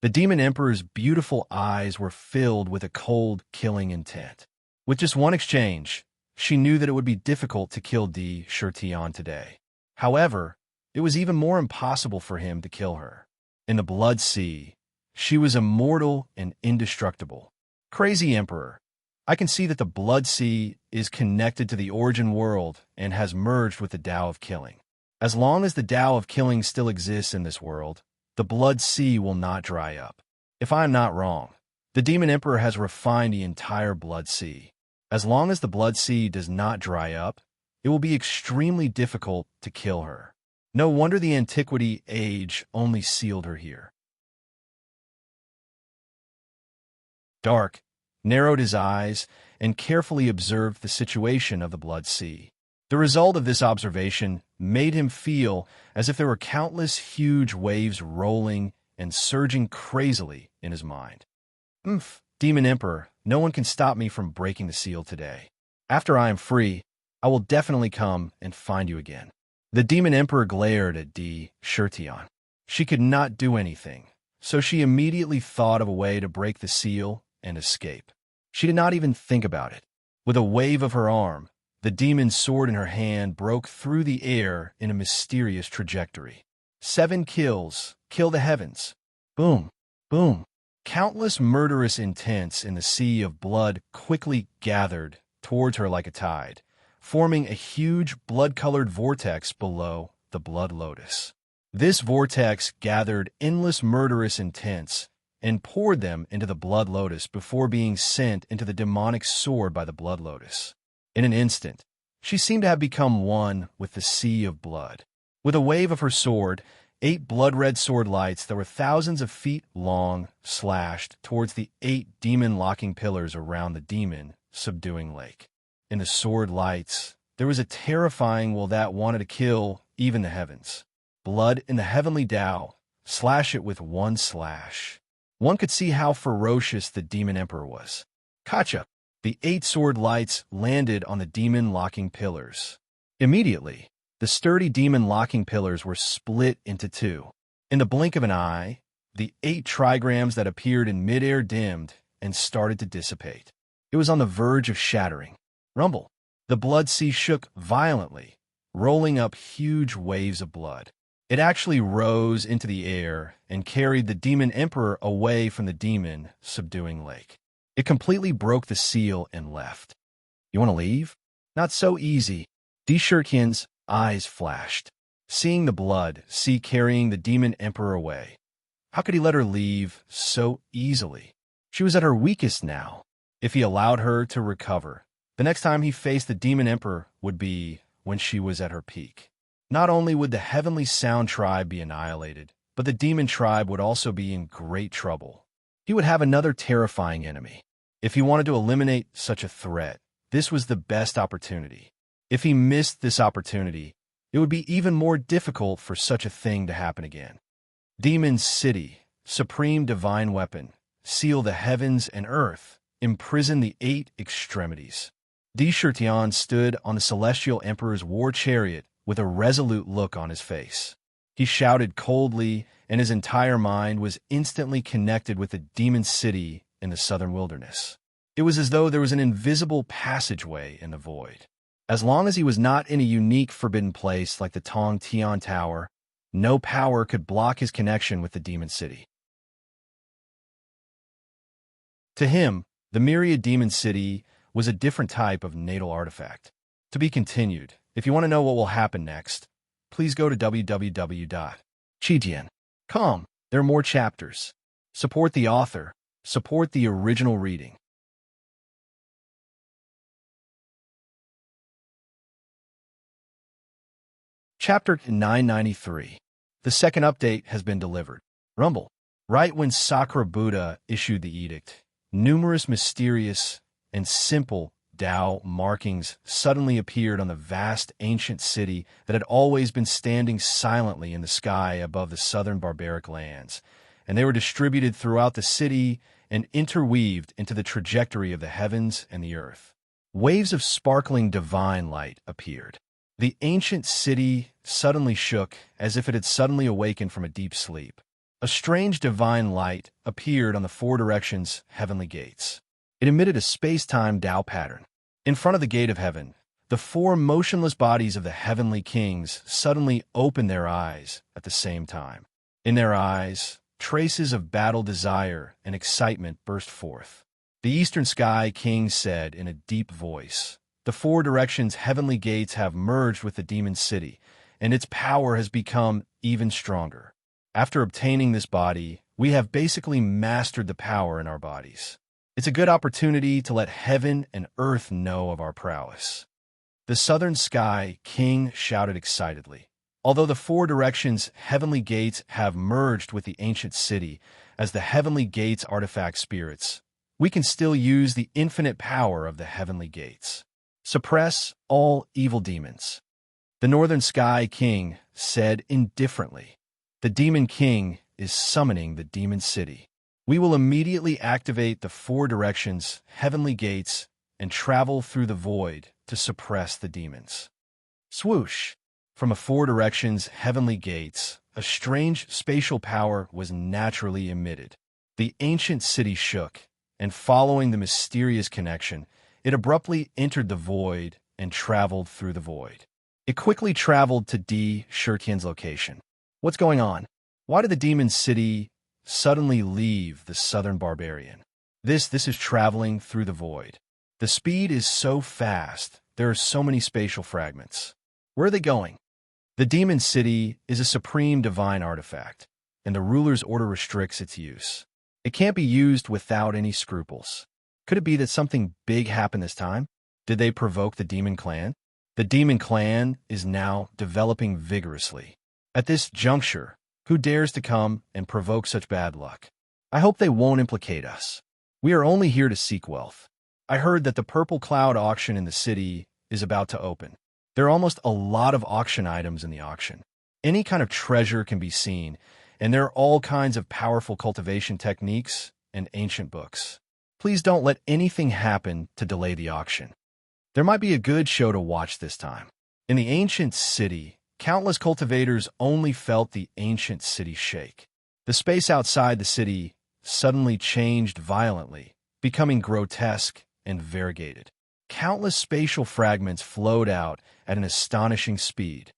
The Demon Emperor's beautiful eyes were filled with a cold, killing intent. With just one exchange, she knew that it would be difficult to kill Di Shirtian today. However, it was even more impossible for him to kill her. In the Blood Sea, she was immortal and indestructible. Crazy Emperor, I can see that the Blood Sea is connected to the origin world and has merged with the Tao of Killing. As long as the Tao of Killing still exists in this world, the Blood Sea will not dry up. If I am not wrong, the Demon Emperor has refined the entire Blood Sea. As long as the Blood Sea does not dry up, it will be extremely difficult to kill her. No wonder the Antiquity Age only sealed her here. Dark narrowed his eyes and carefully observed the situation of the Blood Sea. The result of this observation made him feel as if there were countless huge waves rolling and surging crazily in his mind. Oomph, Demon Emperor, no one can stop me from breaking the seal today. After I am free, I will definitely come and find you again. The Demon Emperor glared at Di Shirtian. She could not do anything, so she immediately thought of a way to break the seal and escape. She did not even think about it. With a wave of her arm, the demon's sword in her hand broke through the air in a mysterious trajectory. 7 kills, kill the heavens. Boom, boom. Countless murderous intents in the sea of blood quickly gathered towards her like a tide, forming a huge blood-colored vortex below the Blood Lotus. This vortex gathered endless murderous intents and poured them into the Blood Lotus before being sent into the demonic sword by the Blood Lotus. In an instant, she seemed to have become one with the sea of blood. With a wave of her sword, 8 blood-red sword lights that were thousands of feet long slashed towards the 8 demon-locking pillars around the demon subduing lake. In the sword lights, there was a terrifying will that wanted to kill even the heavens. Blood in the heavenly Tao, slash it with one slash. One could see how ferocious the Demon Emperor was. Kacha! The 8 sword lights landed on the demon-locking pillars. Immediately, the sturdy demon-locking pillars were split into 2. In the blink of an eye, the 8 trigrams that appeared in midair dimmed and started to dissipate. It was on the verge of shattering. Rumble! The Blood Sea shook violently, rolling up huge waves of blood. It actually rose into the air and carried the Demon Emperor away from the demon subduing lake. It completely broke the seal and left. You want to leave? Not so easy. Di Shirtian's eyes flashed, seeing the Blood Sea carrying the Demon Emperor away. How could he let her leave so easily? She was at her weakest now. If he allowed her to recover, the next time he faced the Demon Emperor would be when she was at her peak. Not only would the Heavenly Sound tribe be annihilated, but the Demon tribe would also be in great trouble. He would have another terrifying enemy. If he wanted to eliminate such a threat, this was the best opportunity. If he missed this opportunity, it would be even more difficult for such a thing to happen again. Demon City, supreme divine weapon, seal the heavens and earth, imprison the 8 extremities. Di Shirtian stood on the Celestial Emperor's war chariot with a resolute look on his face. He shouted coldly, and his entire mind was instantly connected with the Demon City in the southern wilderness. It was as though there was an invisible passageway in the void. As long as he was not in a unique forbidden place like the Tong Tian Tower, no power could block his connection with the Demon City. To him, the Myriad Demon City was a different type of natal artifact. To be continued. If you want to know what will happen next, please go to www.chijian.com. There are more chapters. Support the author. Support the original reading. Chapter 993. The second update has been delivered. Rumble. Right when Sakura Buddha issued the edict, numerous mysterious and simple Tao markings suddenly appeared on the vast ancient city that had always been standing silently in the sky above the southern barbaric lands, and they were distributed throughout the city and interweaved into the trajectory of the heavens and the earth. Waves of sparkling divine light appeared. The ancient city suddenly shook as if it had suddenly awakened from a deep sleep. A strange divine light appeared on the four directions' heavenly gates. It emitted a space-time Tao pattern. In front of the gate of heaven, the four motionless bodies of the heavenly kings suddenly opened their eyes at the same time. In their eyes, traces of battle desire and excitement burst forth. The Eastern Sky King said in a deep voice, "The four directions' heavenly gates have merged with the demon city, and its power has become even stronger. After obtaining this body, we have basically mastered the power in our bodies. It's a good opportunity to let heaven and earth know of our prowess." The Southern Sky King shouted excitedly. Although the four directions' heavenly gates have merged with the ancient city as the heavenly gates artifact spirits, we can still use the infinite power of the heavenly gates. Suppress all evil demons. The Northern Sky King said indifferently, "The Demon King is summoning the demon city. We will immediately activate the four directions' heavenly gates and travel through the void to suppress the demons." Swoosh! From a four directions' heavenly gates, a strange spatial power was naturally emitted. The ancient city shook, and following the mysterious connection, it abruptly entered the void and traveled through the void. It quickly traveled to D. Shurtian's location. What's going on? Why did the demon city suddenly leave the southern barbarian? This is traveling through the void. The speed is so fast, there are so many spatial fragments. Where are they going? The demon city is a supreme divine artifact, and the ruler's order restricts its use. It can't be used without any scruples. Could it be that something big happened this time? Did they provoke the demon clan? The demon clan is now developing vigorously. At this juncture, who dares to come and provoke such bad luck? I hope they won't implicate us. We are only here to seek wealth. I heard that the Purple Cloud auction in the city is about to open. There are almost a lot of auction items in the auction. Any kind of treasure can be seen, and there are all kinds of powerful cultivation techniques and ancient books. Please don't let anything happen to delay the auction. There might be a good show to watch this time. In the ancient city, countless cultivators only felt the ancient city shake. The space outside the city suddenly changed violently, becoming grotesque and variegated. Countless spatial fragments flowed out at an astonishing speed.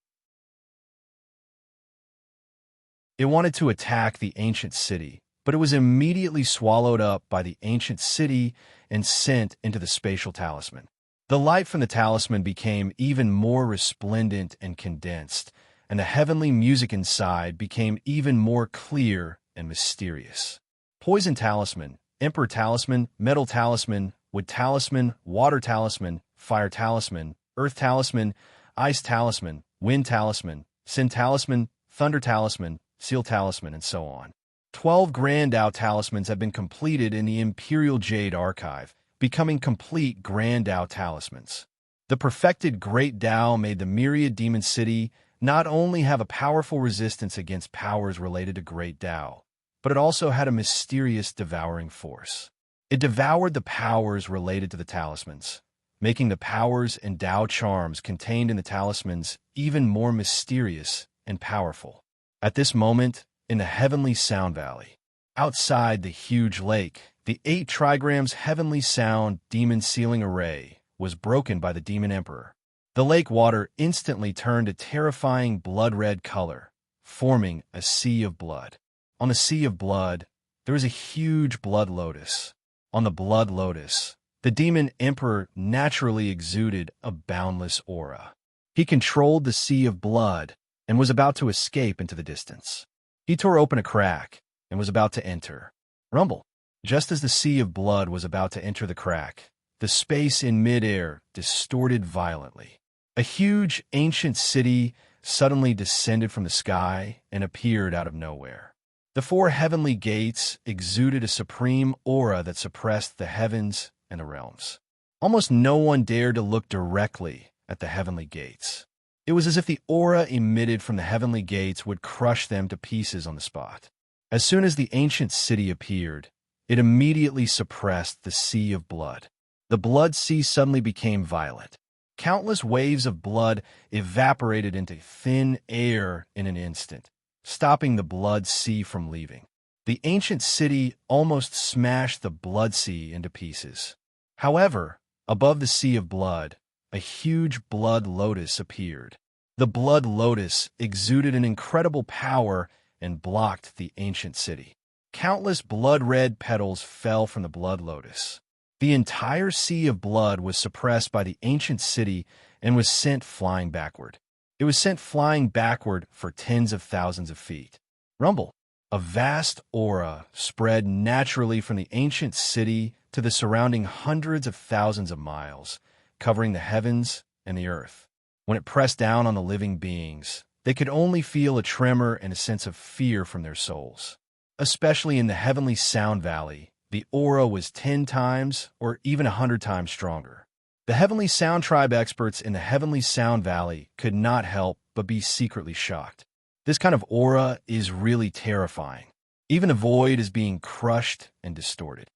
It wanted to attack the ancient city, but it was immediately swallowed up by the ancient city and sent into the spatial talisman. The light from the talisman became even more resplendent and condensed, and the heavenly music inside became even more clear and mysterious. Poison talisman, emperor talisman, metal talisman, wood talisman, water talisman, fire talisman, earth talisman, ice talisman, wind talisman, sin talisman, thunder talisman, seal talisman, and so on. 12 Grand Tao talismans have been completed in the Imperial Jade Archive, becoming complete Grand Tao talismans. The perfected Great Tao made the myriad demon city not only have a powerful resistance against powers related to Great Tao, but it also had a mysterious devouring force. It devoured the powers related to the talismans, making the powers and Tao charms contained in the talismans even more mysterious and powerful. At this moment, in the heavenly sound valley, outside the huge lake, the 8 trigrams heavenly sound demon sealing array was broken by the demon emperor. The lake water instantly turned a terrifying blood-red color, forming a sea of blood. On the sea of blood, there was a huge blood lotus. On the blood lotus, the demon emperor naturally exuded a boundless aura. He controlled the sea of blood and was about to escape into the distance. He tore open a crack and was about to enter. Rumble. Just as the sea of blood was about to enter the crack, the space in midair distorted violently. A huge ancient city suddenly descended from the sky and appeared out of nowhere. The four heavenly gates exuded a supreme aura that suppressed the heavens and the realms. Almost no one dared to look directly at the heavenly gates. It was as if the aura emitted from the heavenly gates would crush them to pieces on the spot. As soon as the ancient city appeared, it immediately suppressed the sea of blood. The blood sea suddenly became violet. Countless waves of blood evaporated into thin air in an instant, stopping the blood sea from leaving. The ancient city almost smashed the blood sea into pieces. However, above the sea of blood, a huge blood lotus appeared. The blood lotus exuded an incredible power and blocked the ancient city. Countless blood-red petals fell from the blood lotus. The entire sea of blood was suppressed by the ancient city and was sent flying backward. It was sent flying backward for tens of thousands of feet. Rumble. A vast aura spread naturally from the ancient city to the surrounding hundreds of thousands of miles, covering the heavens and the earth. When it pressed down on the living beings, they could only feel a tremor and a sense of fear from their souls. Especially in the heavenly sound valley, the aura was 10 times or even 100 times stronger. The heavenly sound tribe experts in the heavenly sound valley could not help but be secretly shocked. This kind of aura is really terrifying. Even the void is being crushed and distorted.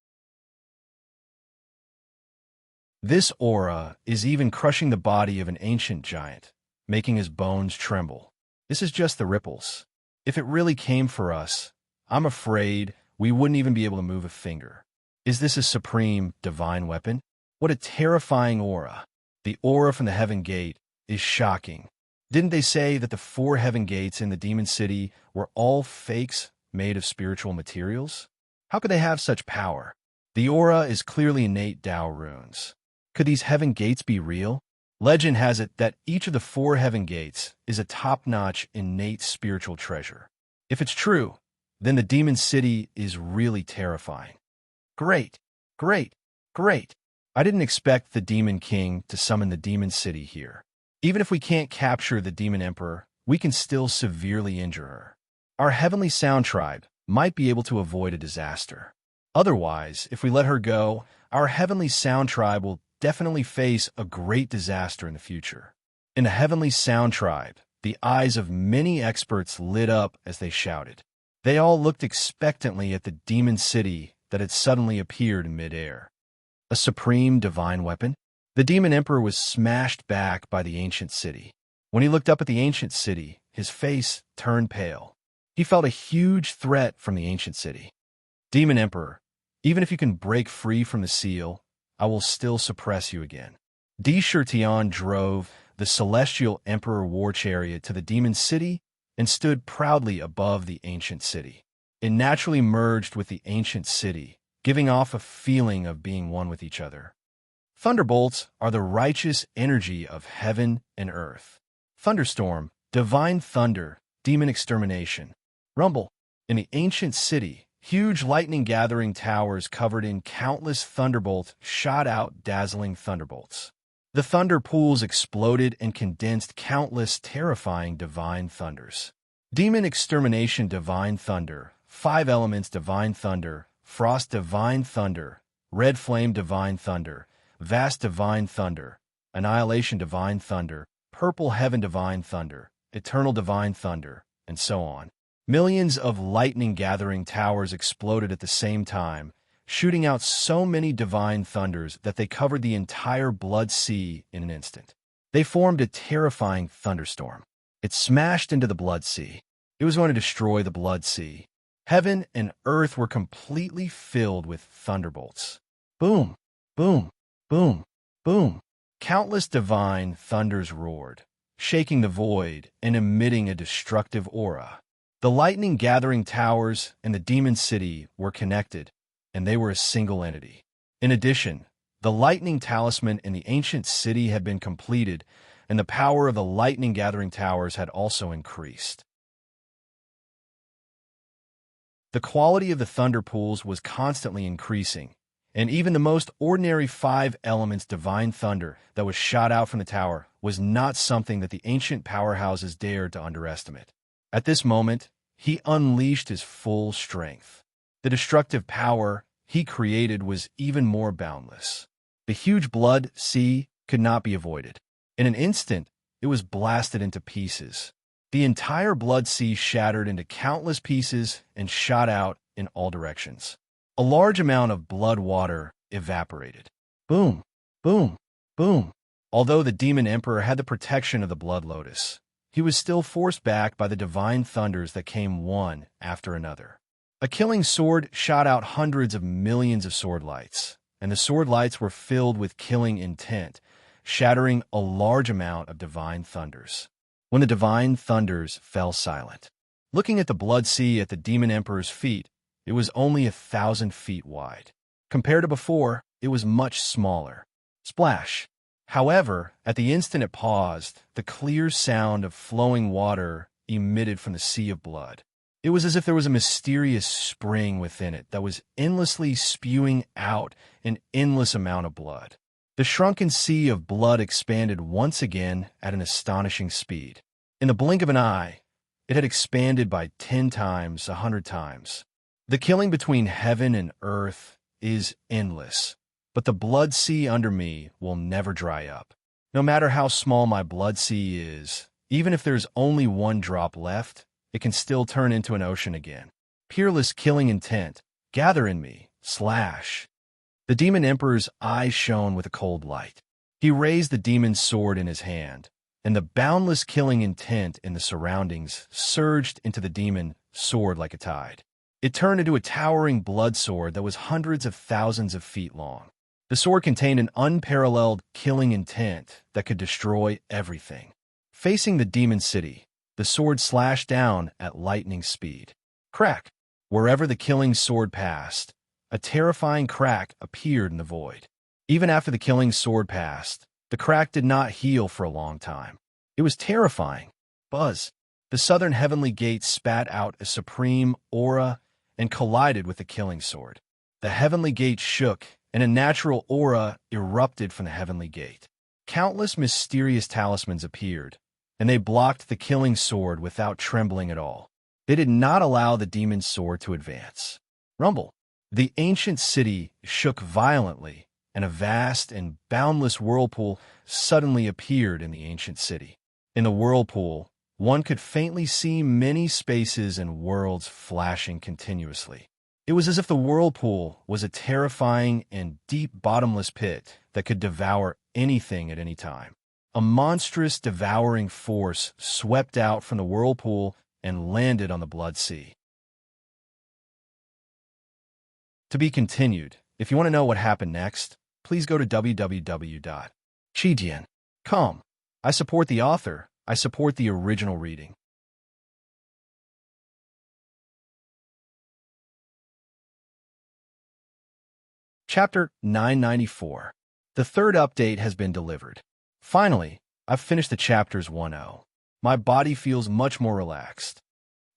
This aura is even crushing the body of an ancient giant, making his bones tremble. This is just the ripples. If it really came for us, I'm afraid we wouldn't even be able to move a finger. Is this a supreme, divine weapon? What a terrifying aura. The aura from the heaven gate is shocking. Didn't they say that the 4 heaven gates in the demon city were all fakes made of spiritual materials? How could they have such power? The aura is clearly innate Tao runes. Could these heaven gates be real? Legend has it that each of the 4 heaven gates is a top-notch innate spiritual treasure. If it's true, then the demon city is really terrifying. Great, great, great. I didn't expect the demon king to summon the demon city here. Even if we can't capture the demon emperor, we can still severely injure her. Our heavenly sound tribe might be able to avoid a disaster. Otherwise, if we let her go, our heavenly sound tribe will definitely face a great disaster in the future. In the heavenly sound tribe, the eyes of many experts lit up as they shouted. They all looked expectantly at the demon city that had suddenly appeared in midair. A supreme divine weapon? The demon emperor was smashed back by the ancient city. When he looked up at the ancient city, his face turned pale. He felt a huge threat from the ancient city. Demon emperor, even if you can break free from the seal, I will still suppress you again. Di Shirtian drove the celestial emperor war chariot to the demon city and stood proudly above the ancient city. It naturally merged with the ancient city, giving off a feeling of being one with each other. Thunderbolts are the righteous energy of heaven and earth. Thunderstorm, divine thunder, demon extermination. Rumble. In the ancient city, huge lightning-gathering towers covered in countless thunderbolts shot out dazzling thunderbolts. The thunder pools exploded and condensed countless terrifying divine thunders. Demon extermination divine thunder, 5 elements divine thunder, frost divine thunder, red flame divine thunder, vast divine thunder, annihilation divine thunder, purple heaven divine thunder, eternal divine thunder, and so on. Millions of lightning-gathering towers exploded at the same time, shooting out so many divine thunders that they covered the entire blood sea in an instant. They formed a terrifying thunderstorm. It smashed into the blood sea. It was going to destroy the blood sea. Heaven and earth were completely filled with thunderbolts. Boom, boom, boom, boom. Countless divine thunders roared, shaking the void and emitting a destructive aura. The lightning-gathering towers and the demon city were connected, and they were a single entity. In addition, the lightning talisman in the ancient city had been completed, and the power of the lightning-gathering towers had also increased. The quality of the thunder pools was constantly increasing, And even the most ordinary 5 elements divine thunder that was shot out from the tower was not something that the ancient powerhouses dared to underestimate. At this moment, he unleashed his full strength. The destructive power he created was even more boundless. The huge blood sea could not be avoided. In an instant, it was blasted into pieces. The entire blood sea shattered into countless pieces and shot out in all directions. A large amount of blood water evaporated. Boom, boom, boom. Although the demon emperor had the protection of the blood lotus, he was still forced back by the divine thunders that came one after another. A killing sword shot out hundreds of millions of sword lights, and the sword lights were filled with killing intent, shattering a large amount of divine thunders. When the divine thunders fell silent, looking at the blood sea at the demon emperor's feet, it was only 1,000 feet wide. Compared to before, it was much smaller. Splash! However, at the instant it paused, the clear sound of flowing water emitted from the sea of blood. It was as if there was a mysterious spring within it that was endlessly spewing out an endless amount of blood. The shrunken sea of blood expanded once again at an astonishing speed. In the blink of an eye, it had expanded by 10 times, 100 times. The killing between heaven and earth is endless, but the blood sea under me will never dry up. No matter how small my blood sea is, even if there's only 1 drop left, it can still turn into an ocean again. Peerless killing intent, gather in me, slash. The demon emperor's eyes shone with a cold light. He raised the demon's sword in his hand, and the boundless killing intent in the surroundings surged into the demon sword like a tide. It turned into a towering blood sword that was hundreds of thousands of feet long. The sword contained an unparalleled killing intent that could destroy everything. Facing the demon city, the sword slashed down at lightning speed. Crack! Wherever the killing sword passed, a terrifying crack appeared in the void. Even after the killing sword passed, the crack did not heal for a long time. It was terrifying. Buzz! The southern heavenly gate spat out a supreme aura and collided with the killing sword. The heavenly gate shook, and a natural aura erupted from the heavenly gate. Countless mysterious talismans appeared, and they blocked the killing sword without trembling at all. They did not allow the demon's sword to advance. Rumble! The ancient city shook violently, and a vast and boundless whirlpool suddenly appeared in the ancient city. In the whirlpool, one could faintly see many spaces and worlds flashing continuously. It was as if the whirlpool was a terrifying and deep bottomless pit that could devour anything at any time. A monstrous devouring force swept out from the whirlpool and landed on the blood sea. To be continued. If you want to know what happened next, please go to www.chidian.com. I support the author. I support the original reading. Chapter 994. The third update has been delivered. Finally, I've finished the chapters 1.0. My body feels much more relaxed.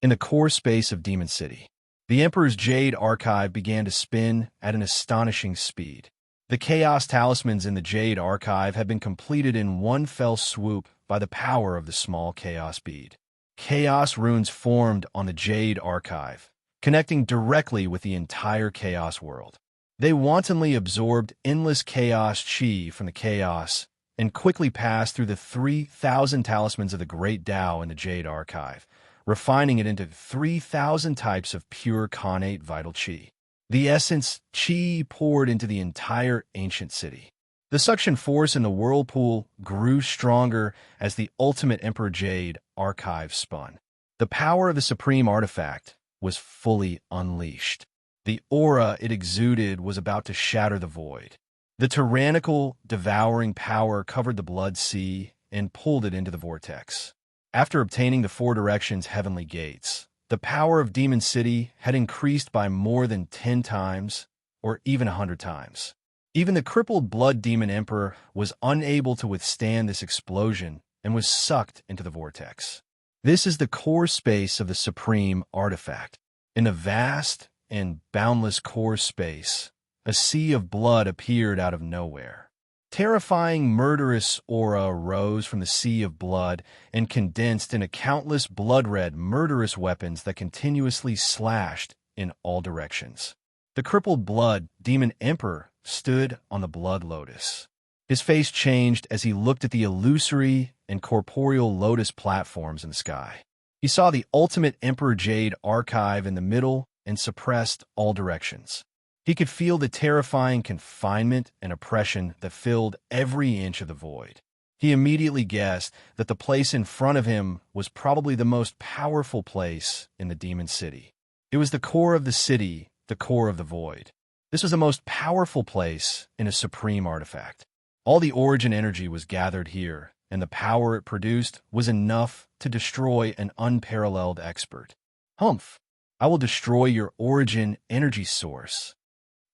In the core space of Demon City, the Emperor's Jade Archive began to spin at an astonishing speed. The Chaos Talismans in the Jade Archive have been completed in one fell swoop by the power of the small Chaos Bead. Chaos runes formed on the Jade Archive, connecting directly with the entire Chaos world. They wantonly absorbed endless Chaos Chi from the Chaos and quickly passed through the 3,000 talismans of the Great Tao in the Jade Archive, refining it into 3,000 types of pure connate vital Chi. The essence Chi poured into the entire ancient city. The suction force in the whirlpool grew stronger as the ultimate Emperor Jade Archive spun. The power of the supreme artifact was fully unleashed. The aura it exuded was about to shatter the void. The tyrannical, devouring power covered the blood sea and pulled it into the vortex. After obtaining the four directions' heavenly gates, the power of Demon City had increased by more than 10 times, or even 100 times. Even the crippled Blood Demon Emperor was unable to withstand this explosion and was sucked into the vortex. This is the core space of the supreme artifact. In the vast and boundless core space, a sea of blood appeared out of nowhere. Terrifying, murderous aura rose from the sea of blood and condensed into countless blood-red, murderous weapons that continuously slashed in all directions. The crippled blood demon emperor stood on the blood lotus. His face changed as he looked at the illusory and corporeal lotus platforms in the sky. He saw the ultimate Emperor Jade archive in the middle and suppressed all directions. He could feel the terrifying confinement and oppression that filled every inch of the void. He immediately guessed that the place in front of him was probably the most powerful place in the demon city. It was the core of the city, the core of the void. This was the most powerful place in a supreme artifact. All the origin energy was gathered here, and the power it produced was enough to destroy an unparalleled expert. Humph! I will destroy your origin energy source.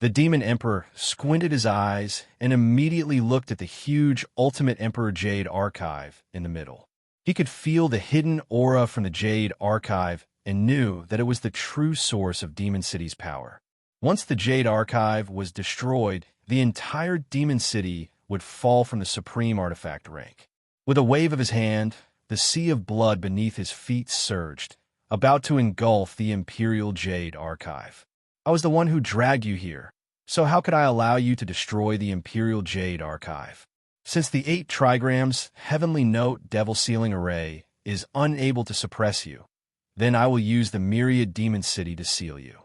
The demon emperor squinted his eyes and immediately looked at the huge ultimate Emperor Jade archive in the middle. He could feel the hidden aura from the Jade archive and knew that it was the true source of Demon City's power. Once the Jade archive was destroyed, the entire Demon City would fall from the supreme artifact rank. With a wave of his hand, the sea of blood beneath his feet surged, about to engulf the Imperial Jade archive. I was the one who dragged you here, so how could I allow you to destroy the Imperial Jade archive? Since the 8 trigrams Heavenly Note Devil Sealing Array is unable to suppress you, then I will use the Myriad Demon City to seal you.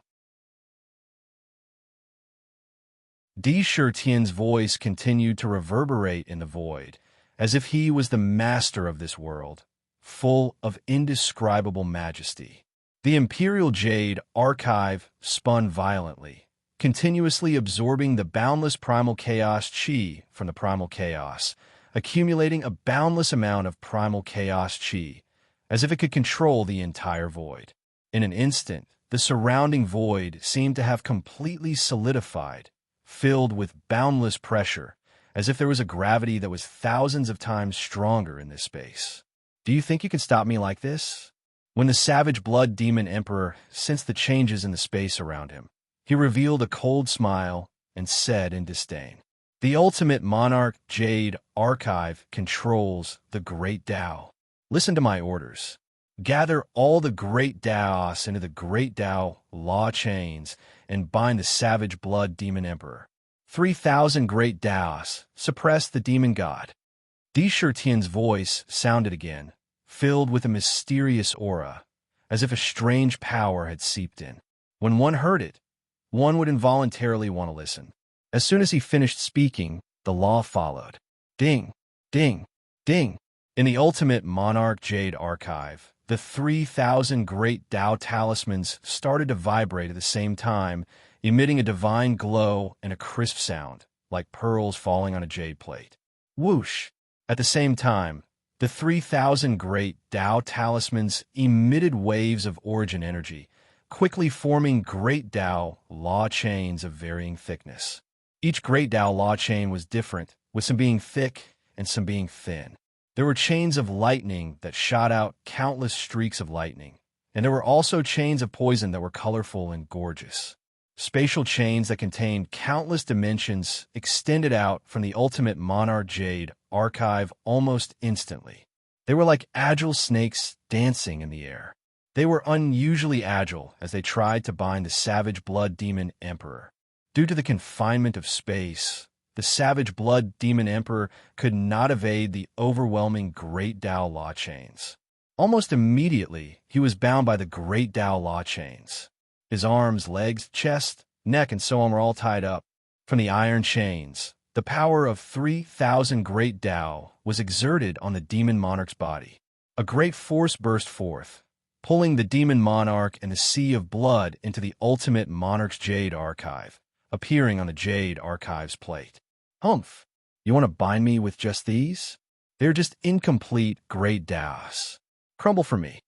Di Shirtian's voice continued to reverberate in the void, as if he was the master of this world, full of indescribable majesty. The Imperial Jade archive spun violently, continuously absorbing the boundless primal chaos chi from the primal chaos, accumulating a boundless amount of primal chaos chi, as if it could control the entire void. In an instant, the surrounding void seemed to have completely solidified, filled with boundless pressure, as if there was a gravity that was thousands of times stronger in this space. Do you think you can stop me like this? When the savage blood demon emperor sensed the changes in the space around him, he revealed a cold smile and said in disdain, "The ultimate monarch Jade archive controls the great Tao. Listen to my orders. Gather all the great Taos into the great Tao law chains and bind the savage blood demon emperor. 3,000 great Taos suppress the demon god." Di Shirtian's voice sounded again, filled with a mysterious aura, as if a strange power had seeped in. When one heard it, one would involuntarily want to listen. As soon as he finished speaking, the law followed. Ding, ding, ding. In the ultimate monarch Jade archive, the 3,000 great Tao talismans started to vibrate at the same time, emitting a divine glow and a crisp sound, like pearls falling on a jade plate. Whoosh! At the same time, the 3,000 great Tao talismans emitted waves of origin energy, quickly forming great Tao law chains of varying thickness. Each great Tao law chain was different, with some being thick and some being thin. There were chains of lightning that shot out countless streaks of lightning, and there were also chains of poison that were colorful and gorgeous. Spatial chains that contained countless dimensions extended out from the ultimate Monarch Jade archive almost instantly. They were like agile snakes dancing in the air. They were unusually agile as they tried to bind the savage blood demon emperor. Due to the confinement of space, the savage blood demon emperor could not evade the overwhelming great Tao law chains. Almost immediately, he was bound by the great Tao law chains. His arms, legs, chest, neck, and so on were all tied up. From the iron chains, the power of 3,000 great Tao was exerted on the demon monarch's body. A great force burst forth, pulling the demon monarch and the sea of blood into the ultimate monarch's Jade archive, appearing on the Jade archive's plate. Humph! You want to bind me with just these? They're just incomplete great Taos. Crumble for me.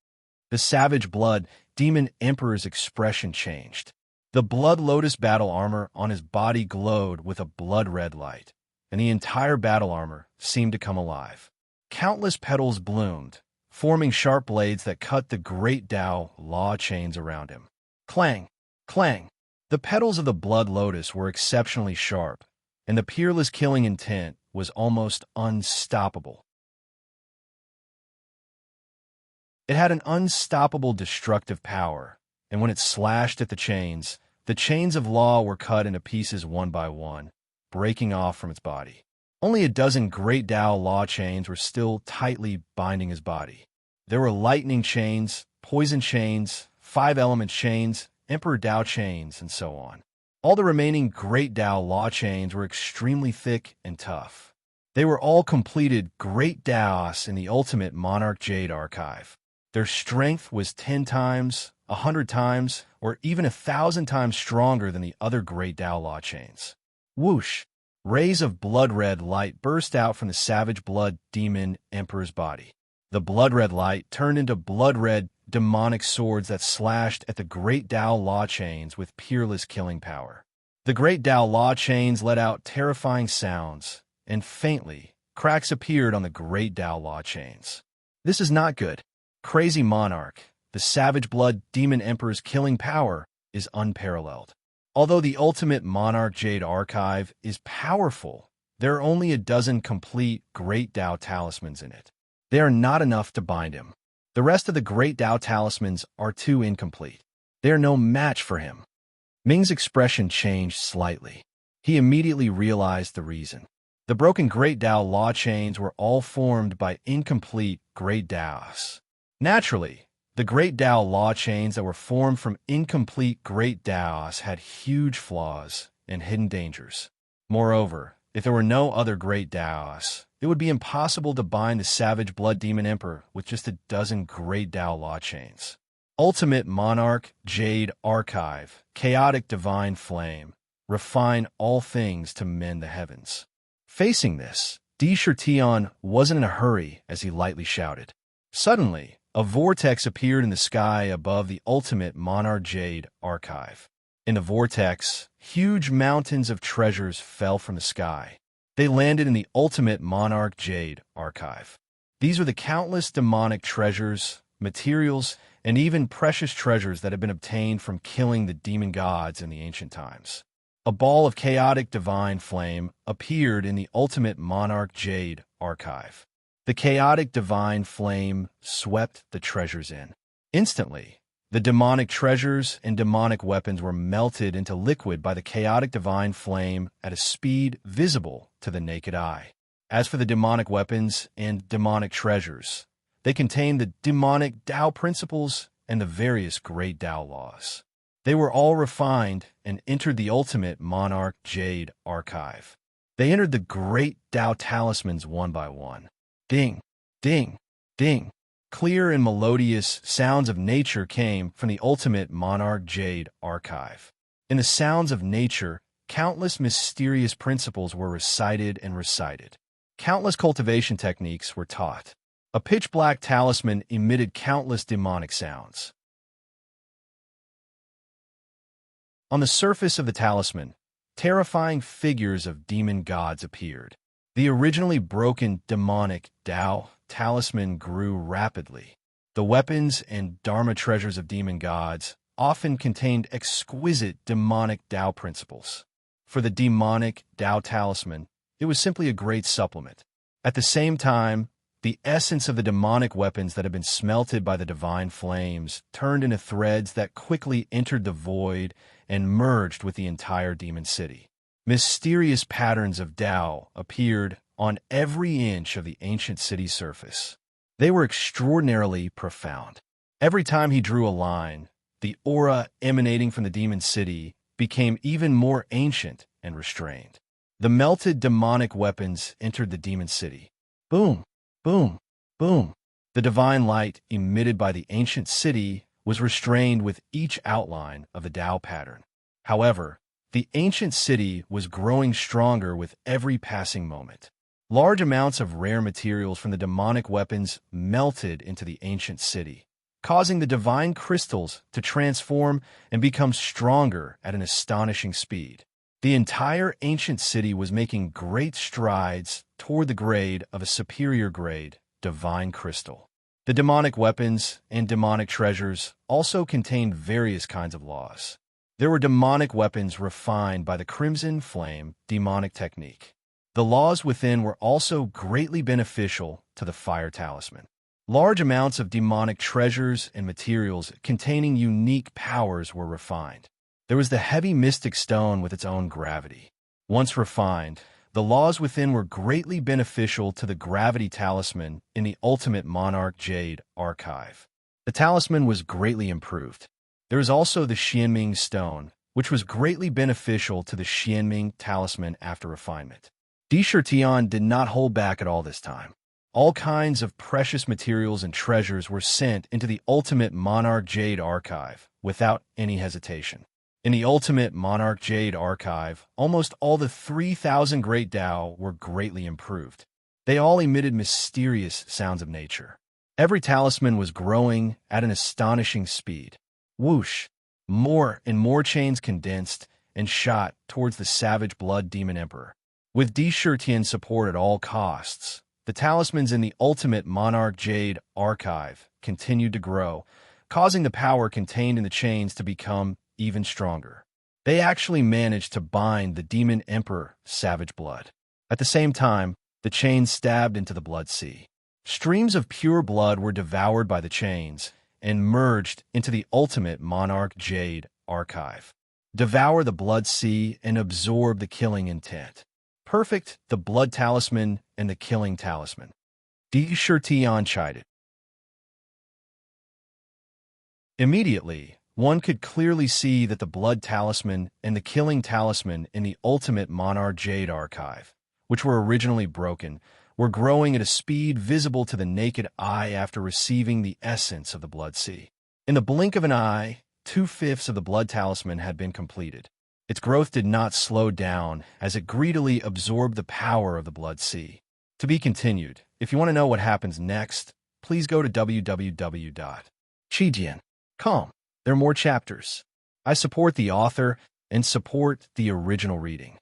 The savage blood demon emperor's expression changed. The blood lotus battle armor on his body glowed with a blood-red light, and the entire battle armor seemed to come alive. Countless petals bloomed, forming sharp blades that cut the great Tao law chains around him. Clang! Clang! The petals of the blood lotus were exceptionally sharp, and the peerless killing intent was almost unstoppable. It had an unstoppable destructive power, and when it slashed at the chains of law were cut into pieces one by one, breaking off from its body. Only a dozen great Tao law chains were still tightly binding his body. There were lightning chains, poison chains, five-element chains, Emperor Tao chains, and so on. All the remaining great Tao law chains were extremely thick and tough. They were all completed great Taos in the ultimate Monarch Jade archive. Their strength was 10 times, 100 times, or even 1,000 times stronger than the other great Tao law chains. Whoosh! Rays of blood-red light burst out from the savage blood demon emperor's body. The blood-red light turned into blood-red demonic swords that slashed at the great Tao law chains with peerless killing power. The great Tao law chains let out terrifying sounds, and faintly, cracks appeared on the great Tao law chains. This is not good. Crazy Monarch, the savage blood demon emperor's killing power is unparalleled. Although the ultimate Monarch Jade archive is powerful, there are only a dozen complete great Tao talismans in it. They are not enough to bind him. The rest of the great Tao talismans are too incomplete. They are no match for him. Ming's expression changed slightly. He immediately realized the reason. The broken great Tao law chains were all formed by incomplete great Taos. Naturally, the great Tao law chains that were formed from incomplete great Taos had huge flaws and hidden dangers. Moreover, if there were no other great Taos, it would be impossible to bind the savage blood demon emperor with just a dozen great Tao law chains. Ultimate Monarch Jade Archive, Chaotic Divine Flame, refine all things to mend the heavens. Facing this, Di Shirtion wasn't in a hurry as he lightly shouted. Suddenly, a vortex appeared in the sky above the ultimate Monarch Jade archive. In the vortex, huge mountains of treasures fell from the sky. They landed in the ultimate Monarch Jade archive. These were the countless demonic treasures, materials, and even precious treasures that had been obtained from killing the demon gods in the ancient times. A ball of chaotic divine flame appeared in the ultimate Monarch Jade archive. The chaotic divine flame swept the treasures in. Instantly, the demonic treasures and demonic weapons were melted into liquid by the chaotic divine flame at a speed visible to the naked eye. As for the demonic weapons and demonic treasures, they contained the demonic Tao principles and the various great Tao laws. They were all refined and entered the ultimate Monarch Jade archive. They entered the great Tao talismans one by one. Ding, ding, ding. Clear and melodious sounds of nature came from the ultimate Monarch Jade archive. In the sounds of nature, countless mysterious principles were recited and recited. Countless cultivation techniques were taught. A pitch-black talisman emitted countless demonic sounds. On the surface of the talisman, terrifying figures of demon gods appeared. The originally broken demonic Tao talisman grew rapidly. The weapons and dharma treasures of demon gods often contained exquisite demonic Tao principles. For the demonic Tao talisman, it was simply a great supplement. At the same time, the essence of the demonic weapons that had been smelted by the divine flames turned into threads that quickly entered the void and merged with the entire demon city. Mysterious patterns of Tao appeared on every inch of the ancient city's surface. They were extraordinarily profound. Every time he drew a line, the aura emanating from the demon city became even more ancient and restrained. The melted demonic weapons entered the demon city. Boom, boom, boom. The divine light emitted by the ancient city was restrained with each outline of the Tao pattern. However, the ancient city was growing stronger with every passing moment. Large amounts of rare materials from the demonic weapons melted into the ancient city, causing the divine crystals to transform and become stronger at an astonishing speed. The entire ancient city was making great strides toward the grade of a superior grade, divine crystal. The demonic weapons and demonic treasures also contained various kinds of laws. There were demonic weapons refined by the Crimson Flame demonic technique. The laws within were also greatly beneficial to the Fire Talisman. Large amounts of demonic treasures and materials containing unique powers were refined. There was the heavy mystic stone with its own gravity. Once refined, the laws within were greatly beneficial to the gravity talisman in the Ultimate Monarch Jade archive. The talisman was greatly improved. There is also the Xianming stone, which was greatly beneficial to the Xianming talisman after refinement. Di Shirtian did not hold back at all this time. All kinds of precious materials and treasures were sent into the Ultimate Monarch Jade archive without any hesitation. In the Ultimate Monarch Jade archive, almost all the 3,000 Great Tao were greatly improved. They all emitted mysterious sounds of nature. Every talisman was growing at an astonishing speed. Whoosh! More and more chains condensed and shot towards the savage blood demon emperor. With Di Shirtian's support at all costs, the talismans in the Ultimate Monarch Jade archive continued to grow, causing the power contained in the chains to become even stronger. They actually managed to bind the demon emperor savage blood. At the same time, the chains stabbed into the blood sea. Streams of pure blood were devoured by the chains and merged into the Ultimate Monarch Jade archive. Devour the blood sea and absorb the killing intent. Perfect the blood talisman and the killing talisman. Di Shirtian chided. Immediately, one could clearly see that the blood talisman and the killing talisman in the Ultimate Monarch Jade archive, which were originally broken, were growing at a speed visible to the naked eye after receiving the essence of the blood sea. In the blink of an eye, 2/5 of the blood talisman had been completed. Its growth did not slow down as it greedily absorbed the power of the blood sea. To be continued. If you want to know what happens next, please go to www.chijian.com. There are more chapters. I support the author and support the original reading.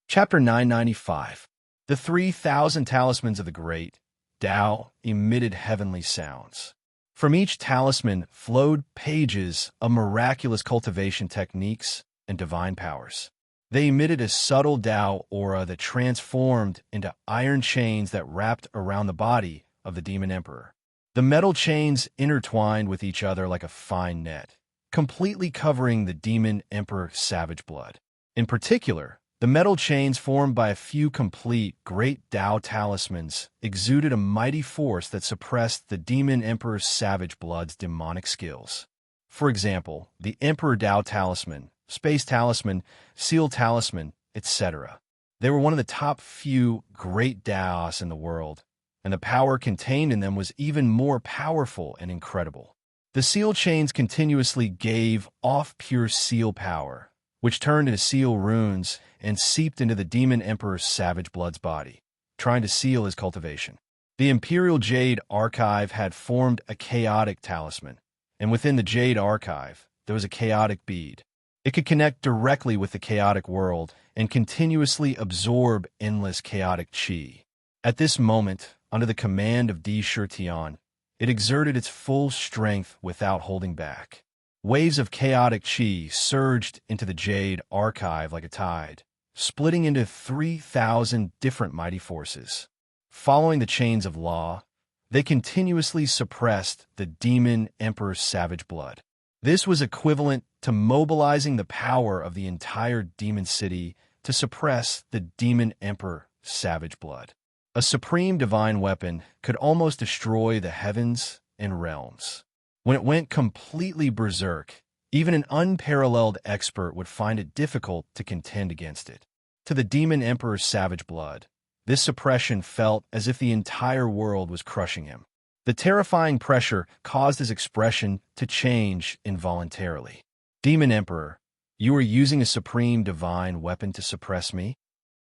Chapter 995. The 3,000 Talismans of the Great Tao emitted heavenly sounds. From each talisman flowed pages of miraculous cultivation techniques and divine powers. They emitted a subtle Tao aura that transformed into iron chains that wrapped around the body of the demon emperor. The metal chains intertwined with each other like a fine net, completely covering the demon emperor savage blood. In particular, the metal chains formed by a few complete Great Tao talismans exuded a mighty force that suppressed the demon emperor's savage blood's demonic skills. For example, the Emperor Tao Talisman, Space Talisman, Seal Talisman, etc. They were one of the top few Great Taos in the world, and the power contained in them was even more powerful and incredible. The seal chains continuously gave off pure seal power, which turned into seal runes and seeped into the demon emperor's savage blood's body, trying to seal his cultivation. The Imperial Jade Archive had formed a chaotic talisman, and within the Jade Archive, there was a chaotic bead. It could connect directly with the chaotic world and continuously absorb endless chaotic chi. At this moment, under the command of Di Shirtian, it exerted its full strength without holding back. Waves of chaotic chi surged into the Jade Archive like a tide, splitting into 3,000 different mighty forces. Following the chains of law, they continuously suppressed the demon emperor's savage blood. This was equivalent to mobilizing the power of the entire demon city to suppress the demon emperor savage blood. A supreme divine weapon could almost destroy the heavens and realms. When it went completely berserk, even an unparalleled expert would find it difficult to contend against it. To the demon emperor's savage blood, this suppression felt as if the entire world was crushing him. The terrifying pressure caused his expression to change involuntarily. Demon Emperor, you are using a supreme divine weapon to suppress me?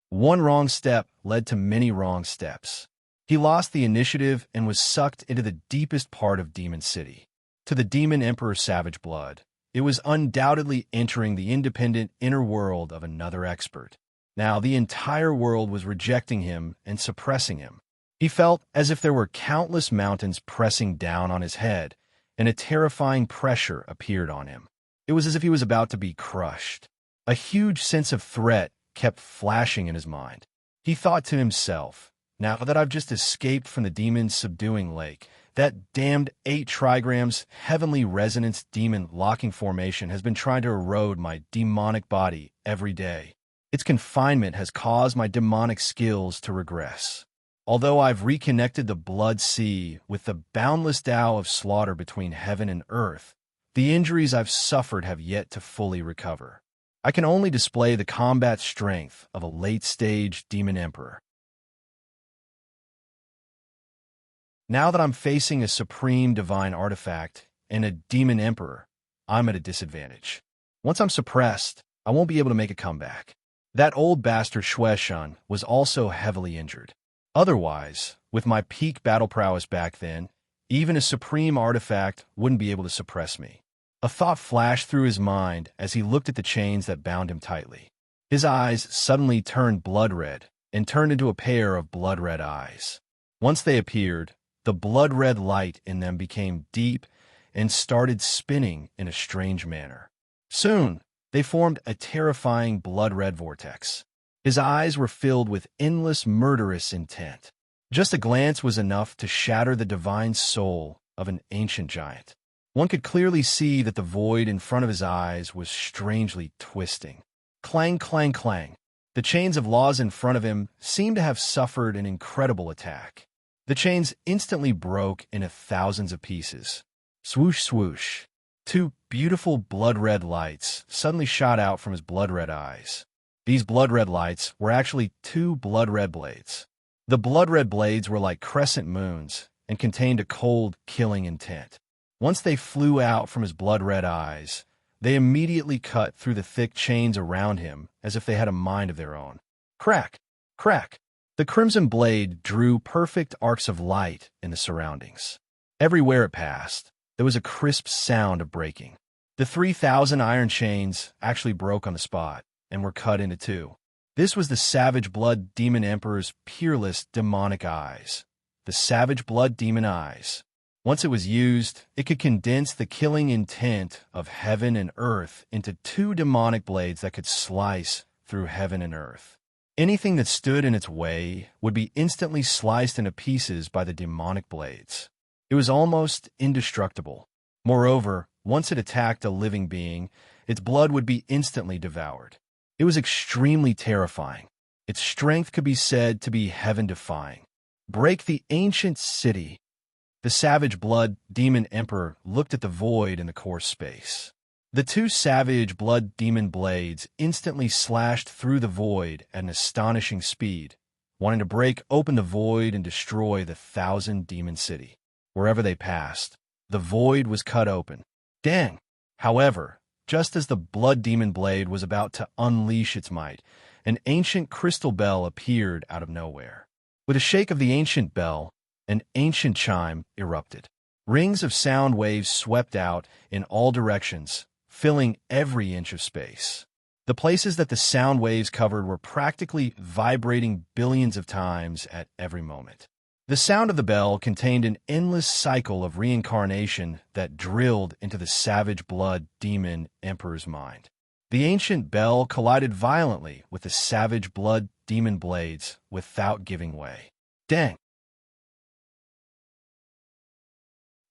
One wrong step led to many wrong steps. He lost the initiative and was sucked into the deepest part of Demon City. To the Demon Emperor's savage blood, it was undoubtedly entering the independent inner world of another expert. Now the entire world was rejecting him and suppressing him. He felt as if there were countless mountains pressing down on his head, and a terrifying pressure appeared on him. It was as if he was about to be crushed. A huge sense of threat kept flashing in his mind. He thought to himself, now that I've just escaped from the demon's subduing lake, that damned 8 trigrams heavenly resonance demon locking formation has been trying to erode my demonic body every day. Its confinement has caused my demonic skills to regress. Although I've reconnected the blood sea with the boundless Tao of slaughter between heaven and earth, the injuries I've suffered have yet to fully recover. I can only display the combat strength of a late-stage demon emperor. Now that I'm facing a supreme divine artifact and a demon emperor, I'm at a disadvantage. Once I'm suppressed, I won't be able to make a comeback. That old bastard Shueshun was also heavily injured. Otherwise, with my peak battle prowess back then, even a supreme artifact wouldn't be able to suppress me. A thought flashed through his mind as he looked at the chains that bound him tightly. His eyes suddenly turned blood red and turned into a pair of blood red eyes. Once they appeared, the blood red light in them became deep and started spinning in a strange manner. Soon, they formed a terrifying blood red vortex. His eyes were filled with endless murderous intent. Just a glance was enough to shatter the divine soul of an ancient giant. One could clearly see that the void in front of his eyes was strangely twisting. Clang, clang, clang. The chains of laws in front of him seemed to have suffered an incredible attack. The chains instantly broke into thousands of pieces. Swoosh, swoosh. 2 beautiful blood-red lights suddenly shot out from his blood-red eyes. These blood-red lights were actually 2 blood-red blades. The blood-red blades were like crescent moons and contained a cold, killing intent. Once they flew out from his blood-red eyes, they immediately cut through the thick chains around him as if they had a mind of their own. Crack! Crack! The crimson blade drew perfect arcs of light in the surroundings. Everywhere it passed, there was a crisp sound of breaking. The 3,000 iron chains actually broke on the spot and were cut into 2. This was the Savage Blood Demon Emperor's peerless demonic eyes. The Savage Blood Demon Eyes. Once it was used, it could condense the killing intent of heaven and earth into 2 demonic blades that could slice through heaven and earth. Anything that stood in its way would be instantly sliced into pieces by the demonic blades. It was almost indestructible. Moreover, once it attacked a living being, its blood would be instantly devoured. It was extremely terrifying. Its strength could be said to be heaven-defying. Break the ancient city. The Savage Blood Demon Emperor looked at the void in the core space. The 2 Savage Blood Demon blades instantly slashed through the void at an astonishing speed, wanting to break open the void and destroy the 1,000 Demon City. Wherever they passed, the void was cut open. Dang! However, just as the Blood Demon blade was about to unleash its might, an ancient crystal bell appeared out of nowhere. With a shake of the ancient bell, an ancient chime erupted. Rings of sound waves swept out in all directions, filling every inch of space. The places that the sound waves covered were practically vibrating billions of times at every moment. The sound of the bell contained an endless cycle of reincarnation that drilled into the Savage Blood Demon Emperor's mind. The ancient bell collided violently with the Savage Blood Demon blades without giving way. Dang!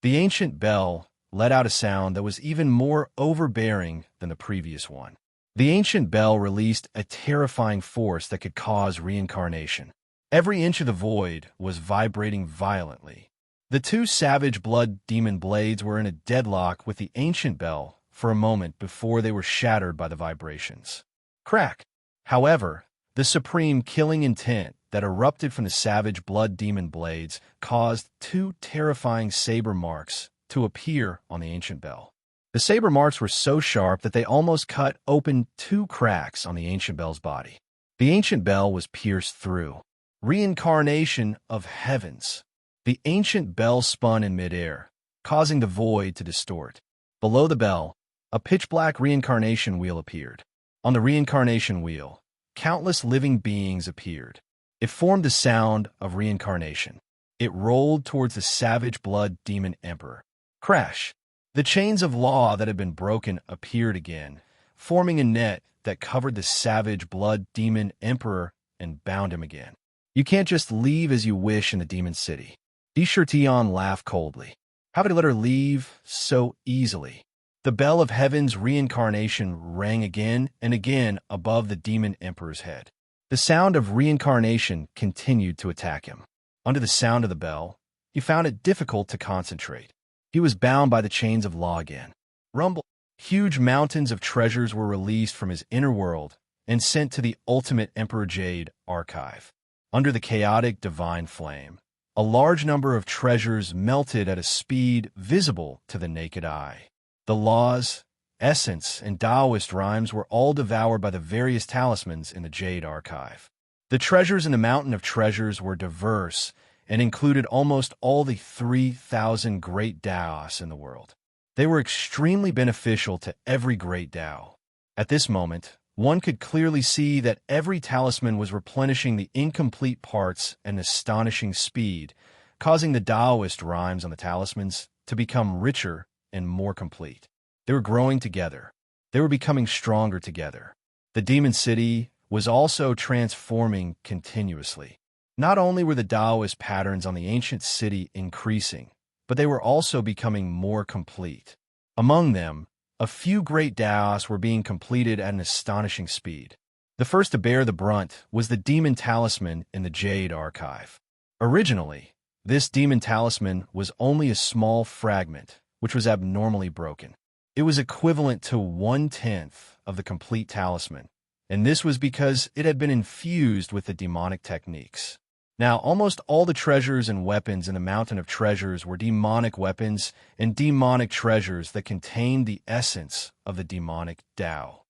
The ancient bell let out a sound that was even more overbearing than the previous one. The ancient bell released a terrifying force that could cause reincarnation. Every inch of the void was vibrating violently. The 2 Savage Blood Demon blades were in a deadlock with the ancient bell for a moment before they were shattered by the vibrations. Crack! However, the supreme killing intent that erupted from the Savage Blood Demon blades caused 2 terrifying saber marks to appear on the ancient bell. The saber marks were so sharp that they almost cut open 2 cracks on the ancient bell's body. The ancient bell was pierced through. Reincarnation of heavens. The ancient bell spun in midair, causing the void to distort. Below the bell, a pitch-black reincarnation wheel appeared. On the reincarnation wheel, countless living beings appeared. It formed the sound of reincarnation. It rolled towards the savage blood demon emperor. Crash! The chains of law that had been broken appeared again, forming a net that covered the savage blood demon emperor and bound him again. You can't just leave as you wish in the demon city. Tion laughed coldly. How could he let her leave so easily? The bell of heaven's reincarnation rang again and again above the demon emperor's head. The sound of reincarnation continued to attack him. Under the sound of the bell, he found it difficult to concentrate. He was bound by the chains of law again. Rumble! Huge mountains of treasures were released from his inner world and sent to the ultimate Emperor Jade archive. Under the chaotic divine flame, a large number of treasures melted at a speed visible to the naked eye. The laws, essence, and Taoist rhymes were all devoured by the various talismans in the Jade archive. The treasures in the Mountain of Treasures were diverse and included almost all the 3,000 great Taos in the world. They were extremely beneficial to every great Tao. At this moment, one could clearly see that every talisman was replenishing the incomplete parts at an astonishing speed, causing the Taoist rhymes on the talismans to become richer and more complete. They were growing together. They were becoming stronger together. The demon city was also transforming continuously. Not only were the Taoist patterns on the ancient city increasing, but they were also becoming more complete. Among them, a few great Taos were being completed at an astonishing speed. The first to bear the brunt was the demon talisman in the Jade archive. Originally, this demon talisman was only a small fragment, which was abnormally broken. It was equivalent to 1/10 of the complete talisman, and this was because it had been infused with the demonic techniques. Now, almost all the treasures and weapons in the Mountain of Treasures were demonic weapons and demonic treasures that contained the essence of the demonic Tao.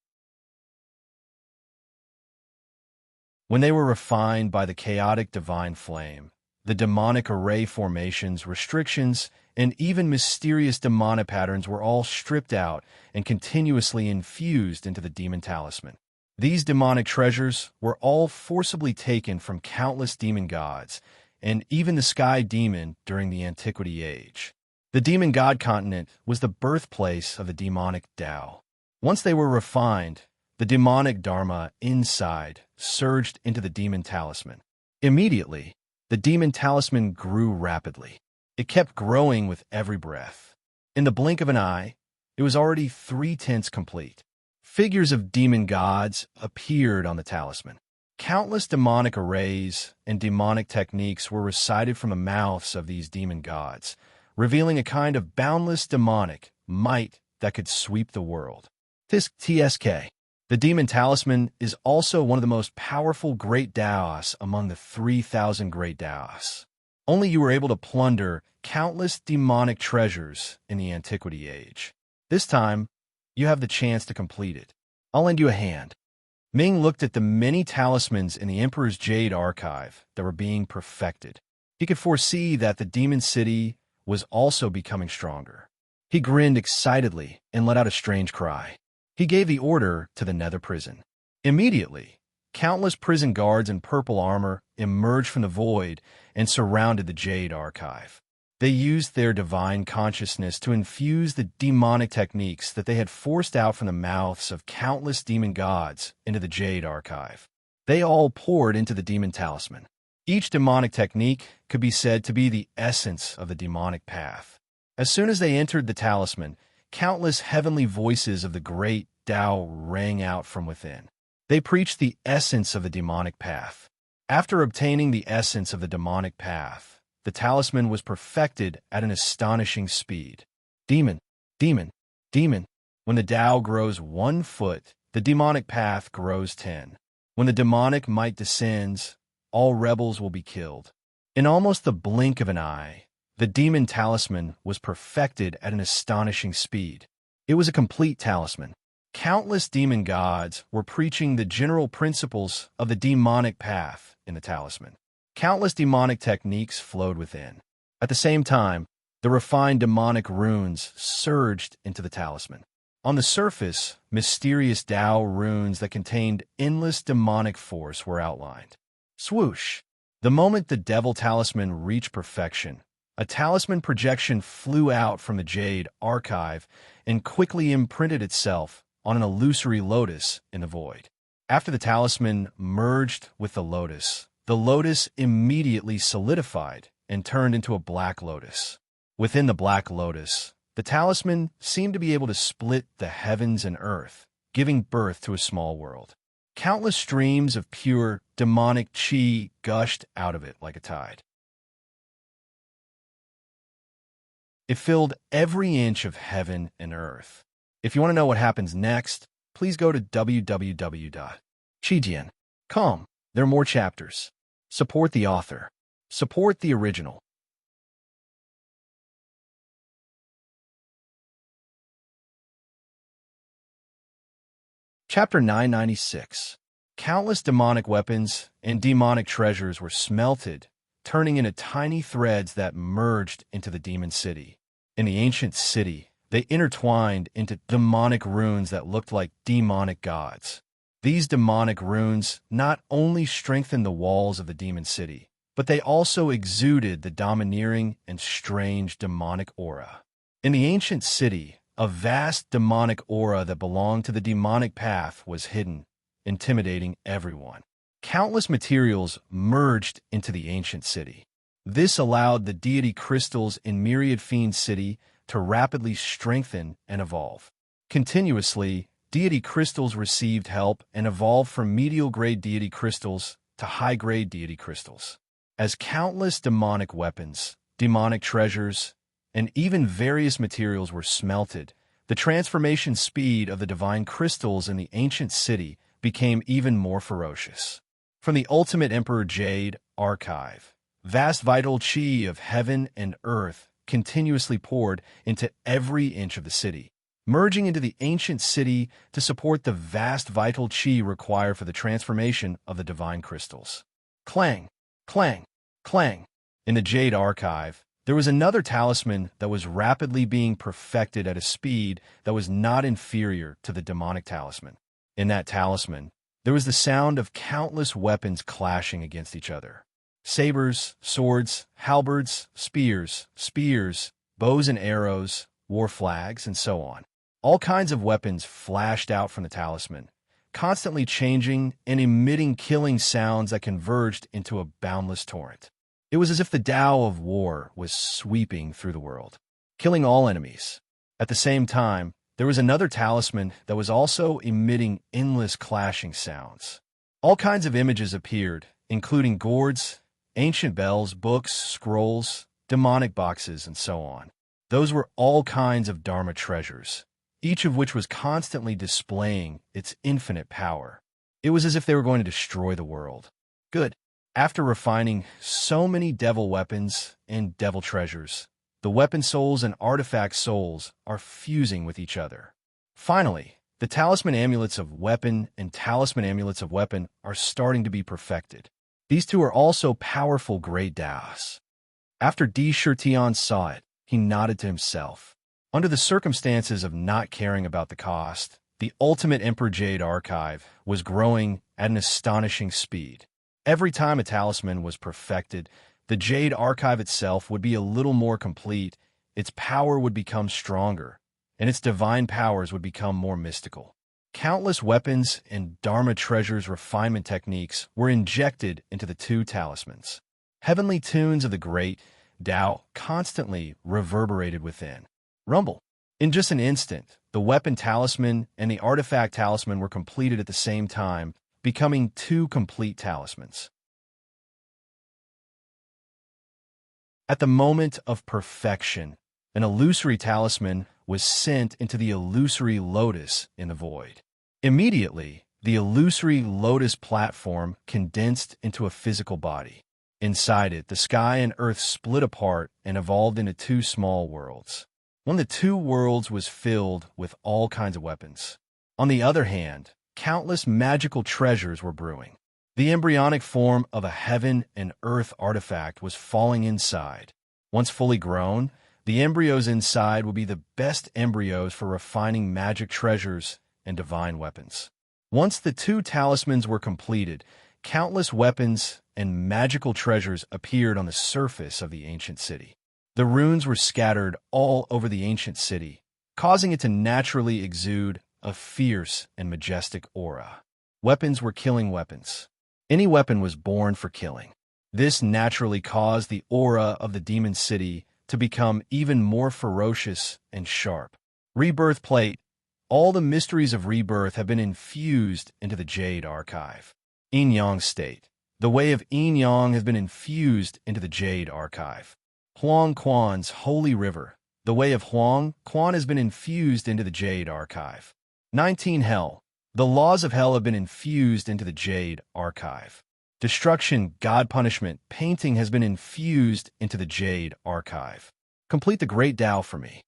When they were refined by the chaotic divine flame, the demonic array formations, restrictions, and even mysterious demonic patterns were all stripped out and continuously infused into the demon talisman. These demonic treasures were all forcibly taken from countless demon gods, and even the sky demon during the Antiquity Age. The demon god continent was the birthplace of the demonic Tao. Once they were refined, the demonic dharma inside surged into the demon talisman. Immediately, the demon talisman grew rapidly. It kept growing with every breath. In the blink of an eye, it was already 3/10 complete. Figures of demon gods appeared on the talisman. Countless demonic arrays and demonic techniques were recited from the mouths of these demon gods, revealing a kind of boundless demonic might that could sweep the world. TSK. The demon talisman is also one of the most powerful great Taos among the 3,000 great Taos. Only you were able to plunder countless demonic treasures in the Antiquity Age. This time, you have the chance to complete it. I'll lend you a hand. Ming looked at the many talismans in the Emperor's Jade archive that were being perfected. He could foresee that the demon city was also becoming stronger. He grinned excitedly and let out a strange cry. He gave the order to the nether prison. Immediately, countless prison guards in purple armor emerged from the void and surrounded the Jade archive. They used their divine consciousness to infuse the demonic techniques that they had forced out from the mouths of countless demon gods into the Jade archive. They all poured into the demon talisman. Each demonic technique could be said to be the essence of the demonic path. As soon as they entered the talisman, countless heavenly voices of the great Tao rang out from within. They preached the essence of the demonic path. After obtaining the essence of the demonic path, the talisman was perfected at an astonishing speed. Demon, demon, demon. When the Tao grows 1 foot, the demonic path grows 10. When the demonic might descends, all rebels will be killed. In almost the blink of an eye, the demon talisman was perfected at an astonishing speed. It was a complete talisman. Countless demon gods were preaching the general principles of the demonic path in the talisman. Countless demonic techniques flowed within. At the same time, the refined demonic runes surged into the talisman. On the surface, mysterious Tao runes that contained endless demonic force were outlined. Swoosh! The moment the Devil Talisman reached perfection, a talisman projection flew out from the Jade archive and quickly imprinted itself on an illusory lotus in the void. After the talisman merged with the lotus immediately solidified and turned into a black lotus. Within the black lotus, the talisman seemed to be able to split the heavens and earth, giving birth to a small world. Countless streams of pure, demonic chi gushed out of it like a tide. It filled every inch of heaven and earth. If you want to know what happens next, please go to www.chijian.com. There are more chapters. Support the author. Support the original. Chapter 996. Countless demonic weapons and demonic treasures were smelted, turning into tiny threads that merged into the demon city. In the ancient city, they intertwined into demonic runes that looked like demonic gods. These demonic runes not only strengthened the walls of the demon city, but they also exuded the domineering and strange demonic aura. In the ancient city, a vast demonic aura that belonged to the demonic path was hidden, intimidating everyone. Countless materials merged into the ancient city. This allowed the deity crystals in Myriad Fiend City to rapidly strengthen and evolve. Continuously, deity crystals received help and evolved from medial-grade deity crystals to high-grade deity crystals. As countless demonic weapons, demonic treasures, and even various materials were smelted, the transformation speed of the divine crystals in the ancient city became even more ferocious. From the Ultimate Emperor Jade archive, vast vital chi of heaven and earth continuously poured into every inch of the city, merging into the ancient city to support the vast vital chi required for the transformation of the divine crystals. Clang, clang, clang. In the Jade archive, there was another talisman that was rapidly being perfected at a speed that was not inferior to the demonic talisman. In that talisman, there was the sound of countless weapons clashing against each other. Sabers, swords, halberds, spears, bows and arrows, war flags, and so on. All kinds of weapons flashed out from the talisman, constantly changing and emitting killing sounds that converged into a boundless torrent. It was as if the Tao of war was sweeping through the world, killing all enemies. At the same time, there was another talisman that was also emitting endless clashing sounds. All kinds of images appeared, including gourds, ancient bells, books, scrolls, demonic boxes, and so on. Those were all kinds of Dharma treasures, each of which was constantly displaying its infinite power. It was as if they were going to destroy the world. Good. After refining so many devil weapons and devil treasures, the weapon souls and artifact souls are fusing with each other. Finally, the talisman amulets of weapon and talisman amulets of weapon are starting to be perfected. These two are also powerful great Taos. After Di Shirtian saw it, he nodded to himself. Under the circumstances of not caring about the cost, the Ultimate Emperor Jade archive was growing at an astonishing speed. Every time a talisman was perfected, the Jade archive itself would be a little more complete, its power would become stronger, and its divine powers would become more mystical. Countless weapons and Dharma treasures refinement techniques were injected into the two talismans. Heavenly tunes of the great Tao constantly reverberated within. Rumble. In just an instant, the weapon talisman and the artifact talisman were completed at the same time, becoming two complete talismans. At the moment of perfection, an illusory talisman was sent into the illusory lotus in the void. Immediately, the illusory lotus platform condensed into a physical body. Inside it, the sky and earth split apart and evolved into two small worlds. One of the two worlds was filled with all kinds of weapons. On the other hand, countless magical treasures were brewing. The embryonic form of a heaven and earth artifact was falling inside. Once fully grown, the embryos inside would be the best embryos for refining magic treasures and divine weapons. Once the two talismans were completed, countless weapons and magical treasures appeared on the surface of the ancient city. The runes were scattered all over the ancient city, causing it to naturally exude a fierce and majestic aura. Weapons were killing weapons. Any weapon was born for killing. This naturally caused the aura of the demon city to become even more ferocious and sharp. Rebirth plate. All the mysteries of rebirth have been infused into the Jade Archive. Yin Yang state. The way of Yin Yang has been infused into the Jade Archive. Huang Quan's Holy River. The way of Huang Quan has been infused into the Jade Archive. 19 Hell. The laws of hell have been infused into the Jade Archive. Destruction, God punishment, painting has been infused into the Jade Archive. Complete the Great Tao for me.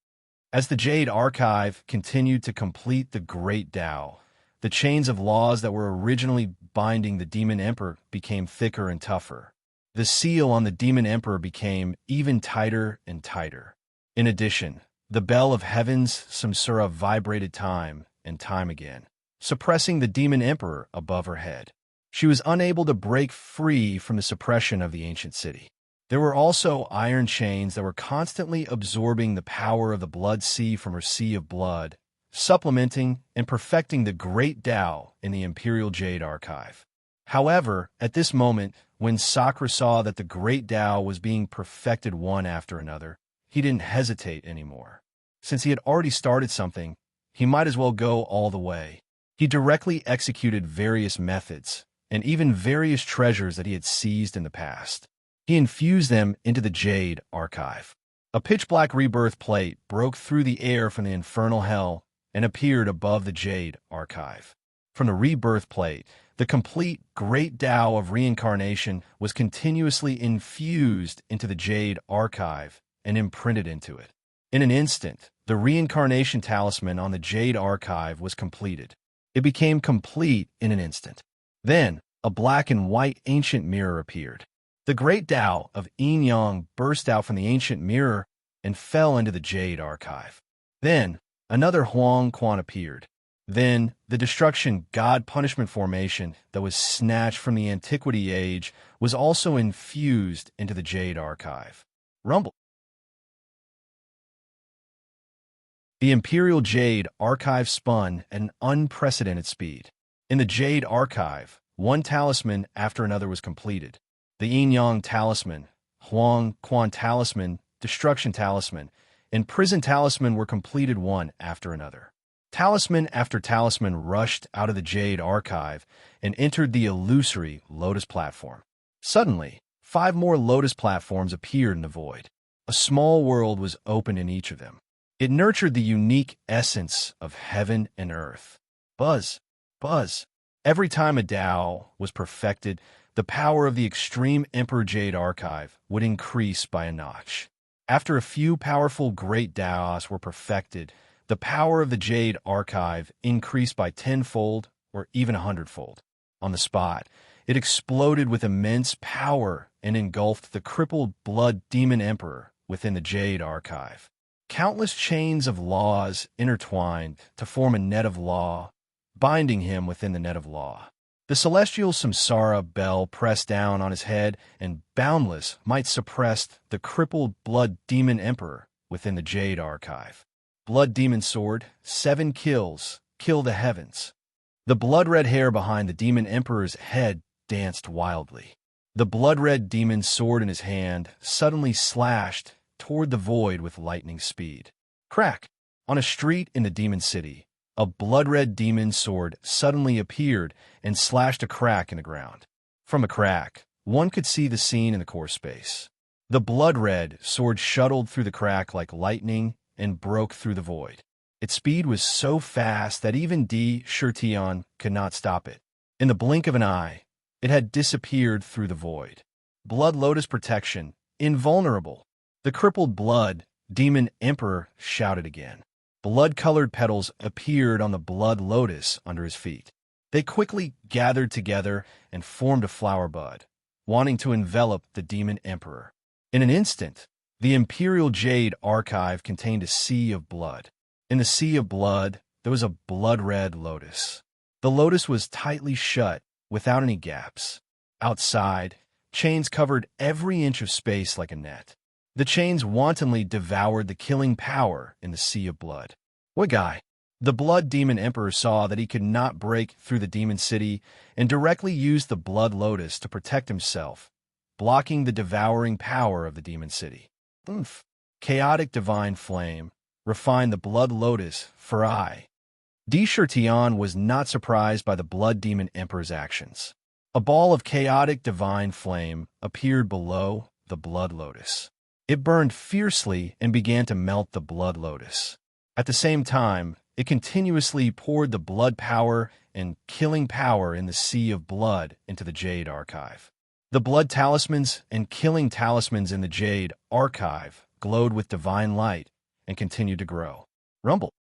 As the Jade Archive continued to complete the Great Tao, the chains of laws that were originally binding the Demon Emperor became thicker and tougher. The seal on the Demon Emperor became even tighter and tighter. In addition, the bell of heaven's samsara vibrated time and time again, suppressing the Demon Emperor above her head. She was unable to break free from the suppression of the ancient city. There were also iron chains that were constantly absorbing the power of the blood sea from her sea of blood, supplementing and perfecting the Great Tao in the Imperial Jade Archive. However, at this moment, when Sakura saw that the Great Tao was being perfected one after another, he didn't hesitate anymore. Since he had already started something, he might as well go all the way. He directly executed various methods, and even various treasures that he had seized in the past. He infused them into the Jade Archive. A pitch-black rebirth plate broke through the air from the infernal hell and appeared above the Jade Archive. From the rebirth plate, the complete Great Tao of reincarnation was continuously infused into the Jade Archive and imprinted into it. In an instant, the reincarnation talisman on the Jade Archive was completed. It became complete in an instant. Then, a black and white ancient mirror appeared. The Great Tao of Yin Yang burst out from the ancient mirror and fell into the Jade Archive. Then, another Huang Quan appeared. Then, the destruction God punishment formation that was snatched from the Antiquity Age was also infused into the Jade Archive. Rumble. The Imperial Jade Archive spun at an unprecedented speed. In the Jade Archive, one talisman after another was completed. The Yin Yang Talisman, Huang Quan Talisman, Destruction Talisman, and Prison Talisman were completed one after another. Talisman after talisman rushed out of the Jade Archive and entered the illusory Lotus Platform. Suddenly, 5 more Lotus Platforms appeared in the void. A small world was opened in each of them. It nurtured the unique essence of heaven and earth. Buzz, buzz. Every time a Tao was perfected, the power of the extreme Emperor Jade Archive would increase by a notch. After a few powerful Great Taos were perfected, the power of the Jade Archive increased by 10-fold or even 100-fold. On the spot, it exploded with immense power and engulfed the crippled Blood Demon Emperor within the Jade Archive. Countless chains of laws intertwined to form a net of law, binding him within the net of law. The celestial samsara bell pressed down on his head, and boundless might suppressed the crippled Blood Demon Emperor within the Jade Archive. Blood Demon Sword, 7 kills, kill the heavens. The blood-red hair behind the Demon Emperor's head danced wildly. The blood-red demon sword in his hand suddenly slashed toward the void with lightning speed. Crack! On a street in the demon city, a blood-red demon sword suddenly appeared and slashed a crack in the ground. From a crack, one could see the scene in the core space. The blood-red sword shuttled through the crack like lightning and broke through the void. Its speed was so fast that even D. Shurtion could not stop it. In the blink of an eye, it had disappeared through the void. Blood Lotus protection, invulnerable. The crippled Blood Demon Emperor shouted again. Blood-colored petals appeared on the Blood Lotus under his feet. They quickly gathered together and formed a flower bud, wanting to envelop the Demon Emperor. In an instant, the Imperial Jade Archive contained a sea of blood. In the sea of blood, there was a blood-red lotus. The lotus was tightly shut, without any gaps. Outside, Chains covered every inch of space like a net. The chains wantonly devoured the killing power in the sea of blood. What guy? The Blood Demon Emperor saw that he could not break through the demon city and directly used the Blood Lotus to protect himself, blocking the devouring power of the demon city. Oomph. Chaotic divine flame refined the Blood Lotus for I. Tian was not surprised by the Blood Demon Emperor's actions. A ball of chaotic divine flame appeared below the Blood Lotus. It burned fiercely and began to melt the Blood Lotus. At the same time, it continuously poured the blood power and killing power in the sea of blood into the Jade Archive. The blood talismans and killing talismans in the Jade Archive glowed with divine light and continued to grow. Rumble.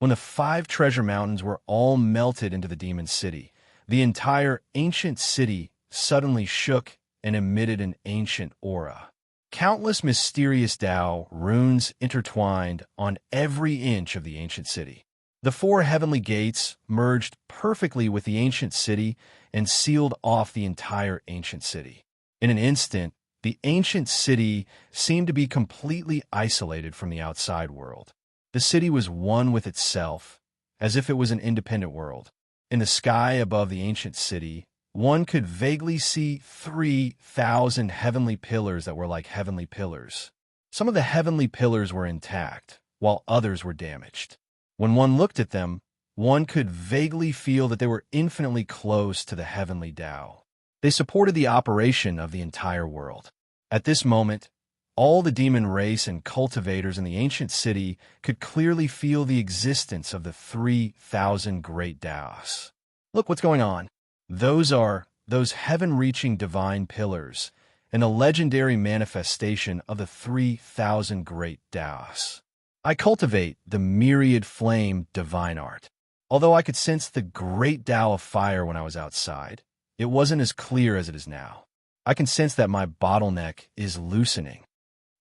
When the 5 treasure mountains were all melted into the demon city, the entire ancient city suddenly shook and emitted an ancient aura. Countless mysterious Tao runes intertwined on every inch of the ancient city. The 4 heavenly gates merged perfectly with the ancient city and sealed off the entire ancient city. In an instant, the ancient city seemed to be completely isolated from the outside world. The city was one with itself, as if it was an independent world. In the sky above the ancient city, one could vaguely see 3,000 heavenly pillars that were like heavenly pillars. Some of the heavenly pillars were intact, while others were damaged. When one looked at them, one could vaguely feel that they were infinitely close to the heavenly Tao. They supported the operation of the entire world. At this moment, all the demon race and cultivators in the ancient city could clearly feel the existence of the 3,000 great Taos. Look what's going on. Those are those heaven-reaching divine pillars and a legendary manifestation of the 3,000 great Taos. I cultivate the myriad flame divine art. Although I could sense the great Tao of fire when I was outside, it wasn't as clear as it is now. I can sense that my bottleneck is loosening.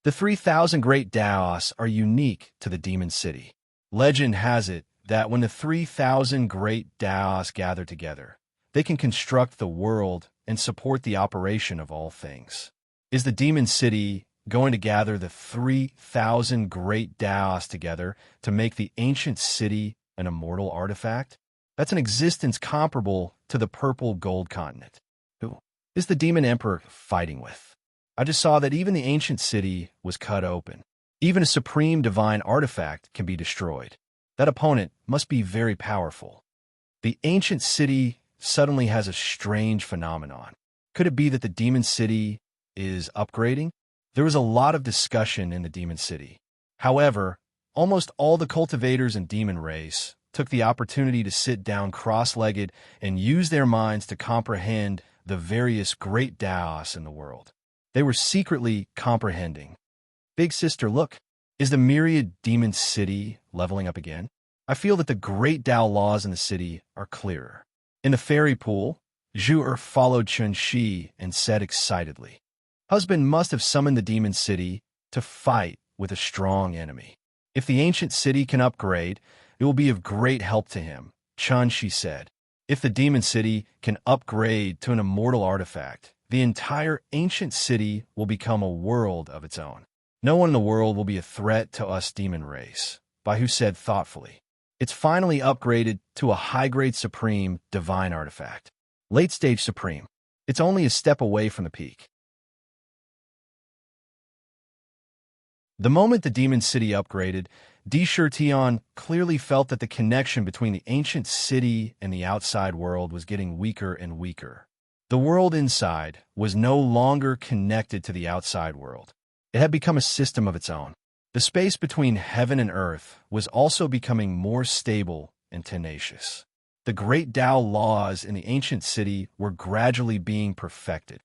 The 3,000 great Taos are unique to the demon city. Legend has it that when the 3,000 great Taos gather together, they can construct the world and support the operation of all things. Is the demon city going to gather the 3,000 great Taos together to make the ancient city an immortal artifact? That's an existence comparable to the purple gold continent. Who is the demon emperor fighting with? I just saw that even the ancient city was cut open. Even a supreme divine artifact can be destroyed. That opponent must be very powerful. The ancient city suddenly has a strange phenomenon. Could it be that the demon city is upgrading? There was a lot of discussion in the demon city. However, almost all the cultivators and demon race took the opportunity to sit down cross-legged and use their minds to comprehend the various great Taos in the world. They were secretly comprehending. Big sister, look, is the myriad demon city leveling up again? I feel that the great Tao laws in the city are clearer. In the fairy pool, Zhu followed Chun-Shi and said excitedly, "Husband must have summoned the demon city to fight with a strong enemy. If the ancient city can upgrade, it will be of great help to him," Chun-Shi said. If the demon city can upgrade to an immortal artifact, the entire ancient city will become a world of its own. No one in the world will be a threat to us demon race, Baihu said thoughtfully. It's finally upgraded to a high-grade supreme divine artifact. Late-stage supreme. It's only a step away from the peak. The moment the demon city upgraded, Tian clearly felt that the connection between the ancient city and the outside world was getting weaker and weaker. The world inside was no longer connected to the outside world. It had become a system of its own. The space between heaven and earth was also becoming more stable and tenacious. The great Tao laws in the ancient city were gradually being perfected.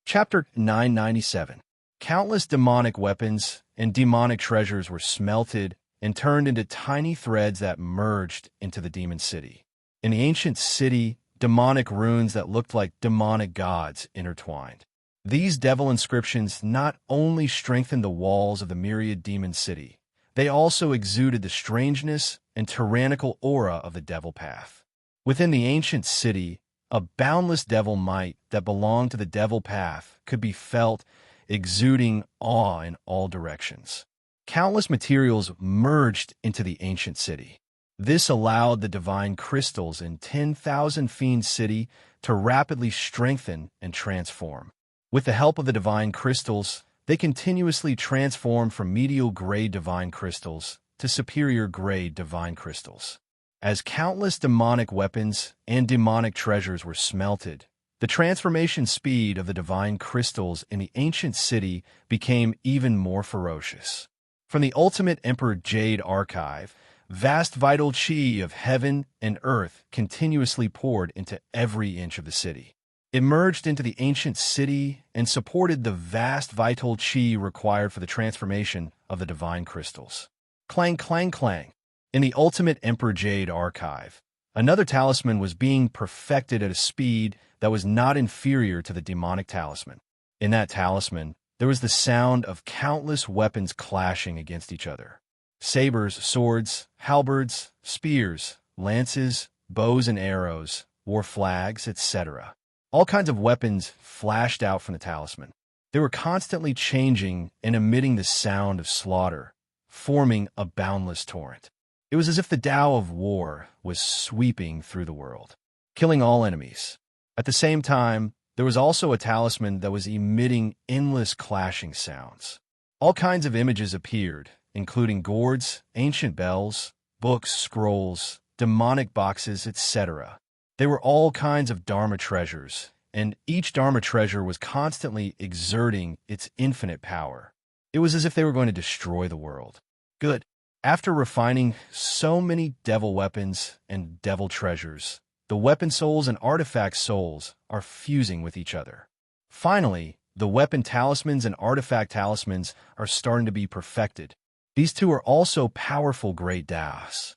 Chapter 997. Countless demonic weapons and demonic treasures were smelted and turned into tiny threads that merged into the demon city. In the ancient city, demonic runes that looked like demonic gods intertwined. These devil inscriptions not only strengthened the walls of the myriad demon city, they also exuded the strangeness and tyrannical aura of the devil path. Within the ancient city, a boundless devil might that belonged to the devil path could be felt, exuding awe in all directions. Countless materials merged into the ancient city. This allowed the divine crystals in 10,000 Fiend City to rapidly strengthen and transform. With the help of the divine crystals, they continuously transformed from medial grade divine crystals to superior grade divine crystals. As countless demonic weapons and demonic treasures were smelted, the transformation speed of the divine crystals in the ancient city became even more ferocious. From the ultimate Emperor Jade Archive, vast vital chi of heaven and earth continuously poured into every inch of the city. It merged into the ancient city and supported the vast vital chi required for the transformation of the divine crystals. Clang, clang, clang. In the ultimate Emperor Jade Archive, another talisman was being perfected at a speed that was not inferior to the demonic talisman. In that talisman, there was the sound of countless weapons clashing against each other. Sabers, swords, halberds, spears, lances, bows and arrows, war flags, etc. All kinds of weapons flashed out from the talisman. They were constantly changing and emitting the sound of slaughter, forming a boundless torrent. It was as if the Tao of war was sweeping through the world, killing all enemies. At the same time, there was also a talisman that was emitting endless clashing sounds. All kinds of images appeared, including gourds, ancient bells, books, scrolls, demonic boxes, etc. They were all kinds of Dharma treasures, and each Dharma treasure was constantly exerting its infinite power. It was as if they were going to destroy the world. Good. After refining so many devil weapons and devil treasures, the weapon souls and artifact souls are fusing with each other. Finally, the weapon talismans and artifact talismans are starting to be perfected. These two are also powerful great Taos.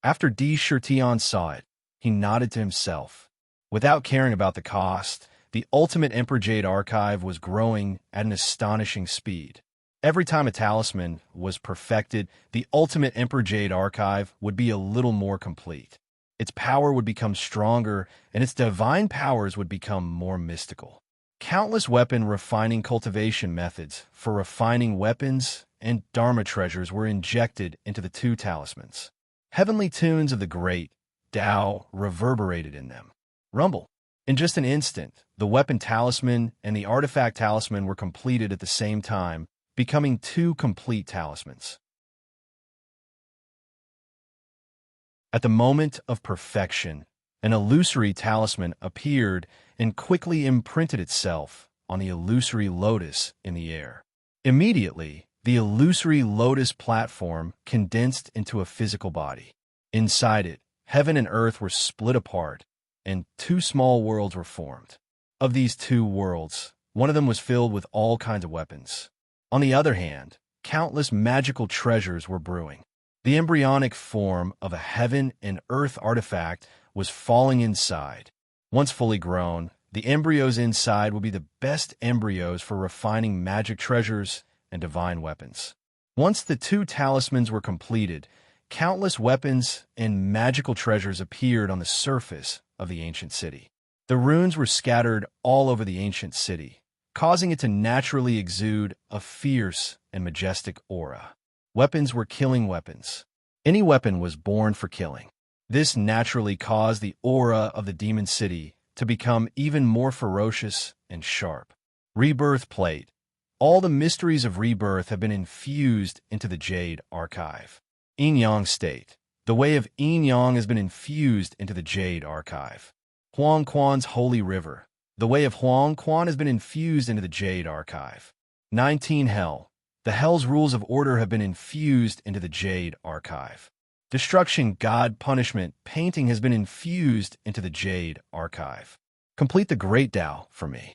After D. Shirtion saw it, he nodded to himself. Without caring about the cost, the ultimate Emperor Jade Archive was growing at an astonishing speed. Every time a talisman was perfected, the ultimate Emperor Jade Archive would be a little more complete. Its power would become stronger, and its divine powers would become more mystical. Countless weapon refining cultivation methods for refining weapons and Dharma treasures were injected into the two talismans. Heavenly tunes of the great Tao reverberated in them. Rumble. In just an instant, the weapon talisman and the artifact talisman were completed at the same time, becoming two complete talismans. At the moment of perfection, an illusory talisman appeared and quickly imprinted itself on the illusory lotus in the air. Immediately, the illusory lotus platform condensed into a physical body. Inside it, heaven and earth were split apart, and two small worlds were formed. Of these two worlds, one of them was filled with all kinds of weapons. On the other hand, countless magical treasures were brewing. The embryonic form of a heaven and earth artifact was falling inside. Once fully grown, the embryos inside will be the best embryos for refining magic treasures and divine weapons. Once the two talismans were completed, countless weapons and magical treasures appeared on the surface of the ancient city. The runes were scattered all over the ancient city, causing it to naturally exude a fierce and majestic aura. Weapons were killing weapons. Any weapon was born for killing. This naturally caused the aura of the demon city to become even more ferocious and sharp. Rebirth plate. All the mysteries of rebirth have been infused into the Jade Archive. Yin Yang state. The way of Yin Yang has been infused into the Jade Archive. Huang Quan's holy river. The way of Huang Quan has been infused into the Jade Archive. 19 Hell. The Hell's rules of order have been infused into the Jade Archive. Destruction, God, punishment, painting has been infused into the Jade Archive. Complete the Great Tao for me.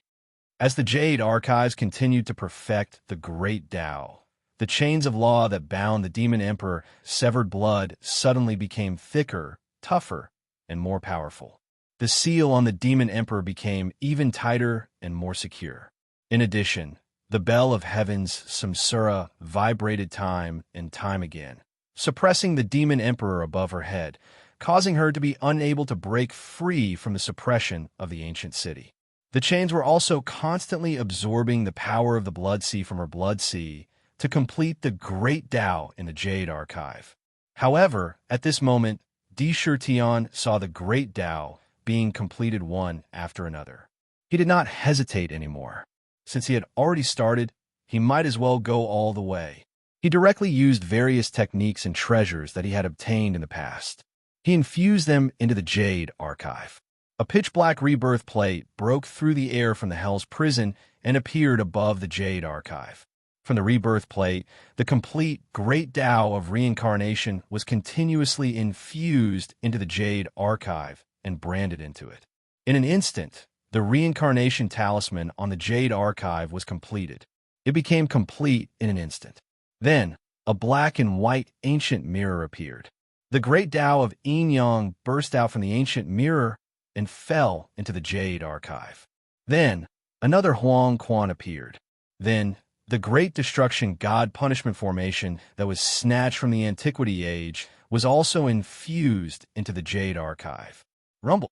As the Jade Archives continued to perfect the Great Tao, the chains of law that bound the Demon Emperor, severed blood, suddenly became thicker, tougher, and more powerful. The seal on the Demon Emperor became even tighter and more secure. In addition, The bell of heaven's samsara vibrated time and time again, suppressing the demon emperor above her head, causing her to be unable to break free from the suppression of the ancient city. The chains were also constantly absorbing the power of the blood sea from her blood sea to complete the great Tao in the Jade Archive. However, at this moment, Di Shurtian saw the great Tao being completed one after another. He did not hesitate anymore. Since he had already started, he might as well go all the way. He directly used various techniques and treasures that he had obtained in the past. He infused them into the Jade Archive. A pitch-black rebirth plate broke through the air from the Hell's prison and appeared above the Jade Archive. From the rebirth plate, the complete Great Tao of reincarnation was continuously infused into the Jade Archive and branded into it. In an instant, the reincarnation talisman on the Jade Archive was completed. It became complete in an instant. Then, a black and white ancient mirror appeared. The Great Tao of Yin-Yang burst out from the ancient mirror and fell into the Jade Archive. Then, another Huang Quan appeared. Then, the Great Destruction God Punishment Formation that was snatched from the Antiquity Age was also infused into the Jade Archive. Rumble.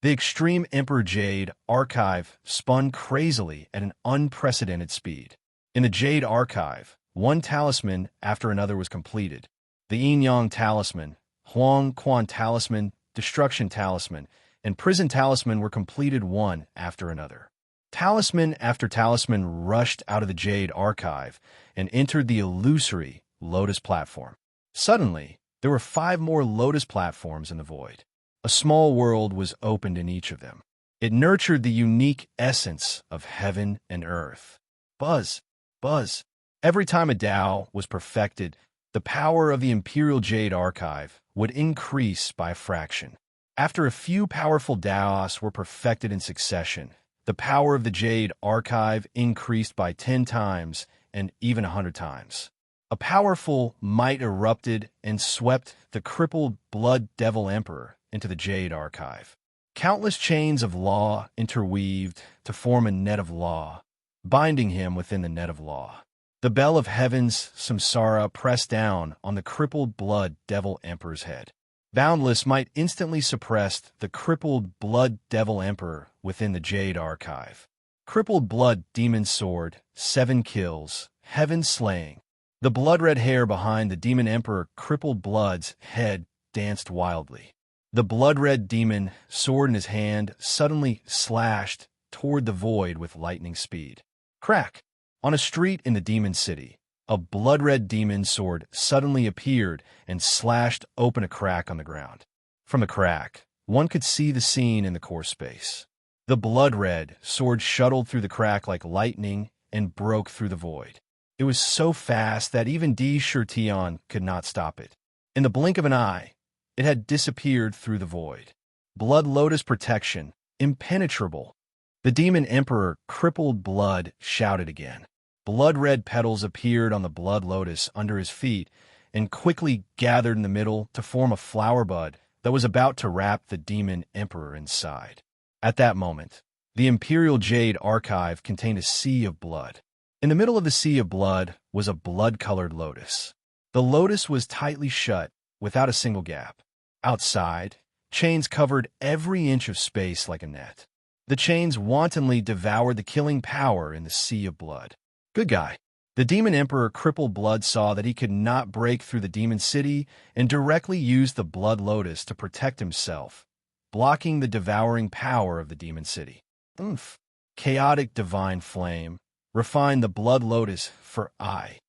The Extreme Emperor Jade Archive spun crazily at an unprecedented speed. In the Jade Archive, one talisman after another was completed. The Yin-Yang Talisman, Huang Quan Talisman, Destruction Talisman, and Prison Talisman were completed one after another. Talisman after talisman rushed out of the Jade Archive and entered the illusory Lotus platform. Suddenly, there were 5 more Lotus platforms in the void. A small world was opened in each of them. It nurtured the unique essence of heaven and earth. Buzz, buzz. Every time a Tao was perfected, the power of the Imperial Jade Archive would increase by a fraction. After a few powerful Taos were perfected in succession, the power of the Jade Archive increased by 10 times and even 100 times. A powerful might erupted and swept the crippled Blood Devil Emperor into the Jade Archive. Countless chains of law interweaved to form a net of law, binding him within the net of law. The bell of heaven's samsara pressed down on the crippled Blood Devil Emperor's head. Boundless might instantly suppressed the crippled Blood Devil Emperor within the Jade Archive. Crippled Blood Demon Sword, 7 kills, heaven slaying. The blood-red hair behind the Demon Emperor crippled Blood's head danced wildly. The blood-red demon sword in his hand suddenly slashed toward the void with lightning speed. Crack! On a street in the demon city, a blood-red demon sword suddenly appeared and slashed open a crack on the ground. From the crack, one could see the scene in the core space. The blood-red sword shuttled through the crack like lightning and broke through the void. It was so fast that even Di Shurtian could not stop it. In the blink of an eye, it had disappeared through the void. Blood Lotus protection, impenetrable. The Demon Emperor, crippled Blood, shouted again. Blood-red petals appeared on the Blood Lotus under his feet and quickly gathered in the middle to form a flower bud that was about to wrap the Demon Emperor inside. At that moment, the Imperial Jade Archive contained a sea of blood. In the middle of the sea of blood was a blood-colored lotus. The lotus was tightly shut, without a single gap. Outside, chains covered every inch of space like a net. The chains wantonly devoured the killing power in the sea of blood. Good guy. The Demon Emperor crippled Blood saw that he could not break through the demon city and directly used the Blood Lotus to protect himself, blocking the devouring power of the demon city. Oomph. Chaotic divine flame. Refine the Blood Lotus for I.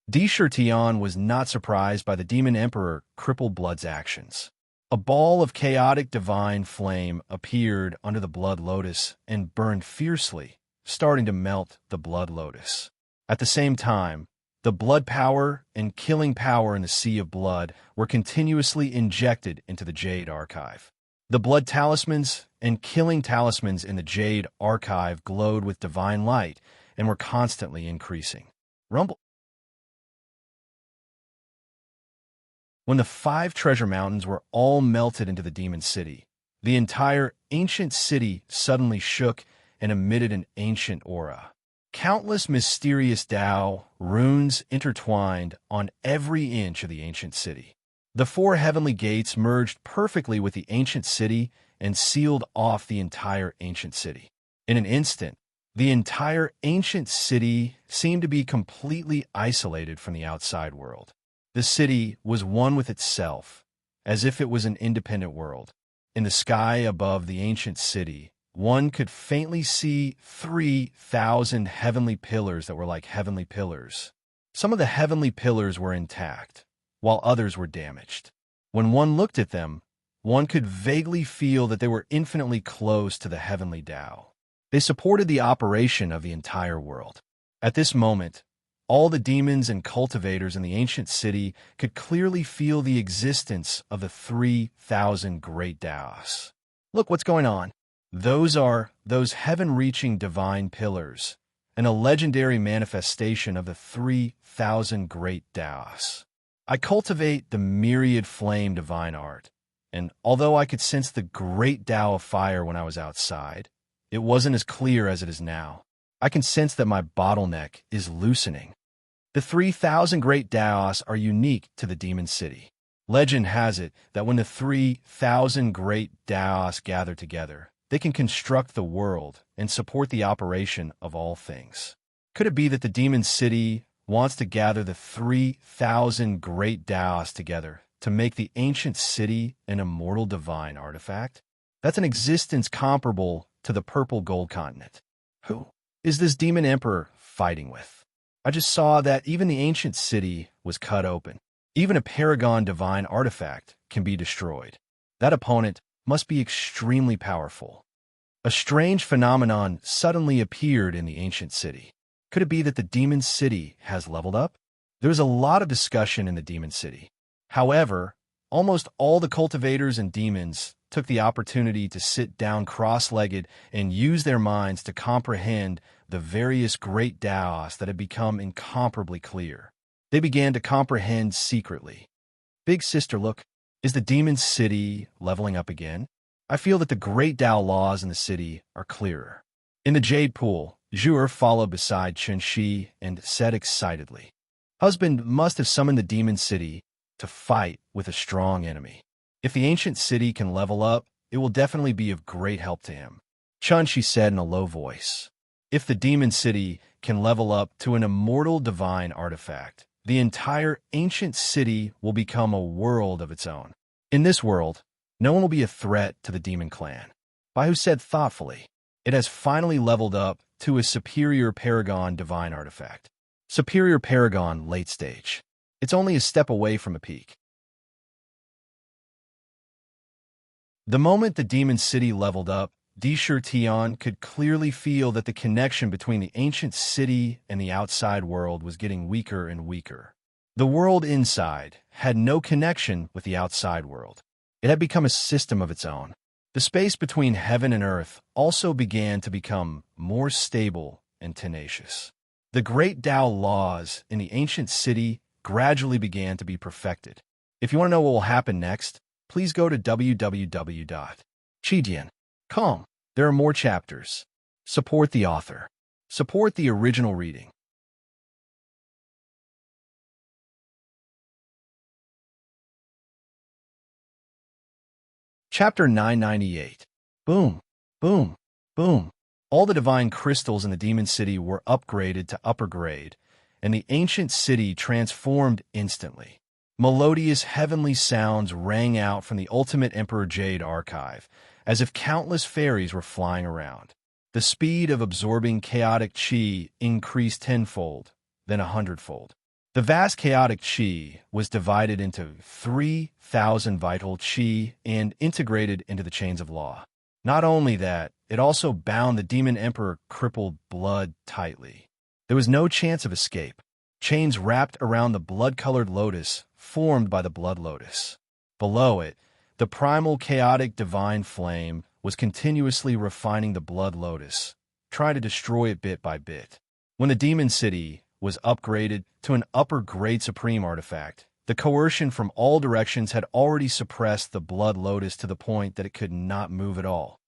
Di Shurtian was not surprised by the Demon Emperor crippled Blood's actions. A ball of chaotic divine flame appeared under the Blood Lotus and burned fiercely, starting to melt the Blood Lotus. At the same time, the blood power and killing power in the Sea of Blood were continuously injected into the Jade Archive. The blood talismans and killing talismans in the Jade Archive glowed with divine light and were constantly increasing. Rumble. When the 5 treasure mountains were all melted into the demon city, the entire ancient city suddenly shook and emitted an ancient aura. Countless mysterious Tao runes intertwined on every inch of the ancient city. The four heavenly gates merged perfectly with the ancient city and sealed off the entire ancient city. In an instant, the entire ancient city seemed to be completely isolated from the outside world. The city was one with itself, as if it was an independent world. In the sky above the ancient city, one could faintly see 3,000 heavenly pillars that were like heavenly pillars. Some of the heavenly pillars were intact, while others were damaged. When one looked at them, one could vaguely feel that they were infinitely close to the heavenly Tao. They supported the operation of the entire world. At this moment, all the demons and cultivators in the ancient city could clearly feel the existence of the 3,000 great Taos. Look what's going on. Those are those heaven-reaching divine pillars, and a legendary manifestation of the 3,000 great Taos. I cultivate the myriad flame divine art, and although I could sense the great Tao of fire when I was outside, it wasn't as clear as it is now. I can sense that my bottleneck is loosening. The 3,000 great Taos are unique to the demon city. Legend has it that when the 3,000 great Taos gather together, they can construct the world and support the operation of all things. Could it be that the demon city wants to gather the 3,000 great Taos together to make the ancient city an immortal divine artifact? That's an existence comparable to the purple gold continent. Who is this demon emperor fighting with? I just saw that even the ancient city was cut open. Even a paragon divine artifact can be destroyed. That opponent must be extremely powerful. A strange phenomenon suddenly appeared in the ancient city. Could it be that the demon city has leveled up? There was a lot of discussion in the demon city. However, almost all the cultivators and demons took the opportunity to sit down cross-legged and use their minds to comprehend the various great Taos that had become incomparably clear. They began to comprehend secretly. Big sister, look, is the demon city leveling up again? I feel that the great Tao laws in the city are clearer. In the Jade Pool, Zhu'er followed beside Chen-Shi and said excitedly, "Husband must have summoned the demon city to fight with a strong enemy. If the ancient city can level up, it will definitely be of great help to him." Chen-Shi said in a low voice, "If the demon city can level up to an immortal divine artifact, the entire ancient city will become a world of its own. In this world, no one will be a threat to the demon clan." Baihu said thoughtfully, "It has finally leveled up to a superior paragon divine artifact. Superior paragon late stage. It's only a step away from a peak." The moment the demon city leveled up, Disher Tian could clearly feel that the connection between the ancient city and the outside world was getting weaker and weaker. The world inside had no connection with the outside world. It had become a system of its own. The space between heaven and earth also began to become more stable and tenacious. The great Tao laws in the ancient city gradually began to be perfected. If you want to know what will happen next, please go to www.chidian.com. There are more chapters. Support the author. Support the original reading. Chapter 998. Boom, boom, boom. All the divine crystals in the demon city were upgraded to upper grade, and the ancient city transformed instantly. Melodious heavenly sounds rang out from the Ultimate Emperor Jade archive, as if countless fairies were flying around. The speed of absorbing chaotic chi increased tenfold, then 100-fold. The vast chaotic chi was divided into 3,000 vital chi and integrated into the chains of law. Not only that, it also bound the demon emperor crippled blood tightly. There was no chance of escape. Chains wrapped around the blood-colored lotus formed by the blood lotus. Below it, the primal chaotic divine flame was continuously refining the blood lotus, trying to destroy it bit by bit. When the demon city was upgraded to an upper-grade supreme artifact, The coercion from all directions had already suppressed the blood lotus to the point that it could not move at all.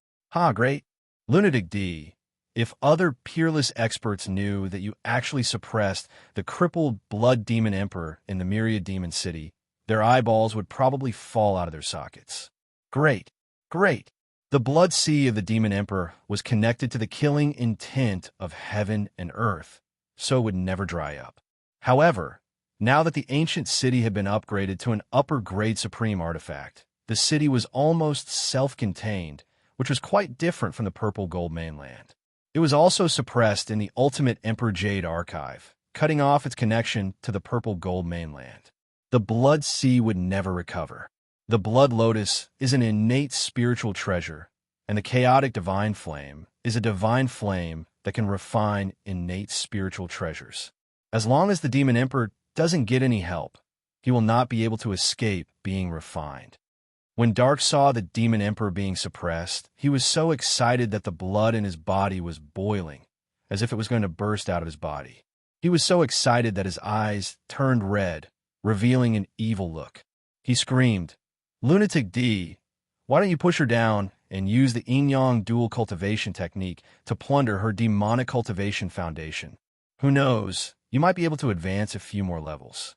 Great. Lunatic D, if other peerless experts knew that you actually suppressed the crippled blood demon emperor in the myriad demon city, their eyeballs would probably fall out of their sockets. Great. Great. The blood sea of the demon emperor was connected to the killing intent of heaven and earth, so it would never dry up. However, now that the ancient city had been upgraded to an upper-grade supreme artifact, the city was almost self-contained, which was quite different from the purple gold mainland. It was also suppressed in the ultimate Emperor Jade archive, cutting off its connection to the purple gold mainland. The blood sea would never recover. The blood lotus is an innate spiritual treasure, and the chaotic divine flame is a divine flame that can refine innate spiritual treasures. As long as the demon emperor doesn't get any help, he will not be able to escape being refined. When Dark saw the demon emperor being suppressed, he was so excited that the blood in his body was boiling, as if it was going to burst out of his body. He was so excited that his eyes turned red, revealing an evil look. He screamed, "Lunatic D, why don't you push her down and use the yin-yang dual cultivation technique to plunder her demonic cultivation foundation? Who knows, you might be able to advance a few more levels."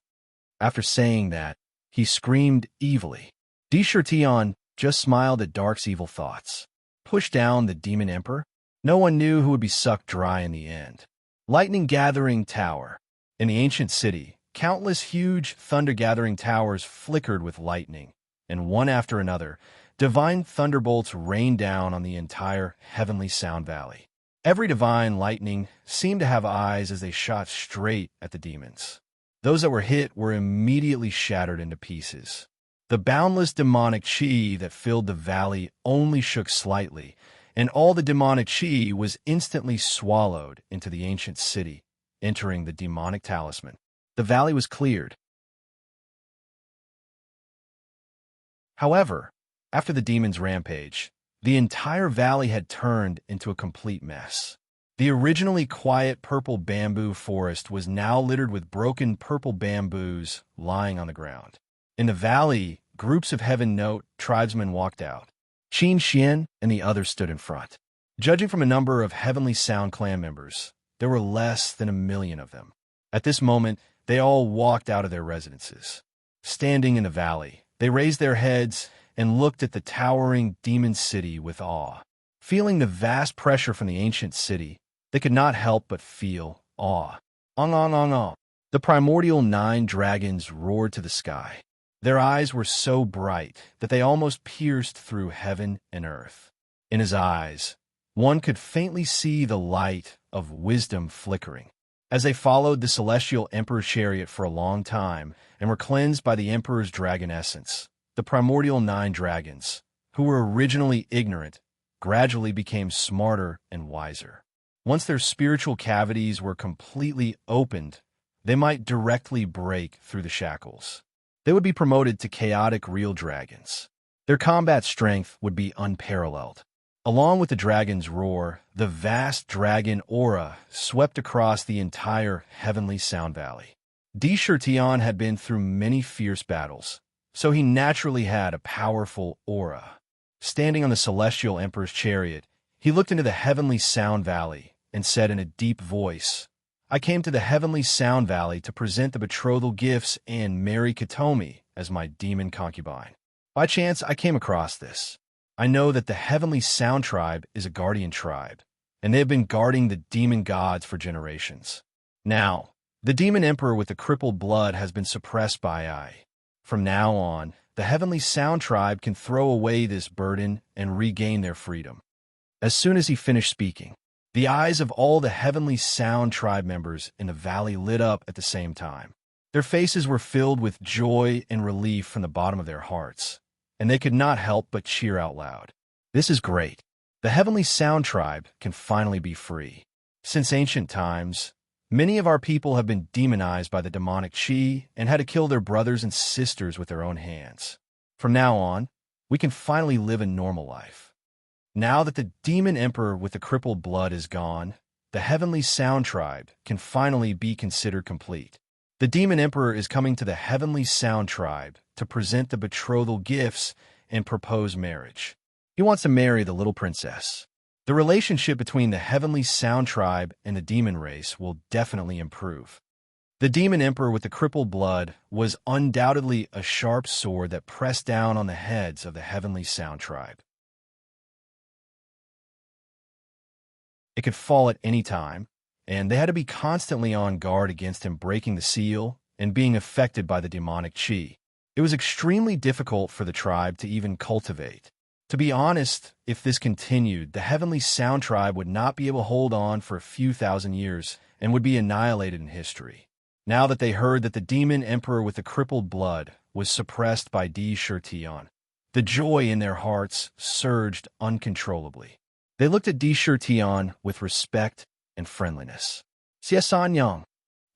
After saying that, he screamed evilly. D-Shirtion just smiled at Dark's evil thoughts. Push down the demon emperor? No one knew who would be sucked dry in the end. Lightning Gathering Tower. In the ancient city, countless huge thunder-gathering towers flickered with lightning, and one after another, divine thunderbolts rained down on the entire heavenly Sound Valley. Every divine lightning seemed to have eyes as they shot straight at the demons. Those that were hit were immediately shattered into pieces. The boundless demonic chi that filled the valley only shook slightly, and all the demonic chi was instantly swallowed into the ancient city, entering the demonic talisman. The valley was cleared. However, after the demon's rampage, the entire valley had turned into a complete mess. The originally quiet purple bamboo forest was now littered with broken purple bamboos lying on the ground. In the valley, groups of Heaven Note tribesmen walked out. Qin Xian and the others stood in front. Judging from a number of Heavenly Sound clan members, there were less than 1,000,000 of them. At this moment, they all walked out of their residences. Standing in the valley, they raised their heads and looked at the towering demon city with awe. Feeling the vast pressure from the ancient city, they could not help but feel awe. Ong, ong, ong, ong. The primordial 9 dragons roared to the sky. Their eyes were so bright that they almost pierced through heaven and earth. In his eyes, one could faintly see the light of wisdom flickering. As they followed the celestial emperor's chariot for a long time and were cleansed by the emperor's dragon essence, the primordial 9 dragons, who were originally ignorant, gradually became smarter and wiser. Once their spiritual cavities were completely opened, they might directly break through the shackles. They would be promoted to chaotic real dragons. Their combat strength would be unparalleled. Along with the dragon's roar, the vast dragon aura swept across the entire heavenly Sound Valley. D-Shirtion had been through many fierce battles, so he naturally had a powerful aura. Standing on the celestial emperor's chariot, he looked into the heavenly Sound Valley and said in a deep voice, "I came to the heavenly Sound Valley to present the betrothal gifts and marry Katomi as my demon concubine. By chance, I came across this. I know that the heavenly Sound tribe is a guardian tribe, and they have been guarding the demon gods for generations. Now, the demon emperor with the crippled blood has been suppressed by I. From now on, the heavenly Sound tribe can throw away this burden and regain their freedom." As soon as he finished speaking, the eyes of all the heavenly Sound tribe members in the valley lit up at the same time. Their faces were filled with joy and relief from the bottom of their hearts, and they could not help but cheer out loud. This is great. The heavenly Sound tribe can finally be free. Since ancient times, many of our people have been demonized by the demonic chi and had to kill their brothers and sisters with their own hands. From now on, we can finally live a normal life. Now that the demon emperor with the crippled blood is gone, the heavenly Sound tribe can finally be considered complete. The Demon Emperor is coming to the Heavenly Sound Tribe to present the betrothal gifts and propose marriage. He wants to marry the little princess. The relationship between the Heavenly Sound Tribe and the demon race will definitely improve. The Demon Emperor with the crippled blood was undoubtedly a sharp sword that pressed down on the heads of the Heavenly Sound Tribe. It could fall at any time, and they had to be constantly on guard against him breaking the seal and being affected by the demonic chi. It was extremely difficult for the tribe to even cultivate. To be honest, if this continued, the Heavenly Sound Tribe would not be able to hold on for a few thousand years and would be annihilated in history. Now that they heard that the Demon Emperor with the crippled blood was suppressed by Di Shirtion, the joy in their hearts surged uncontrollably. They looked at Di Shirtion with respect and friendliness. Xie Sanyang.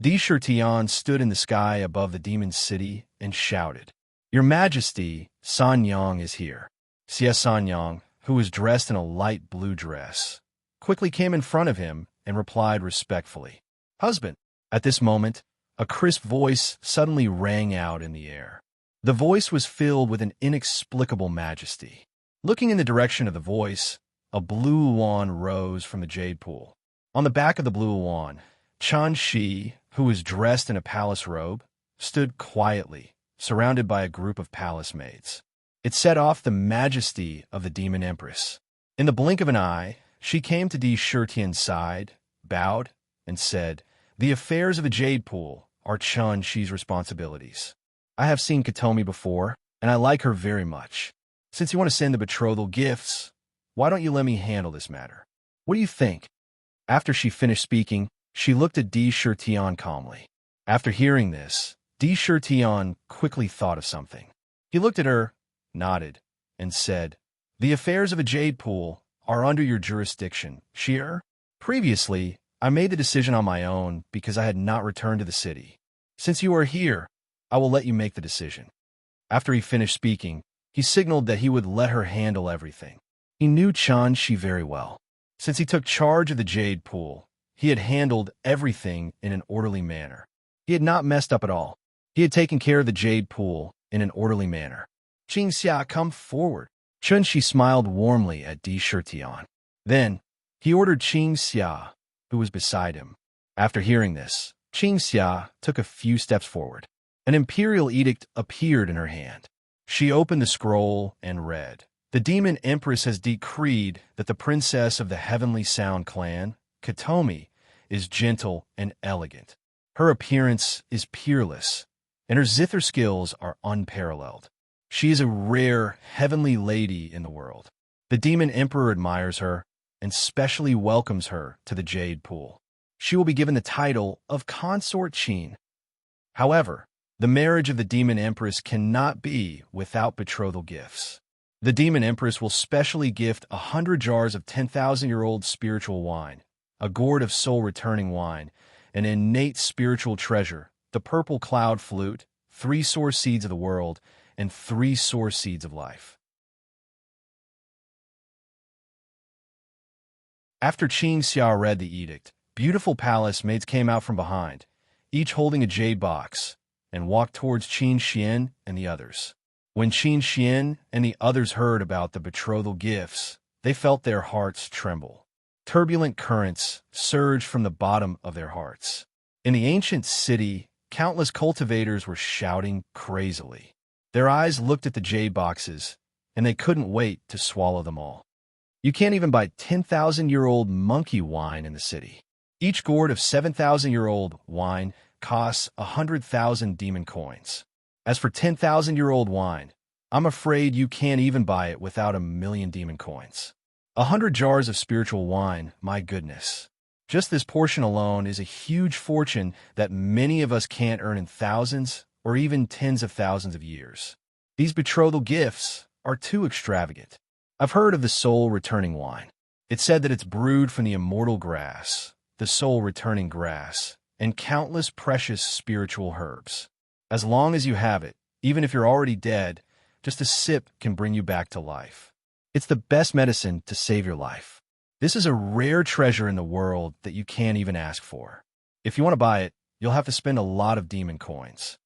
Di Shirtion stood in the sky above the demon city and shouted, "Your Majesty, Sanyang is here." Xie Sanyang, who was dressed in a light blue dress, quickly came in front of him and replied respectfully, "Husband." At this moment, a crisp voice suddenly rang out in the air. The voice was filled with an inexplicable majesty. Looking in the direction of the voice, a blue wand rose from the jade pool. On the back of the blue wand, Chan Shi, who was dressed in a palace robe, stood quietly, surrounded by a group of palace maids. It set off the majesty of the Demon Empress. In the blink of an eye, she came to Di Shirtian's side, bowed, and said, "The affairs of the jade pool are Chan Shi's responsibilities. I have seen Katomi before, and I like her very much. Since you want to send the betrothal gifts, why don't you let me handle this matter? What do you think?" After she finished speaking, she looked at Di Shirtian calmly. After hearing this, Di Shirtian quickly thought of something. He looked at her, nodded, and said, "The affairs of a jade pool are under your jurisdiction, Sheer. Previously, I made the decision on my own because I had not returned to the city. Since you are here, I will let you make the decision." After he finished speaking, he signaled that he would let her handle everything. He knew Chan Shi very well. Since he took charge of the jade pool, he had handled everything in an orderly manner. He had not messed up at all. He had taken care of the jade pool in an orderly manner. "Qing Xia, come forward." Chun Shi smiled warmly at Di Shirtian. Then, he ordered Qing Xia, who was beside him. After hearing this, Qing Xia took a few steps forward. An imperial edict appeared in her hand. She opened the scroll and read, "The Demon Empress has decreed that the princess of the Heavenly Sound clan, Katomi, is gentle and elegant. Her appearance is peerless, and her zither skills are unparalleled. She is a rare, heavenly lady in the world. The Demon Emperor admires her and specially welcomes her to the Jade Pool. She will be given the title of Consort Qin. However, the marriage of the Demon Empress cannot be without betrothal gifts. The Demon Empress will specially gift 100 jars of 10,000-year-old spiritual wine, a gourd of soul-returning wine, an innate spiritual treasure, the purple cloud flute, 3 source seeds of the world, and 3 source seeds of life." After Qin Xia read the edict, beautiful palace maids came out from behind, each holding a jade box, and walked towards Qin Xian and the others. When Qin Xian and the others heard about the betrothal gifts, they felt their hearts tremble. Turbulent currents surged from the bottom of their hearts. In the ancient city, countless cultivators were shouting crazily. Their eyes looked at the jade boxes, and they couldn't wait to swallow them all. You can't even buy 10,000-year-old monkey wine in the city. Each gourd of 7,000-year-old wine costs 100,000 demon coins. As for 10,000-year-old wine, I'm afraid you can't even buy it without 1,000,000 demon coins. 100 jars of spiritual wine, my goodness. Just this portion alone is a huge fortune that many of us can't earn in thousands or even tens of thousands of years. These betrothal gifts are too extravagant. I've heard of the soul-returning wine. It's said that it's brewed from the immortal grass, the soul-returning grass, and countless precious spiritual herbs. As long as you have it, even if you're already dead, just a sip can bring you back to life. It's the best medicine to save your life. This is a rare treasure in the world that you can't even ask for. If you want to buy it, you'll have to spend a lot of demon coins.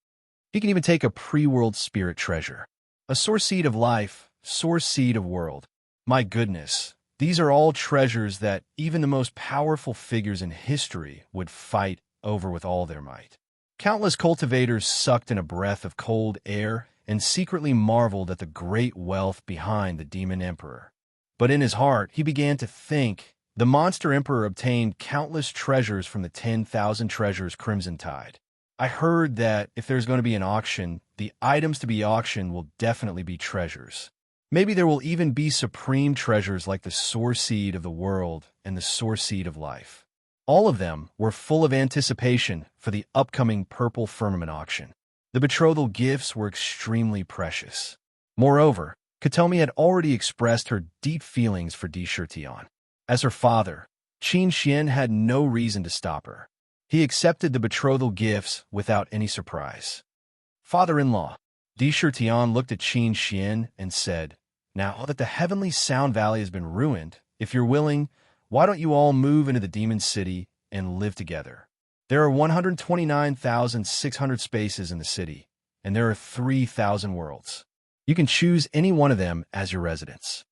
He can even take a pre-world spirit treasure. A source seed of life, source seed of world. My goodness, these are all treasures that even the most powerful figures in history would fight over with all their might. Countless cultivators sucked in a breath of cold air and secretly marveled at the great wealth behind the demon emperor. But in his heart, he began to think. The monster emperor obtained countless treasures from the 10,000 treasures Crimson Tide. I heard that if there's going to be an auction, the items to be auctioned will definitely be treasures. Maybe there will even be supreme treasures like the source seed of the world and the source seed of life. All of them were full of anticipation for the upcoming Purple Firmament auction. The betrothal gifts were extremely precious. Moreover, Katomi had already expressed her deep feelings for Di Shirtian. As her father, Qin Xian had no reason to stop her. He accepted the betrothal gifts without any surprise. Father-in-law, Di Shirtian looked at Qin Xian and said, "Now that the heavenly Sound Valley has been ruined, if you're willing, why don't you all move into the Demon City and live together? There are 129,600 spaces in the city, and there are 3,000 worlds. You can choose any one of them as your residence.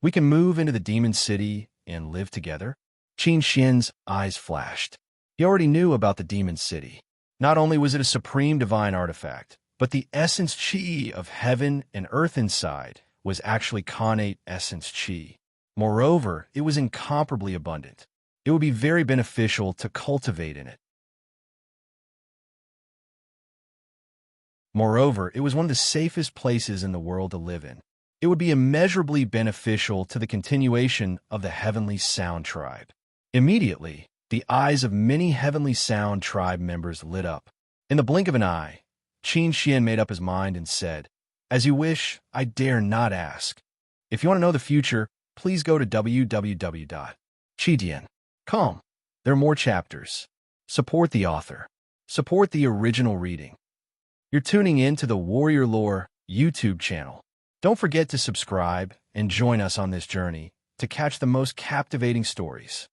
We can move into the Demon City and live together." Qin Xian's eyes flashed. He already knew about the Demon City. Not only was it a supreme divine artifact, but the essence Qi of heaven and earth inside was actually Khanate essence Qi. Moreover, it was incomparably abundant. It would be very beneficial to cultivate in it. Moreover, it was one of the safest places in the world to live in. It would be immeasurably beneficial to the continuation of the Heavenly Sound tribe. Immediately, the eyes of many Heavenly Sound tribe members lit up. In the blink of an eye, Qin Xian made up his mind and said, "As you wish, I dare not ask. If you want to know the future, please go to www.chidian.com. There are more chapters. Support the author. Support the original reading. You're tuning in to the Warrior Lore YouTube channel. Don't forget to subscribe and join us on this journey to catch the most captivating stories.